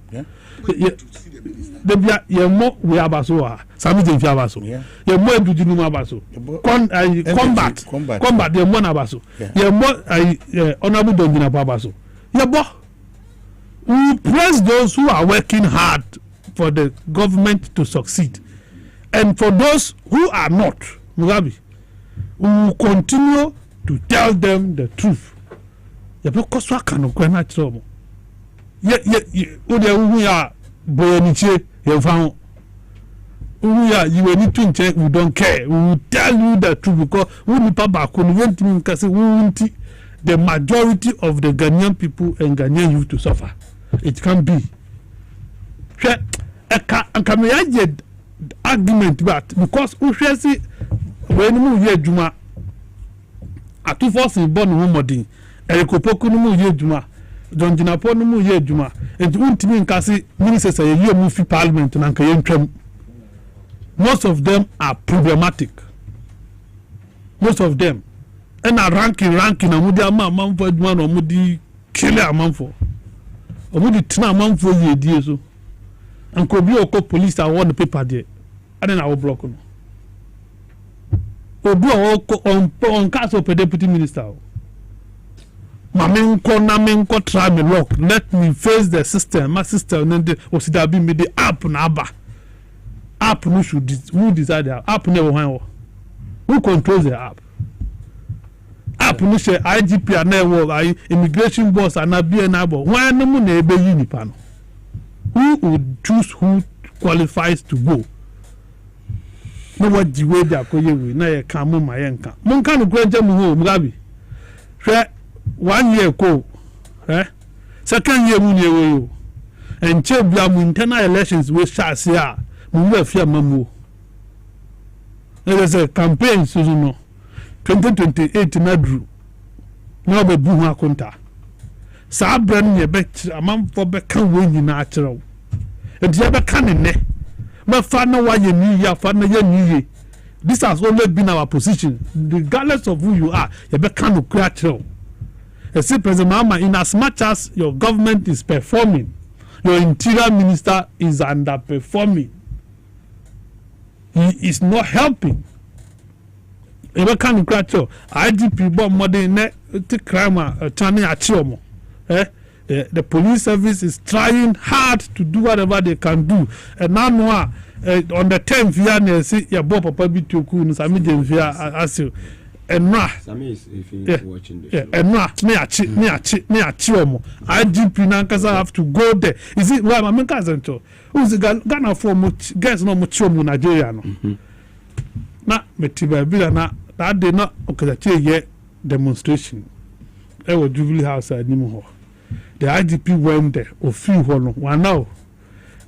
de bia ye mo we abaso ha sami je fi abaso ye mo edudu no abaso combat ye mo na abaso ye mo honorable dongina abaso ye bo we praise those who are working hard for the government to succeed and for those who are not Mugabe we will continue to tell them the truth ye be koso aka no kwa na kire mo ye o de wu ya boyaniche ye fa wu ya you need to check we don't care we will tell you the truth because we ni pa ba ko no wentimi nkase wunti the majority of the Ghanaian people and Ghanaian youth to suffer it can be can we have argument but because we see when we hear juma atu force born modern erikopoku no mu ye juma John Jinapo no mu ye juma and untimi nkase ministers say ye mu fi parliament na nka ye ntwam most of them are problematic most of them and a ranking amudi amamfo juma no amudi kile amamfo omudi tina amamfo ye die so anko bi oko police awon the paper there and then I will block no obi oko on case of deputy minister Mamenko try me lock let me face the system my system and the osidabi me the app na aba app no should who decide the app never who controls the app no say IGP and never immigration boss and na BNB when no mu na ebe yi nipa no who would choose who qualifies to go no what the way they are going we na ye kan mo ma ye nka mo nka no kwenje mu ho Mugabe hwe 1 year ago second year mu ne we yo enche bia mu internal elections we sha se a mu we afia mamu there is a campaign so no 2028 na dru na be bu ho akonta sa brand ye be amamfo be kan we nyina a kirew edia be kan ne ma fa na wa ye ni ya fa na ye ni this has always been our position regardless of who you are ye be kan no kra kirew President Mama, in as much as your government is performing your interior minister is underperforming he is not helping ebe kan kra kirew IGP bomb modern ne crime channel achiomo the police service is trying hard to do whatever they can do and now on the 10th year na see your boy papa bi toku no sami jemfia asio enra
sami if you watching the show
enra me achi omo IGP na nkasa have to go there is it why my nka zento who's Ghana for much guys no much omo Nigeria no na metiba bi na that day na okache ye demonstration e wo Jubilee House animu ho the IGP went there or free one now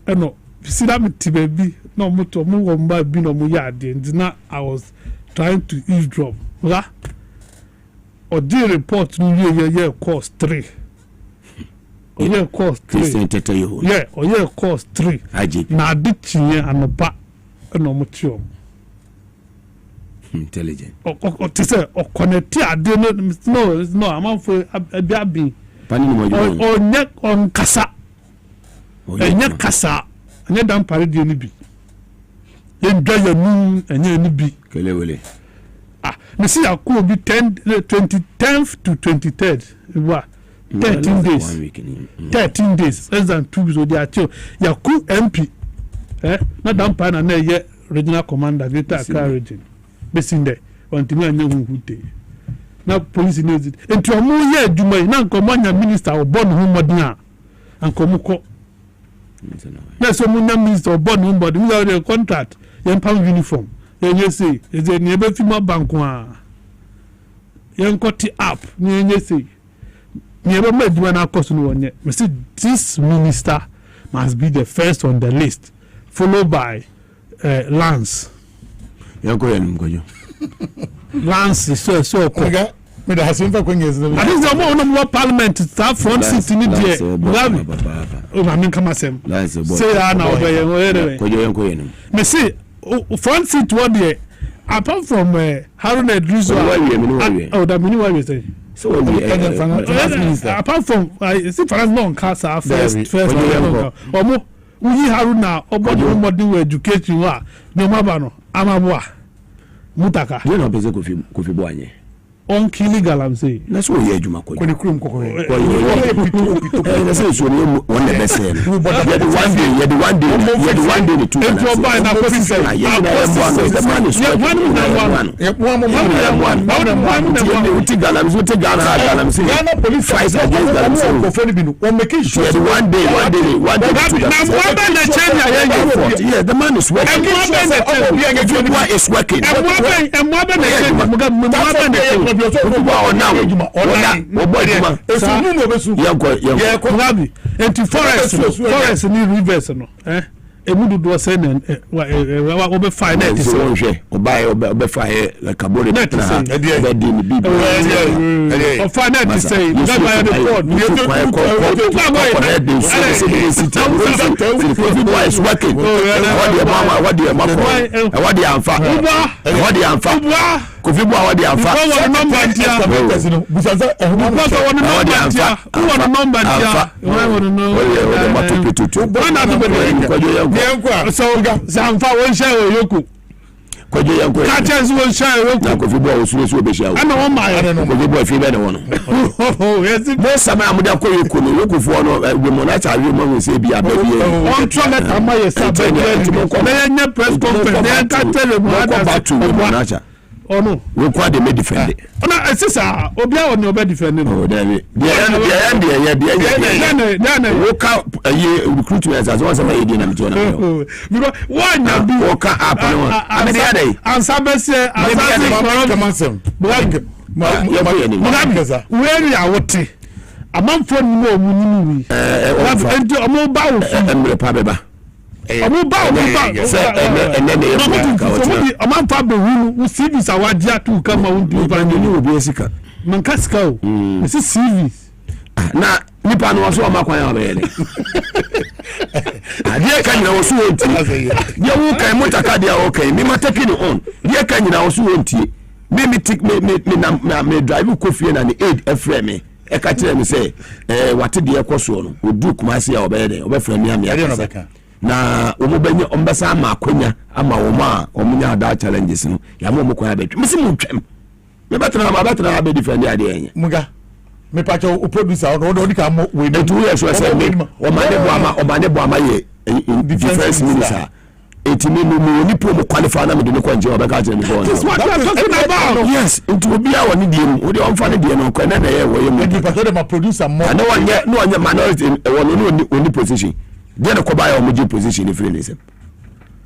and no see that metiba bi no moto mo wo mba bi no mo yard and na I was trying to eavesdrop la or the report yeah cost 3 or yeah cost 3 yeah or yeah cost 3 na ditchin anopa no mo tio
intelligent
o ti say o connect ade no am for abi
pani no mo
o nya on kasa enya kasa anya dan pare de ni bi yendwa ya nu enya ni bi
kelewele
me see akọ bi 10th to 23rd wa 13 days 13 days less than 2 weeks o dey acho yaku MP na dan pare na ye regional commander Greater Accra region besin there until me anya hu te na police knows it enti omo ye adwuma na nkomo anya minister obon hu modin a nkomo ko na so munya minister obon hu modin we are contract yen pam uniform yen say is a nebe fima bank a yen got up ni yen say nebe ma adwuma na cost no wonye me say this minister must be the first on the list followed by Lance
yanko yen mkojo
Lance so
ko me da hasin fa kwenye zile
I think the more parliament staff front seat in there Mugabe o ma min kama sem say na obeye
kojo yanko yen
me see front seat what there apart from Haruna Idrisu oh that mini why we say
so
apart from see finance non casa first omo uyi Haruna obodo modern education wa no maba no amabwa mutaka
you know beze kofi boanye
on illegal I'm saying
na so ye adwuma ko
ni krum koko
na say so ni one the best you the one day the two
and you buy na person say
the man is
Ghana police fight against that one making sure
one day yeah the man is working is working
forest ni rivers no emudu do say na we be finance
so obe fire like kabore na be di ni bibi
o finance say you got my report
is working what the amfa kofi bo awade amfa
number ntia
busanza
number so zamfa won share yoku
kwaje yanko
ka chance won share yoku
na kofi bo osuresu obehia
ana won ma ya no
kofi bo afi be ne wono
yes
mo sama amuda ko yoku no yoku fo no we mo na cha we mo se bia ba bi
on tro let ama ye sa be na nya press conference na ka tell mo
ada
oh no
we kwa de me defend
ona esisa obi a woni obi defend no
David the we ka recruitment as one say dey na me tona
because one na do
we ka up no am dey dey
ansa be say we ya wote amanfo ni mo omunimi enti omo ba wo
emre pa beba
omo ba aman fa be hu CV sawadi atu kama undu
pa ni obi esika
man kasika o ese CV
na nipa no so ma kwan ya be ele adie ka nyina wo so wonti ye wo kan motaka dia wo kan mi ma take ni on die ka nyina wo so wonti me drive ko fie na ni aid efre me e ka kire me say wate de ko so no odu kuma se ya obeyede obefra mi am ya na omo benye ombesa ama akonya ama woma omunya da challenges no ya mo kwa betwe misi mu twem me batena be defend ade enye
muga me pa cho o producer o do ka mo we
do you so say me o mane bo ama ye defense minister etimi no ni pro mo qualify na me de ko nje obeka je me go
this what you are talking about
yes into obi a woni die mu o de on fa ne die no ko na ye wo ye mu
me pa cho de ma producer mo
na no minority woni oni position dia na ko ba ya omuji position ni free nisem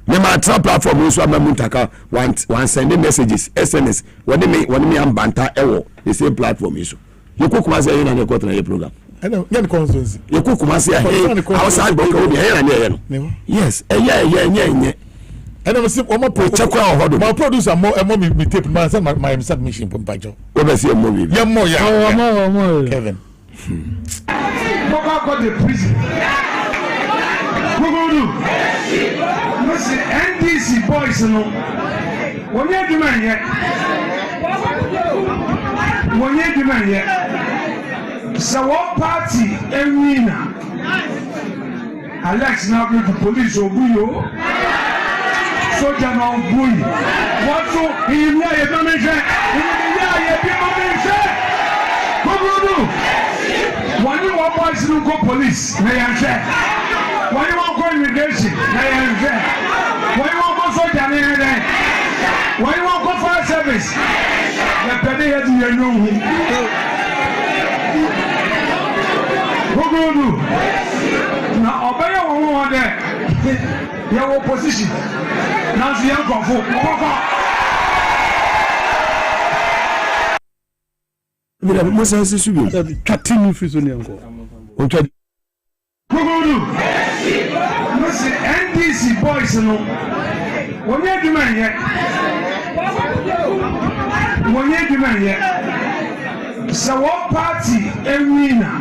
me ma tra platform so amamu ntaka one sending messages SMS woni me ambanta ewo the same platform so yeko kuma say na ne ko tra ye program
any constituency
yeko kuma say outside boka obi na ne ye no yes ye
And I'm saying, my producer, me tape my submission from Pajo.
What I say, movie?
Yeah, more. Kevin.
What got the prison? Who go do? Listen, NDC boys, you know. When you're the man yet, so what party and winner? Alex now go to police or Buyo. Soldier now Buyo. What so he will have a measure? What will do? When you want boys to go police, they are there. When you want go immigration, they are there. When you want go soldier, they are there. When you want go fire service, the penny has you know. What will do? Now obey one there. Your opposition. Now the young go.
Musa Subi.
13 office on yango.
Listen, NDC boys, you know. When you're the man yet, so what party and winner?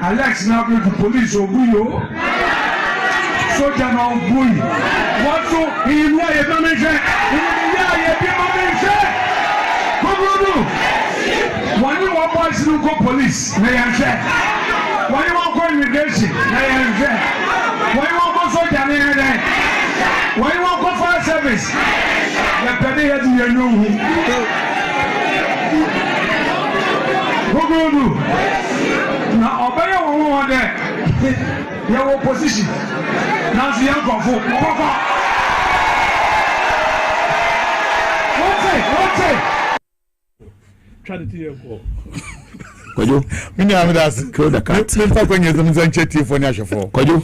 Alex now go to police or Buyo. Soldier now Buyo. What so he will have a measure? When you want boys to go police, they are there. When you want go immigration, they are there. When you want go soldier, they are there. When you want go fire service, the penny has you know. Who go do? Now obey one there. Your opposition. Now the young go. What's it?
Try to tell you.
Kojo,
mini amidas
kill the cat.
Never when you some chatty for national for.
Kojo,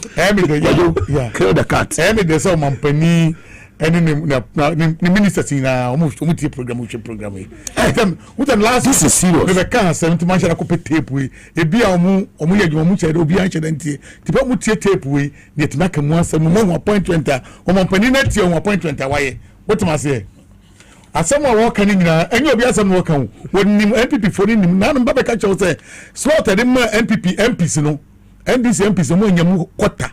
yeah,
kill the cat.
There's some company and the ministers in almost program. With last
this is serious.
We can 70 months I could tape we. A beer omu ya mucha do be ancient and the mutia tape we get make once and 1.20 or company net 1.20 why. What must I say? Asama working na enyo bi asam working woni MPP for nim na no baba ka chawo say slot dem MPs no MPs mo nyam kwota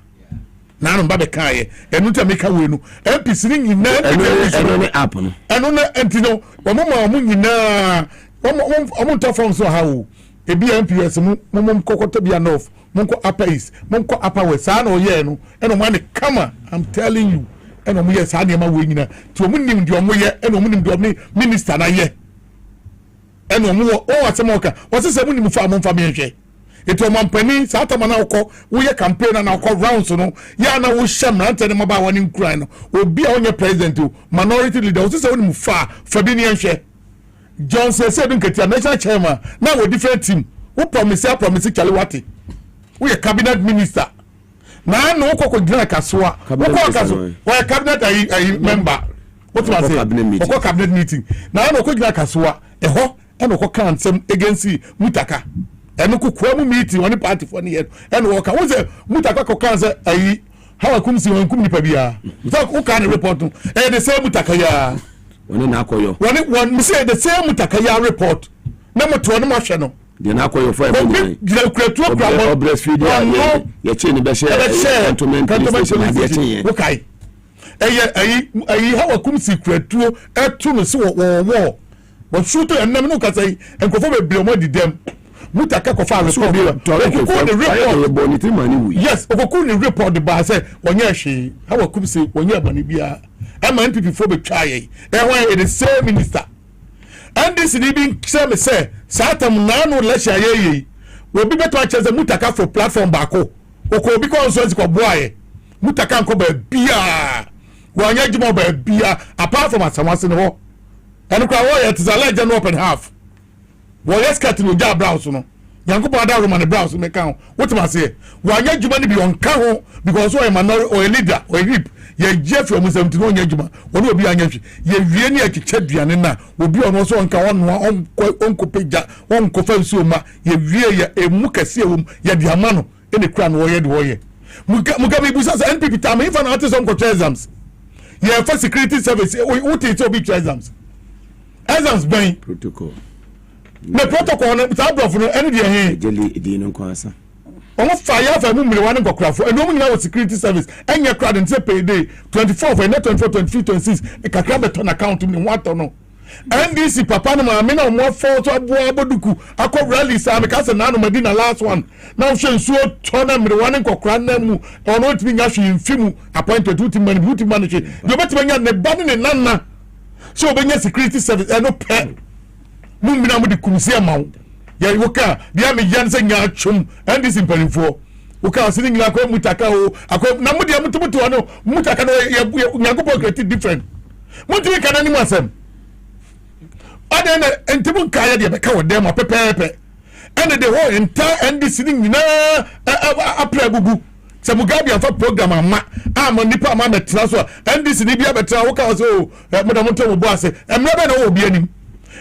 na no baba ka ye enu ta meka we no MPs ni nyina enu
ni app no
enu na enti no mo nyina mo to form so hawo e bi MPs mo kokota bi north mo ko upper east mo ko upper west sa na oye no enu man kama I'm telling you eno mo ye sa na ma we nyina ti o mu nim de o mo ye eno mo nim de o minister na ye eno mo o asema oka o se mu nim fa mo fa me hwe eto mampani sa atama na okọ wo ye campaign na okọ rounds no ya na wo hyam na ante ne mo ba woni nkran no obi a onye president o minority leader o se woni mu fa bi ne hwe Johnson said nketia national chairman na wo different team wo promise chale wate wo ye cabinet minister na no kokko gina kasoa kokko kaso wa cabinet ai member what was say kokko cabinet meeting na no kokko gina kasoa eho e no kokka ansem against mutaka e no kokko mu meeting on party for ne e no woka wo say mutaka kokka ansem ai hawa kumsi won kum nipa bia so wo ka ne report e the same mutaka ya
woni na akoyo
woni me say the same mutaka ya report na moto no mo hwe no
de na akoyo for everybody
gina kreatu krabo
breastfeed ya che ni be share cantonment ye
okay hawa kumsi kreatu etu no se wo shoot enam no kasai enkofo be blemo di dem mutaka kofa report yes okoku ni report ba say wonye hwe hawa kumsi wonye abani bia MNPP for be try when the same minister and this even say satam na no lesha ye we be better chance mutaka for platform bako oko because so ko boy mutaka nko ba bia wanya jimo ba bia apart from asamase no ho and kwa wo yet is a legend open half wo yes cat no ja browse no yanko pa da roman browse me kan what ma say wanya juma ni bi on ka ho because so a minority or a leader or a whip ye jeff from 70 no nya juma woni obi anya hwe ye wie ni akicha duane na obi ono so nka won onko peja onko fansu ma ye wie ye emu kase ewum ye de ama no ene kra no wo ye de wo ye Mugabe busa NPP tam ifa na ate so nko exams Yeah, for security service, what is big exams? Exams bang
protocol.
The protocol, it's out of any day.
Jelly, Dino Quasa.
Almost fire for a woman, one and craft, and no one security service, and your crowd and say pay day 24 for not 24, 23, 26, a cacabeton account to me, what or no. And this is Papa, I mean, I'm more for to Abuduku. I call rallies, I'm a cousin, Nano Medina last one. Now she so Tonam, the one and Cocranemu, or not being actually in Fimu, appointed duty man, beauty manager. You better bring the banning and Nana. So, when your security service, and no pen. Mumina with the Kumsia Mount. Yawoka, the Army Jansen Yachum, and this in Penifo. Uka sitting like Mutakao, a Namudi Mutuano, Mutakano, Yakupo different. What do you can anyone say? And Tibu Kaya, the Beka, them, a pepe. And the whole entire and this sitting in a play bubu. Mugabe and for program, I'm on Nipa Mamma transfer, and this Libya Betraoka, so Madame Tomo Bosse, and never know be any.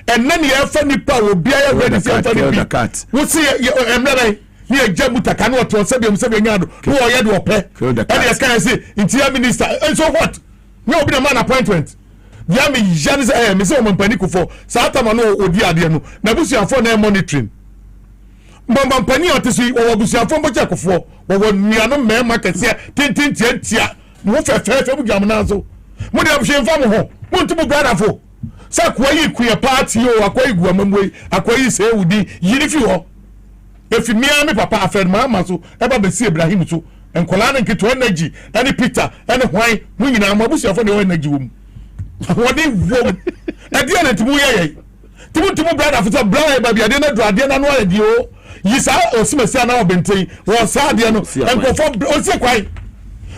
And then you have funny power, be a ready to cat. We'll see a near Jamutakano to Sabium Sabiano, who are yet to pay. And as can I say, interior minister, and so what? No, be a man appointment. Yami Janis I Miss Oman Panico for Satamano or Diadiano, Nabusia for their monitoring. Mamma Pania to see or Busia from Bajako for, or when Miano man market here, Tintia, Move a fair Gamanazo. Madame Shane Famo, multiple brother for. Sakwayi kuya party o akwayi guamamwe akwayi se udi yirifi efi miami papa afred mama so eba besi Ibrahim so enkola na nketo energy any Peter any hwan mu nyina mabusu afo ne energy wom wodi wom ade na timu yeye timu brother afo brother ba bia de na do ade na no ade o yisa osimesi na obenten wo sa ade no enkofo osie kwai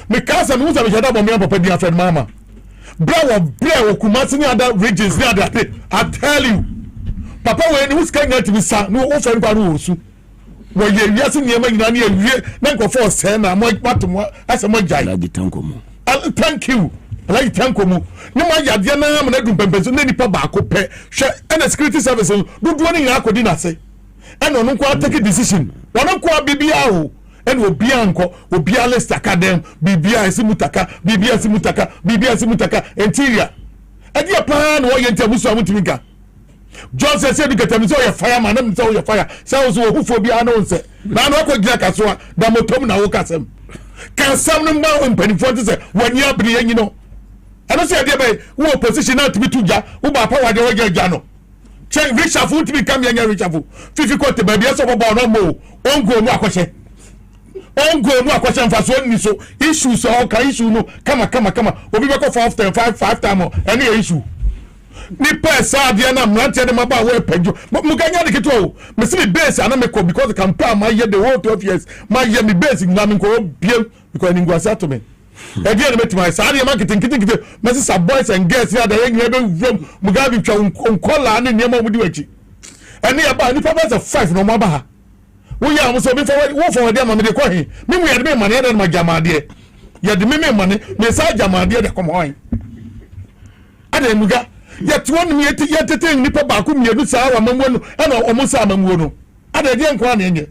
me kasa no uza me jada bo me papa di afred mama Bra Kumasi ni other regions ni other day. I tell you, Papa when who's going to be sa no offer baru osu. Wo ye wiase niema nyina na ewie na nkofo se na mo matomo ase mo jai. Thank you. Like tankomu. No ma yade na am na dum pempeso na nipa ba ko pe. Hwe and security services do do ni ya akodi na se. And ono ko take decision. Ono ko bibia o. And obia nko obia list academ bibia simutaka bibia simutaka interior adia plan wo yenta muso amutimika John said you get me so your fireman am so your fire sounds wo hufo bia na onse na na ko gira kasoa da motom na wo kasem kan sam no ma mpanifo te wani abri yanyi no ano se adia be wo position na tibi tuja wo ba pa wade wo gya no check reshuffle tibi kam yanya reshuffle fifi ko te ba bia so bobo no mo ongo mu akwose ongo mu akwasha mfaso ni so issues all ka issue no kama obi be ko 5 time any issue ni pesa dia na mrantie de maba we pedjo muganya de keto me see base ana me ko because campaign my year the whole 12 years my year me base na me ko biem because ni ngwasa to me e dia na metima sa dia marketing kiti me see boys and girls here da yen be Mugabe twa onkola na niam mu di wachi ene ya ba ni papa 5 no maba ha we am so be forward wo forward am me de ko he me mu ya de me mane na ma jamade ya de me mane me sa jamade de kom hoy ade muga yet one me yet nipa ba ko mienu sa wa mamu no na omo sa mamu no ade de nko na enye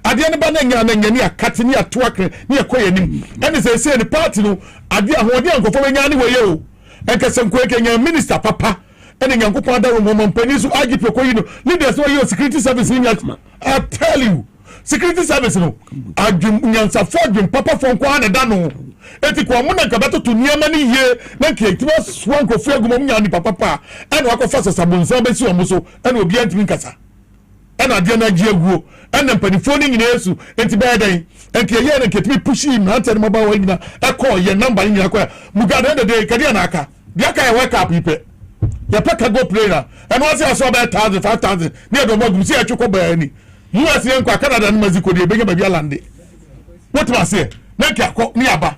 ade ne ba na nya na nya ni akate ni atoakre ni ekoye nim ene se ni party no ade ahode ankofo we nya ni we ye o enkese nko ekenya minister papa ene nyankopon adawo mo mpani so agipe ko yi no leaders no your security service ni nyatma I tell you security service no adwum nyansa fodwum papa fon ko ana da no eti ko mo na kabato to niama ni ye na kietiwa swan ko fu agum nya ni papa ene wakofa sasabonsa be si omo so ene obi antimi nkasa ene ade na gie aguo ene mpanifo ni nyina yesu enti be dan enke ye na ketimi pushi na ante mo ba wa nyina e ko ye number ni nyina ko Mugabe de kadi na aka dia ka ye wake up ipe ya peka go player ene wasi aso be 1000 5000 ni do mo gum si e tweko ba ni US yen kwa Canada ni Mexico de benye babia lande what was say na ki akọ ni aba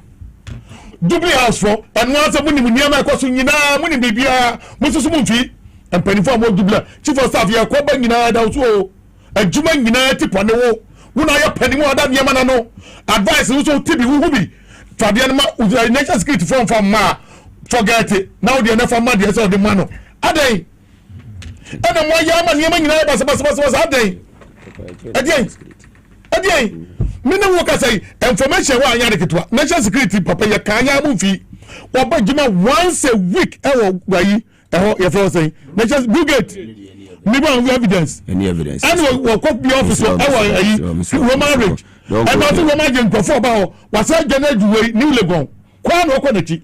double house for and once muni niam akoso nyina muni bibia mususu mumfi empanifo mo double chief of staff ya kwa ba nyina da so adwuma nyina tipo ne wo wona ya panimu ada niam na no advice wo so tibi wo bi fabia na national security from ma forget it now they never ma dey so the man adai ana mo ya ma niam nyina bas adai Again, me no work say information wa anya de ketwa national security papa ya kanya mu fi Oba juma once a week wayi your friend saying na just Bugate maybe on evidence
any evidence
and we cop the office Roman rich and not Roman gen for about was say general way new legon kwa no konechi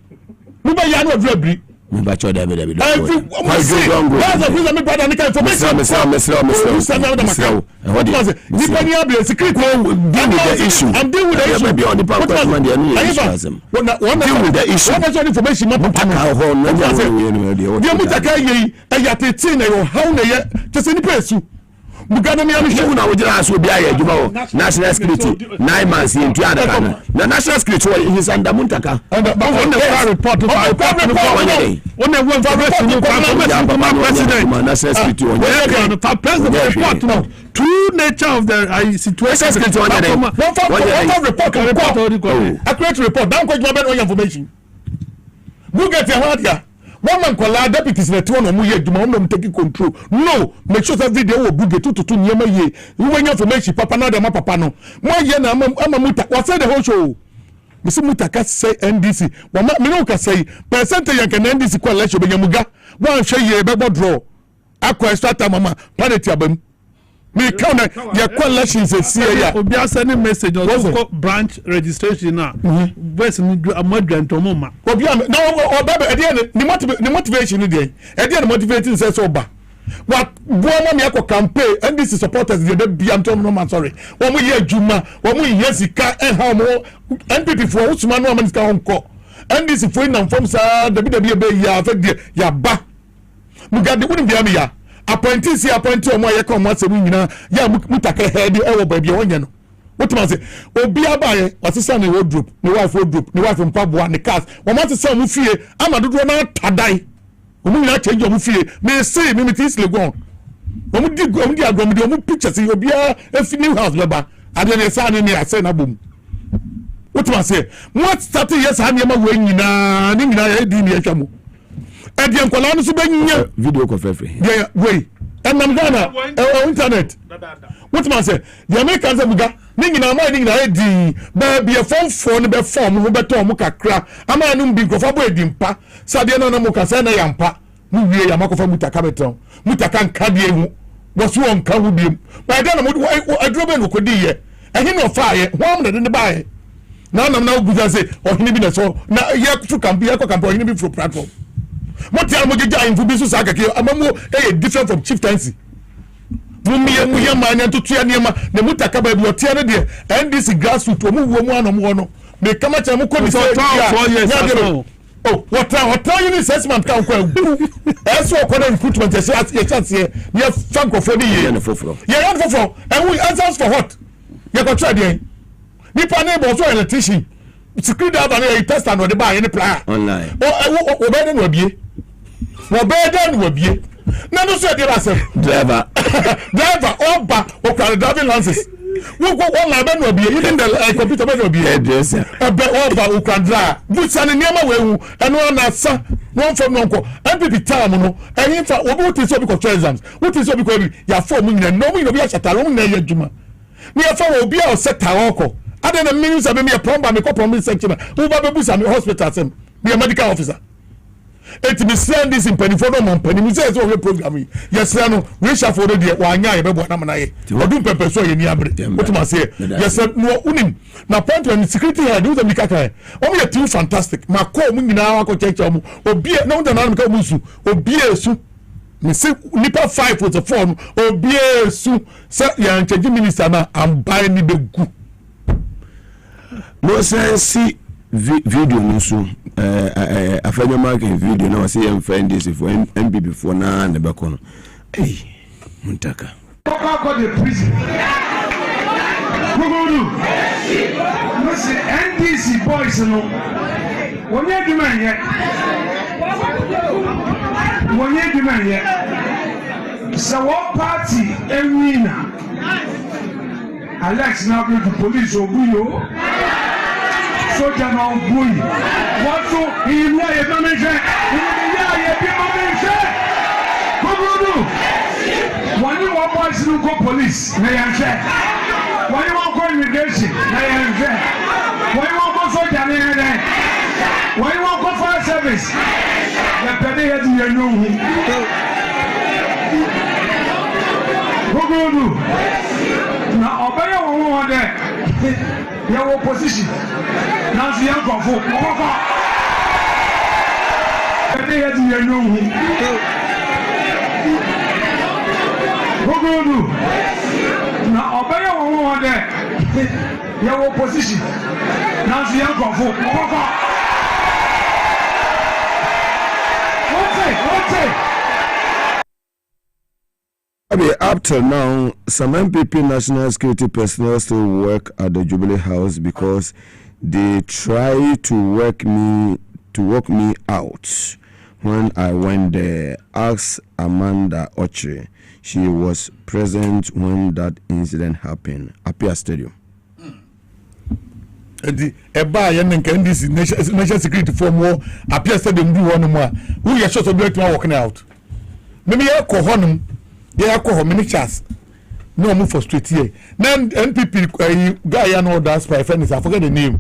we ba ya no adrebri
me ba cho David
that's the reason me brother nika information I'm dealing with the issue deal with the issue what information ma papa dia mutaka yi ayatete na yo how na ye just any person Mugabe Maase
na wojira so bia ya adwuma national security 9 months into adaka na national security is under Muntaka
on the report on the one president
national security on
the president report now true nature of the situation security on report accurate report down kwa juma information who get your heart here. One man called deputies na tuwa no mu ye dwuma no take control no make sure that video will buge tututu nyema ye you when information papa na dem papa no mo ye na ama muta what say the whole show misi muta ka say NDC wa me no ka say percentage yanka na NDC kwa election be nyamuga wan hwe ye be draw akwa extra time mama party abam me count ya kwa election say see ya
obi asani message on branch registration na west ni amadwanto mama
obi na oba e the motivation ni dey e dey motivating say so oba what bo mo me akọ campaign and this supporters dey be am tom no man sorry wo mo ye adwuma wo mo ye sika e ha mo NPP for usuma no man sika onko and this for na form sa be ya fa dey ya ba Mugabe woni bia me ya appointee omo ye come asem nyina ya mutaka head e wo baabi wonye no wotima se obi abaye wasesa ne wardrobe ne wife mpaboa ne cars wo ma sesa mu fie ama dodo na tadai omu nyina change omu fie me say me metis legon omu di agomde omu pictures obi a new house beba ade ne sa ne ase na bom wotima se what start yes ha ne ma wo nyina ne nyina ya di ne atwa mu edi enkola no so benya
video ko fefe
yeah wey enam Ghana internet what man say the Americans buga ni nyina ma ni nyina edi ba bia fonfo ne be form ho beto mo kakra ama no mbi nkofo bo edi mpa sade na mo kasa na ya mpa mu wie ya makofa mutaka beton mutaka nka de hu woso nka hu biem ba de na mo adrobe no kodi ye ehi no fa ye ho am de ba ye na nam na buja say ohini bi na so na ye fu kampi ye ko kampi ohini bi fro platform what you are going to do? Amamu different from chieftaincy. Muye man to try near the Mutaka by your tiana dear, and this is grassroots to move one. May come at a muko 4 years. Oh, what you assessment can go. That's what recruitment is a chance here. You have Francophone and for and we answers for what? You got tried again. Nipa neighbor also electrician. Secret out a test and the buy any plan online. Oh, better will be. Better will be. Nano said driver oba or driving license. We go one line will be even the computer will be address. A bet oba who can drive. Which an enema will and one answer one from Nonco. MPP time no and in fact what is because treasures. What is because you forming and knowing of your chatalon near Juma. We are for will be our set Taroko. Other than means I may a plumber, make a promise section. Who Babus and hospital, be a medical officer. It be send this in Pennyford on Penny, says all the programming. Yes, sir, no, we shall follow the one year, but what am I? Or do pepper so in Yabri. What must say? Yes, sir, no, unim. Now, point when security had do the Mikaka. Only a two fantastic. My call me now, I could take them, or be a non dynamical musu, or be a soup. Miss Nipa 5 with a phone, or be a soup. Sir, young changing minister now, I'm buying the good. No say see video nusu afanya market video na wasi find this for MPP for na ne bakono eh Muntaka
go the prison Mugudu listen NDC boys no wonye demand yet so what party enwina Alex now go to police obuyo soldier now obuyi what so he know ye manager ye be manager Mugudu when you want boys to go police na yanche when you want go immigration na yanche when you want go soldier na yanche When you want to fire service, the penny has to know. Now, obey your one there. Your opposition. Now, the young couple. The penny has to know. Now, obey your one there. Your opposition. Now, the young couple.
Up till now, some MPP national security personnel still work at the Jubilee House because they try to work me out. When I went there, asked Amanda Oche. She was present when that incident happened. Apia Stadium.
The Eba Yen this national security form war Apia Stadium do one more. Who you shot of black walking out? Maybe I call honum. They are called miniatures. No move for straight here. Then NPP guy and all that spy friends. I forget the name.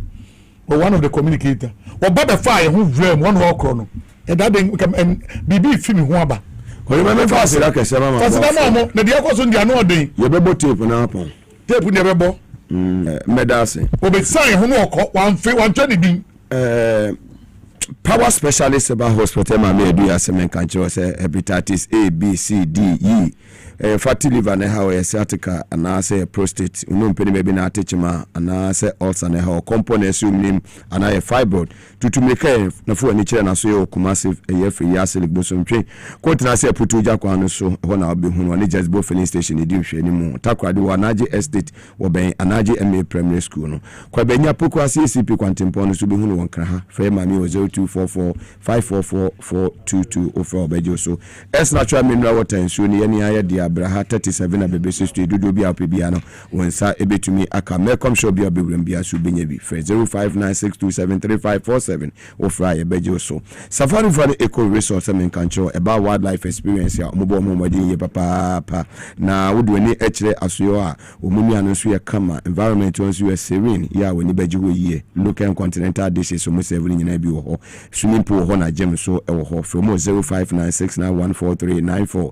But one of the communicator. Or Baba Fire who blame one walk chrono. And that then come and BB film Waba.
Well, remember fast like I said,
Mama. The other person they are not doing.
You better tape on apple.
Tape never bought.
Medicine.
But it's saying who walk 120
power specialist about hospital ma me do asemen kan che say hepatitis A B C D E fatty liver na how sciatica and say prostate no mpeni me bi na atechima and say ulcer na how components nim and fibroid to make na fo ani kire na so ye okumassive free yaselic bosom twen kontina say putu ja kwa no so ho na obi hunu ani just bo filling station di hwe ni mu takwade wa anaje estate wo ben anaje MA primary school no kwa benya poko CCP kwantempo no so bi hunu won kra ha free ma me 0244544422 offer obejo so es natural mineral water nsuo ni yani aya dia abraha 37 na bebe street dudu bi apebia no wonsa ebetumi aka mekom show bi obewrem bia so benya bi 0596273547 offer ya bejo so safari for the eco resource men control about wildlife experience ya omobo omomodi ye papa na wodo ni echire asoyo a omuni anonso ye kama environment onso ye serene ya woni bejo ho yie local continental dishes so mo serve nyina bi wo ho swimming pool ho na gym so e wo ho from 0596914394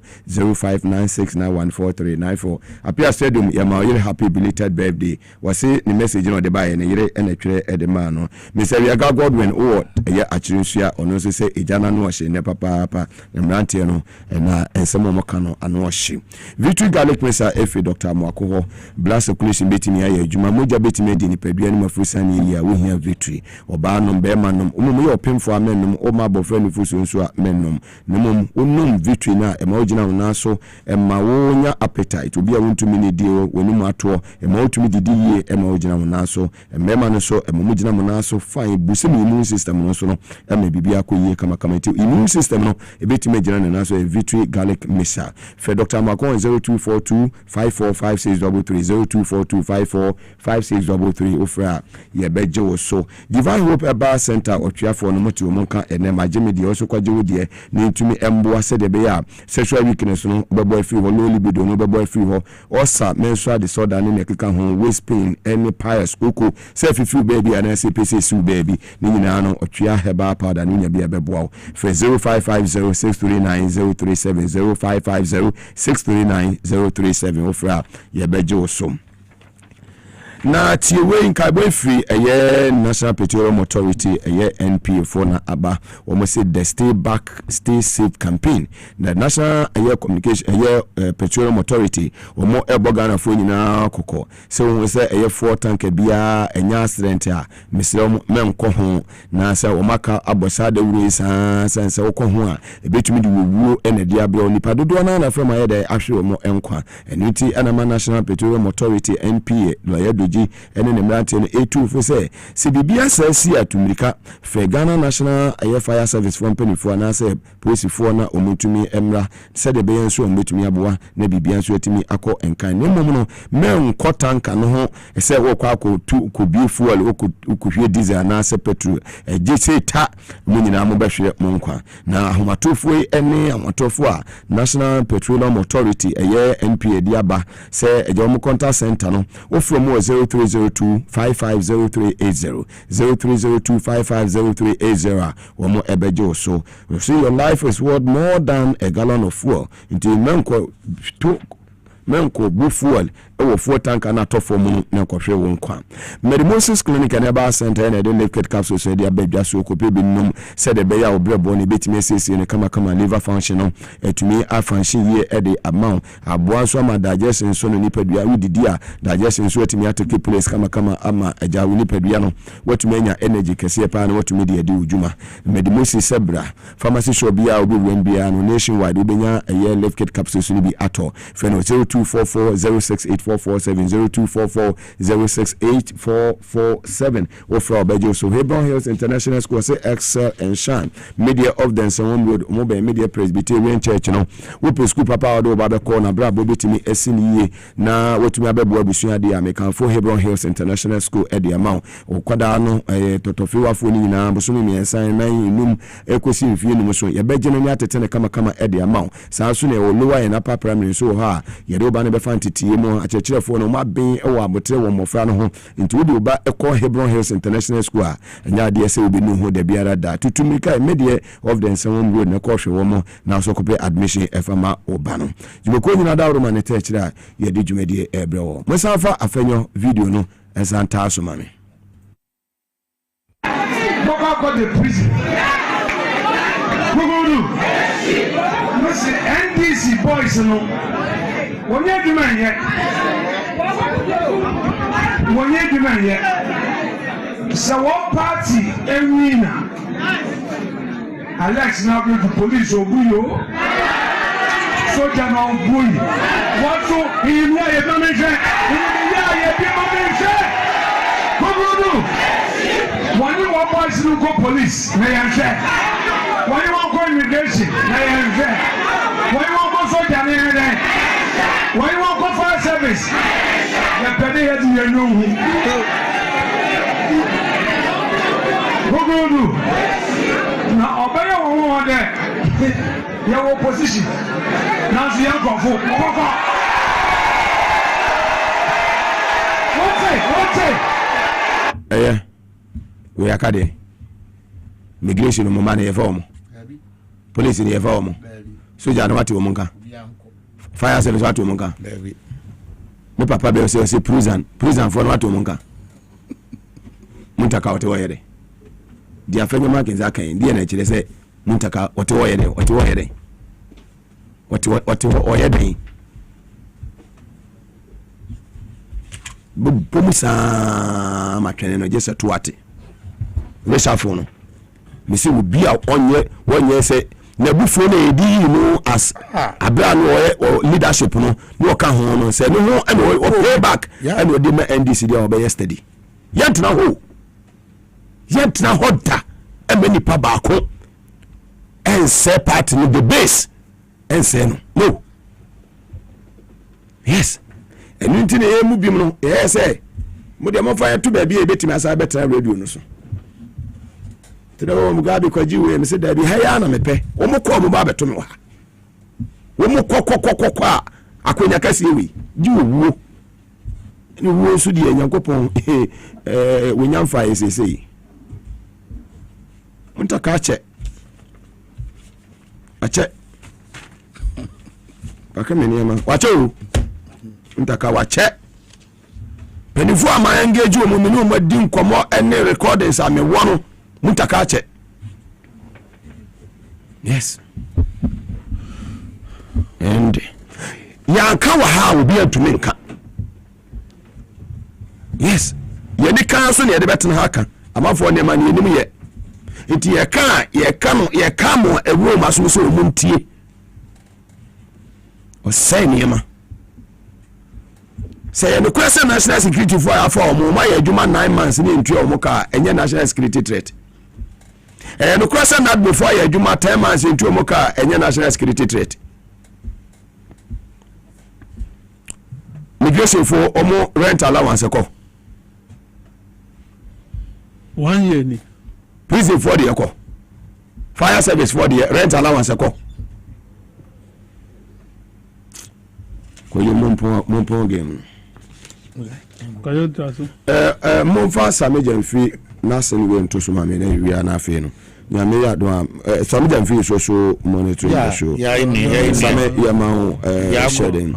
0596914394 Apia Stadium ya ma yire happy belated birthday wase ni message no de bae ne yire ena twere e de ma no Mr. Yaga Godwin award ya achirinsia ono so se ejana no hye ne papa na mrantie no na ensemo moka no ano hye Victory Garlic Mesa Efe Dr. Mwako ho blood circulation betimi ya adwuma moja betimi di ni padua ni mafusa ni ya wo hia Victory oba no be ma no omo ye opemfo amenum o ma bofra ni fuso nso a menum nemum onum Victory na e ma ogina na so e ma wonya appetite obi a wontumi ni die wonum ato e ma otumi didi ye e ma ogina na so e mema no so e ma ogina na so fine busi mi immune system no so no e ma bibia akoyie kama ti immune system no e betimi gina na so e Victory Garlic Mesa fe Dr. Makon 0242545633 0242545633 ofra ye beje wo so Divine Hope Bar Center otwafo no moti omonka ene mageme die oso kwaje wo die ne ntumi emboa se de be ya sexual weakness no bebo afi ho low libido no bebo afi ho osa menstrual disorder ne nekeka ho waist pain any pious oko self feel baby and SPC su baby ni nyina no otwa heba powder ni nya bia beboa for 0550639037 0550639037 ofra ye beje oso na tiwe nka boy free eye National Petroleum Authority eye NPA na aba we say the stay back stay safe campaign the National eye communication eye Petroleum Authority omo ebogana fo nyina kokko so we say eye 4 tank bia enya accident a mesrem menko ho na say o maka abosade wuri sanse woko ho a ebetumi di wuwo ene dia bia onipa dodo na from aye dey ahwe omo enkwa eniti anama National Petroleum Authority NPA lo ene ne mrante no etu fo se bibia sasi atumrika fe Ghana National Air Fire Service for penifo na se police fo na omutumi emra se de be nso omutumi aboa na bibia nso atimi akọ enkan ne mom no men kotanka no ho se wo kwa ko bi fuel ko hwe diesel na se petrol je se ta mu nyina mo behwe mo nkwa na ahomatofo ene amatofo a National Petroleum Authority eye NPA diaba se eje mo contact center no wo from 0302-550380 0302-550380 Womo ebejo so you see your life is worth more than a gallon of fuel into menko bu fuel ewo fuel tank na to form na kohwe won kwa Medimosis clinic and eba center na de liquid capsule so dia badwa so kope bi num said be ya obrebo ne betime sesi ne kama liver function no etumi a function ye e de amount aboa so ama digestion so no nipadua udidi a digestion so etumi atake place kama ama aja we nipadua no watumi anya energy kese pa na watumi de adi ujuma Medimosis sebra pharmacy shop bia obi wembia no nationwide obenya ye liquid capsule so bi ato feno 0244-068-447 or for Bejo so Hebron Hills International School say excel and shine media of the Sawon Road mobile media Presbyterian Church no we school papa do ba be corner bra bo betimi esini na wotumi abebo abusua dia mekan for Hebron Hills International School e dia ma o kwada no totofiwa fo ni nyina bosomi miensan nan inum ekosi mfie num so ye beje no ni atetene kama e dia ma saa so ne o lower na pa primary so ha ye do ba ne be fantitie mo achechirefo no maben e wo abotre wo mofra no ho nti wodi oba ekọ Hebron Hills International School a nya de ese obi nu ho da biara da tutumika media of the Sawon Road na ko hwe wo mo na so kope admission efama oba no jumeko nyina da woro ne te chira ye de jumedie ebre wo musafa afenyo video no ensanta aso mame
Baba got the prison. Listen, NDC boys no. When you do man yet. So what party Emina? Alex now go to police or Buyo. Soldier now Buyo. What so he know you don't mention? When you want boys to go police, may I say? When you want go immigration, may I say? When you want go soldier, may I say? When you want go fire service, the penny head you know. What do you do? Now, obey your woman there. Your opposition. Now, the young go for. What's it?
Yeah. We are kade migration mo man e form police ni e form soja no wati o monka fire service wati o monka mo papa be say prison for no wati o monka mutaka wote woyere dia afenyo markings akan dia na kire say mutaka wote woyere wote woyere bomusa matwene no jesa tuate resafo no me se obi a onye se na bufo na edi no as abra no leadership no no ka ho no se no ho and pay back and we dey NDC dey obey yesterday yentna hoda e many pa baako and say party no the base and say no yes and nti na emu bim no say mo dey mo fa to ba bi e betimi asa betra radio no so Tino Mugabe kwaji we me se da bi haya na mepe wo mo ko mo ba beto me wa wo mo ko akonya kase we ji wo ni wo su di Nyankopon we nyamfa esese unta ka che ache akameni ama wache o unta ka wache penifo ama engage wo mo menu mo di nkomo ene recordings ame wono mutakache yes and ya kawa ha obi atumi nka yes ye ni kan so ne ye de betena haka amafo ne ma ne nim ye enti ye ka mo ewo ma so so muntie o sai ne ma say no question national security for afọ mo ma ye adwuma 9 months ne ntua o mo ka enye national security threat no question that before ye adwuma 10 months ntua o mo ka enye national security threat migration for omo rent allowance ko
1 year ni
prison for the ko fire service for the rent allowance ko ko yo mompo game Momfa Sami Jamfi Nasin going to Sumami, we are not feeling. Yamia do Sami Jamfi is also monitoring the show. Sami Yamau shedding.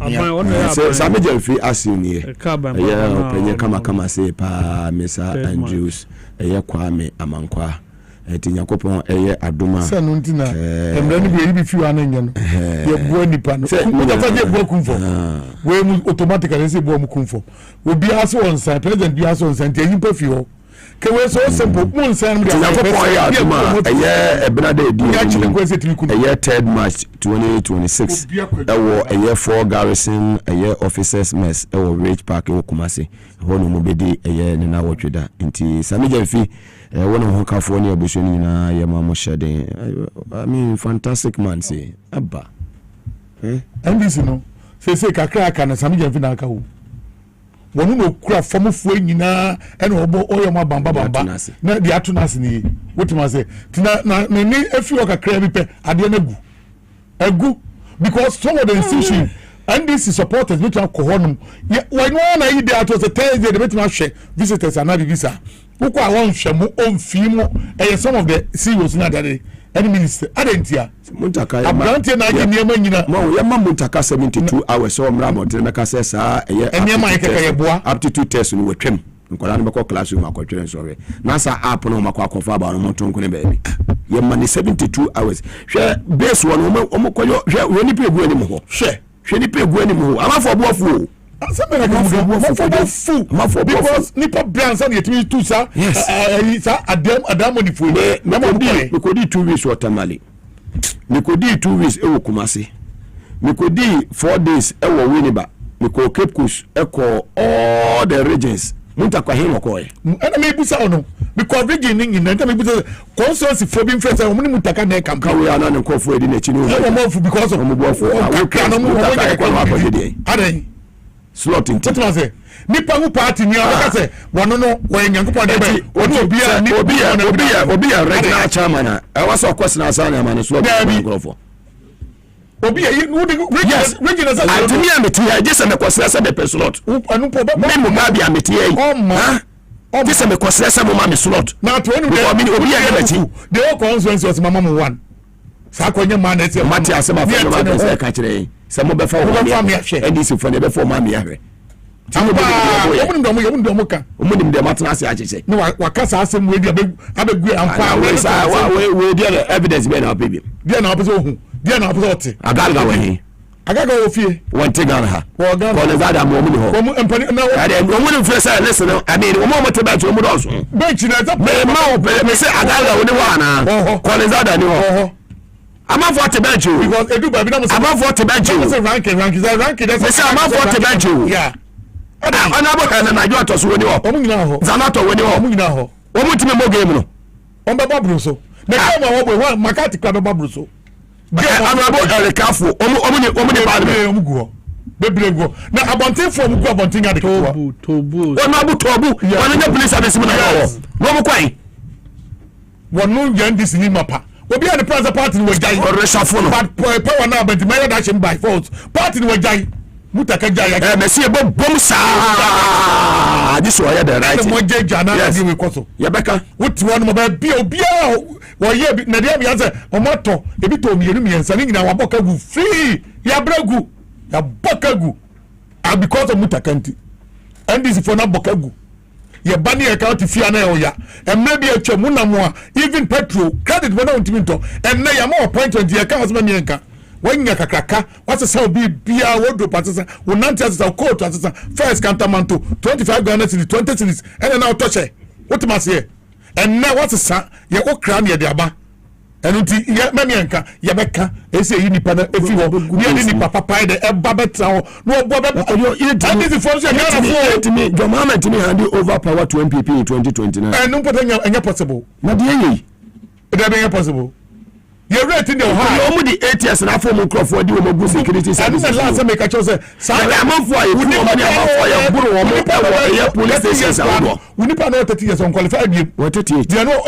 Sami Jamfi asking here. Kama say pa Mesa Andrews, Kwame Amankwa. Tinyakopon aduma
se no ntina emre ni bi fi wan enye no ye bo nipa no mo ta je bo kumfo we mu automatically say bo mu kumfo obi aso on san president bi aso on san ti yin pa fi ho ke we so simple mo san no
Tinyakopon aduma ebna de di 3rd March 2026 ewo 4 garrison officers mess ewo Rage Park e Kumasi ho no mo bedi ne na wotweda nti Sami Jamfi one of California Bushini na Yamamo shedding. I mean, fantastic man, say Abba.
And this, say Kaka and Sami Jamfinaka. One no craft from a fwing and obo oyama bamba bamba. Not the Atunasini. What must say? Na if you are a crabby pe, I didn't go. Because some of the institution. And this is supporters which are cohonum. When one I there was a Thursday, the better share visitors and not visa. Who are on Shamu on Fimo and some of the CEOs in that day. Any minister, I didn't hear.
Muntaka,
I'm granting I can hear
Muntaka 72 hours, so Ramon, Tenacasa, aptitude test in with trim. Nkola classroom akwatwere sorry nasa app no makwa fa ba no montonko ne baby ye mani 72 hours hwe base one omokoyo hwe woni pegu ani mo ho hwe ni pegu ani mo ho amafo boafo because
nipa brands and yetimi tu sa sa adam money fu
na kodi 2 weeks watermali me kodi 2 weeks e wo Kumasi me kodi 4 days e wo Winneba me ko Cape Coast e ko all the regions Muntaka hino koe
ana me busa ono because beginning in na me busa consultancy for being friends o muni Muntaka na campaign
we ana nko fu edi na chi no
because of
aden slot in
what say nipa hu party ni aka say wono no we nyankopon de be
obi a regional chairman I was of course na sana man slot microphone
obi e no de regional say
atimi ameti ya just me kwasesa de slot
anu po
me Mugabe ameti ya just me kwasesa mo ma me slot
na to enu de
obi ya ameti
the whole conference was mama mo one sa kwanya man na say
mati asema fa ma be say ka kire se mo be fa wo ma hwe ndc fo ne be fo ma me hwe
omunim do mo ka
omunim de matna ase acheche
no wakasa asem we dia abegu ampa
we dia evidence be na baby
dia na opese ohun dia na opese ote
agaga we
agaga wo fie
won te Ghana ha
wo Ghana
ko le zada mo mu ni ho
ko empani na wo
ade omunim fie say listen I mean wo mo te bench wo mu do so
bench na ta
me ma o me say agaga wo ni wa na ko le zada ni ho I'm not for to bench you
because edu baby na mo
I'm not for to bench you
say ranking
that's say I'm not for to bench you
yeah
ana bo kana na jo to so woni ho
omu nyina ho
zanato woni ho
omu nyina ho
omu time mo game no
on be babru so na game wo bo makati kwa be babru so
ana bo elikafo omu ni ba me
omu guo bebre guo na abontin fo omu guo abontin ade kwa
tobu
wona bu tobu wona nya police service mo na ho no mo kwai
wonu yan dis ni mapa obi an the president party we jai but power now but my action by force party we jai Mutaka jai
Messi bom sa this way the right
mo jai jana na di we koso
ya beka
wuti won mo ba bia obi a wo ye na dia bia say o moto ebi to mienu miensa ni na waboka gu free ya bragu ya bokagu because of Mutaka nti and this for na bokagu ye bani account fia na oya emre bi atwa na mo a even petrol credit bona untimi nto emre ya mo appointment ye account ma mienka wanya kakraka what's say bi bia wodo patasa wonante asasa court asasa first countermanto 25 Ghana cedis 20 cedis and now touch what must here and now what's sa ye okra na ye de aba enunti ye mamienka ye beka ese yi nipa na efi ho ni ni papa pai de eba betra ho no obo be and this for say na
me John Mohammed me hand over power to MPP in 2029
and no enya possible
na de yi
e be possible you rate in the high
omo di 8 years na for mo crofo di mo go security service
and last make a choose say
amafo aye fu mo ni amafo aye buru wo mo e police station awo
we need to know 30 years on qualified game
what 38
they know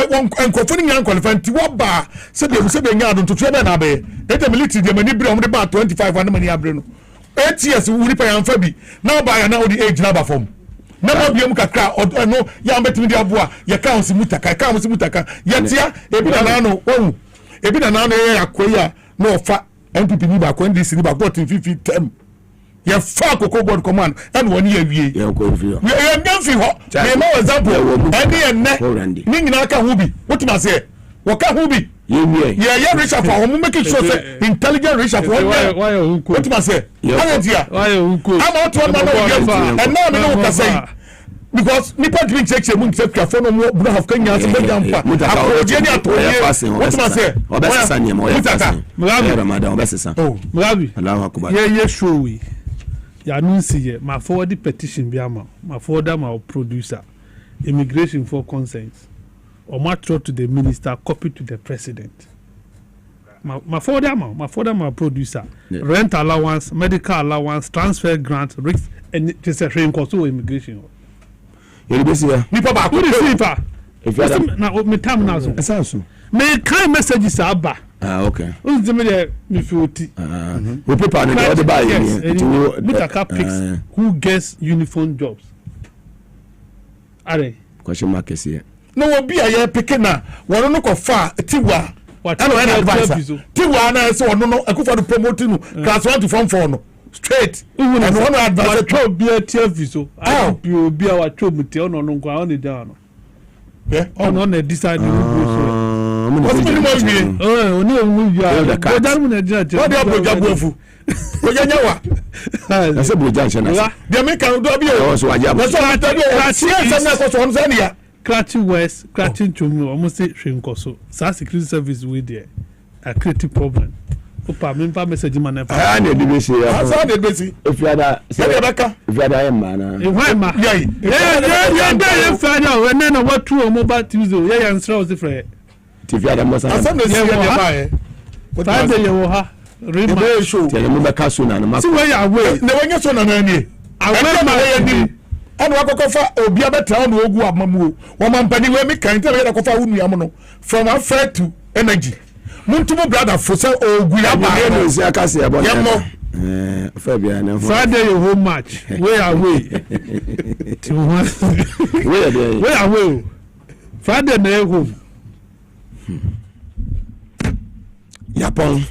enkofo ni nyan qualified ti wo ba se be nya adon to be na be e military de mani bre o mo de ba 25 and mani abre no 8 years we need to yan fa bi now by now the age na ba form Never be kakra or no ya betimi dia boa ye ka on mutaka yetia ebi na no ohu ebi na no yakoya no fa NPP ni ba ko NDC ni ba got in 50 term ye fa koko board command and one year wie ye ko fi ho ye ngamfi ho me ma example eni enne ni nyina ka hu bi wotima se wo ka hu bi ye Richard for who make sure say intelligent Richard for why wotima se anadia why unko am out one man and now me no ka say because nipa drink check mun check ka for no mo bra have kanya se be jampa akodi ni atoye wotima se obesesa ni mo ya Ramadan obesesa Mugabe Allahu akbar
ye show we ya announce ye ma forward the petition bi ama ma forward my producer immigration for consent or ma throw to the minister copy to the president ma forward my producer rent allowance medical allowance transfer grant risk and just a train cost to immigration
you be see
nipa ba ko receive if you na me time na so
esanso
me kind messages aba
okay
unzime de me fioti
we paper na all the buy to
Mutaka picks who gets uniform jobs are
question mark here
no obi aye pick na wono no ko fa tiwa ana advice tiwa na se wono no akufa do promote no class 1 to form 4 no straight and one advice
to be a TV so I be our trouble te ono no kwa on down no yeah ono na decide who go so
what's the more we
oni onwu ya go down na dia
what dey aboja bofu oja nyawa
na se boja nche
dey make am do bi o
so waja
so ata bi o see am na ko so on say ya
Clutching West, clutching Chumi, almost say Shinkoso. SA security service with there a creative problem. Opa, me pa message man na.
Ah, na dey say ya.
Asa dey be see.
If you ada, if you ada man na.
Why ma? Yeah, final. When na what true mobile Tuesday. Yeah, answer was different.
If you ada mo say.
Asa dey see ya buy.
What time dey you ha?
Remember show.
Tell me be kaso na ma.
See where you away.
Na when you so na ni. Away ma wey ni. And wakofa obi abetra no ogu amamu wo mampani we me kan tell we kofa unu am no from affair to energy muntumu brother for say ogu ya ba
no si akase ya bon fa bia na
Friday your home match where away where away Friday na home
Yapon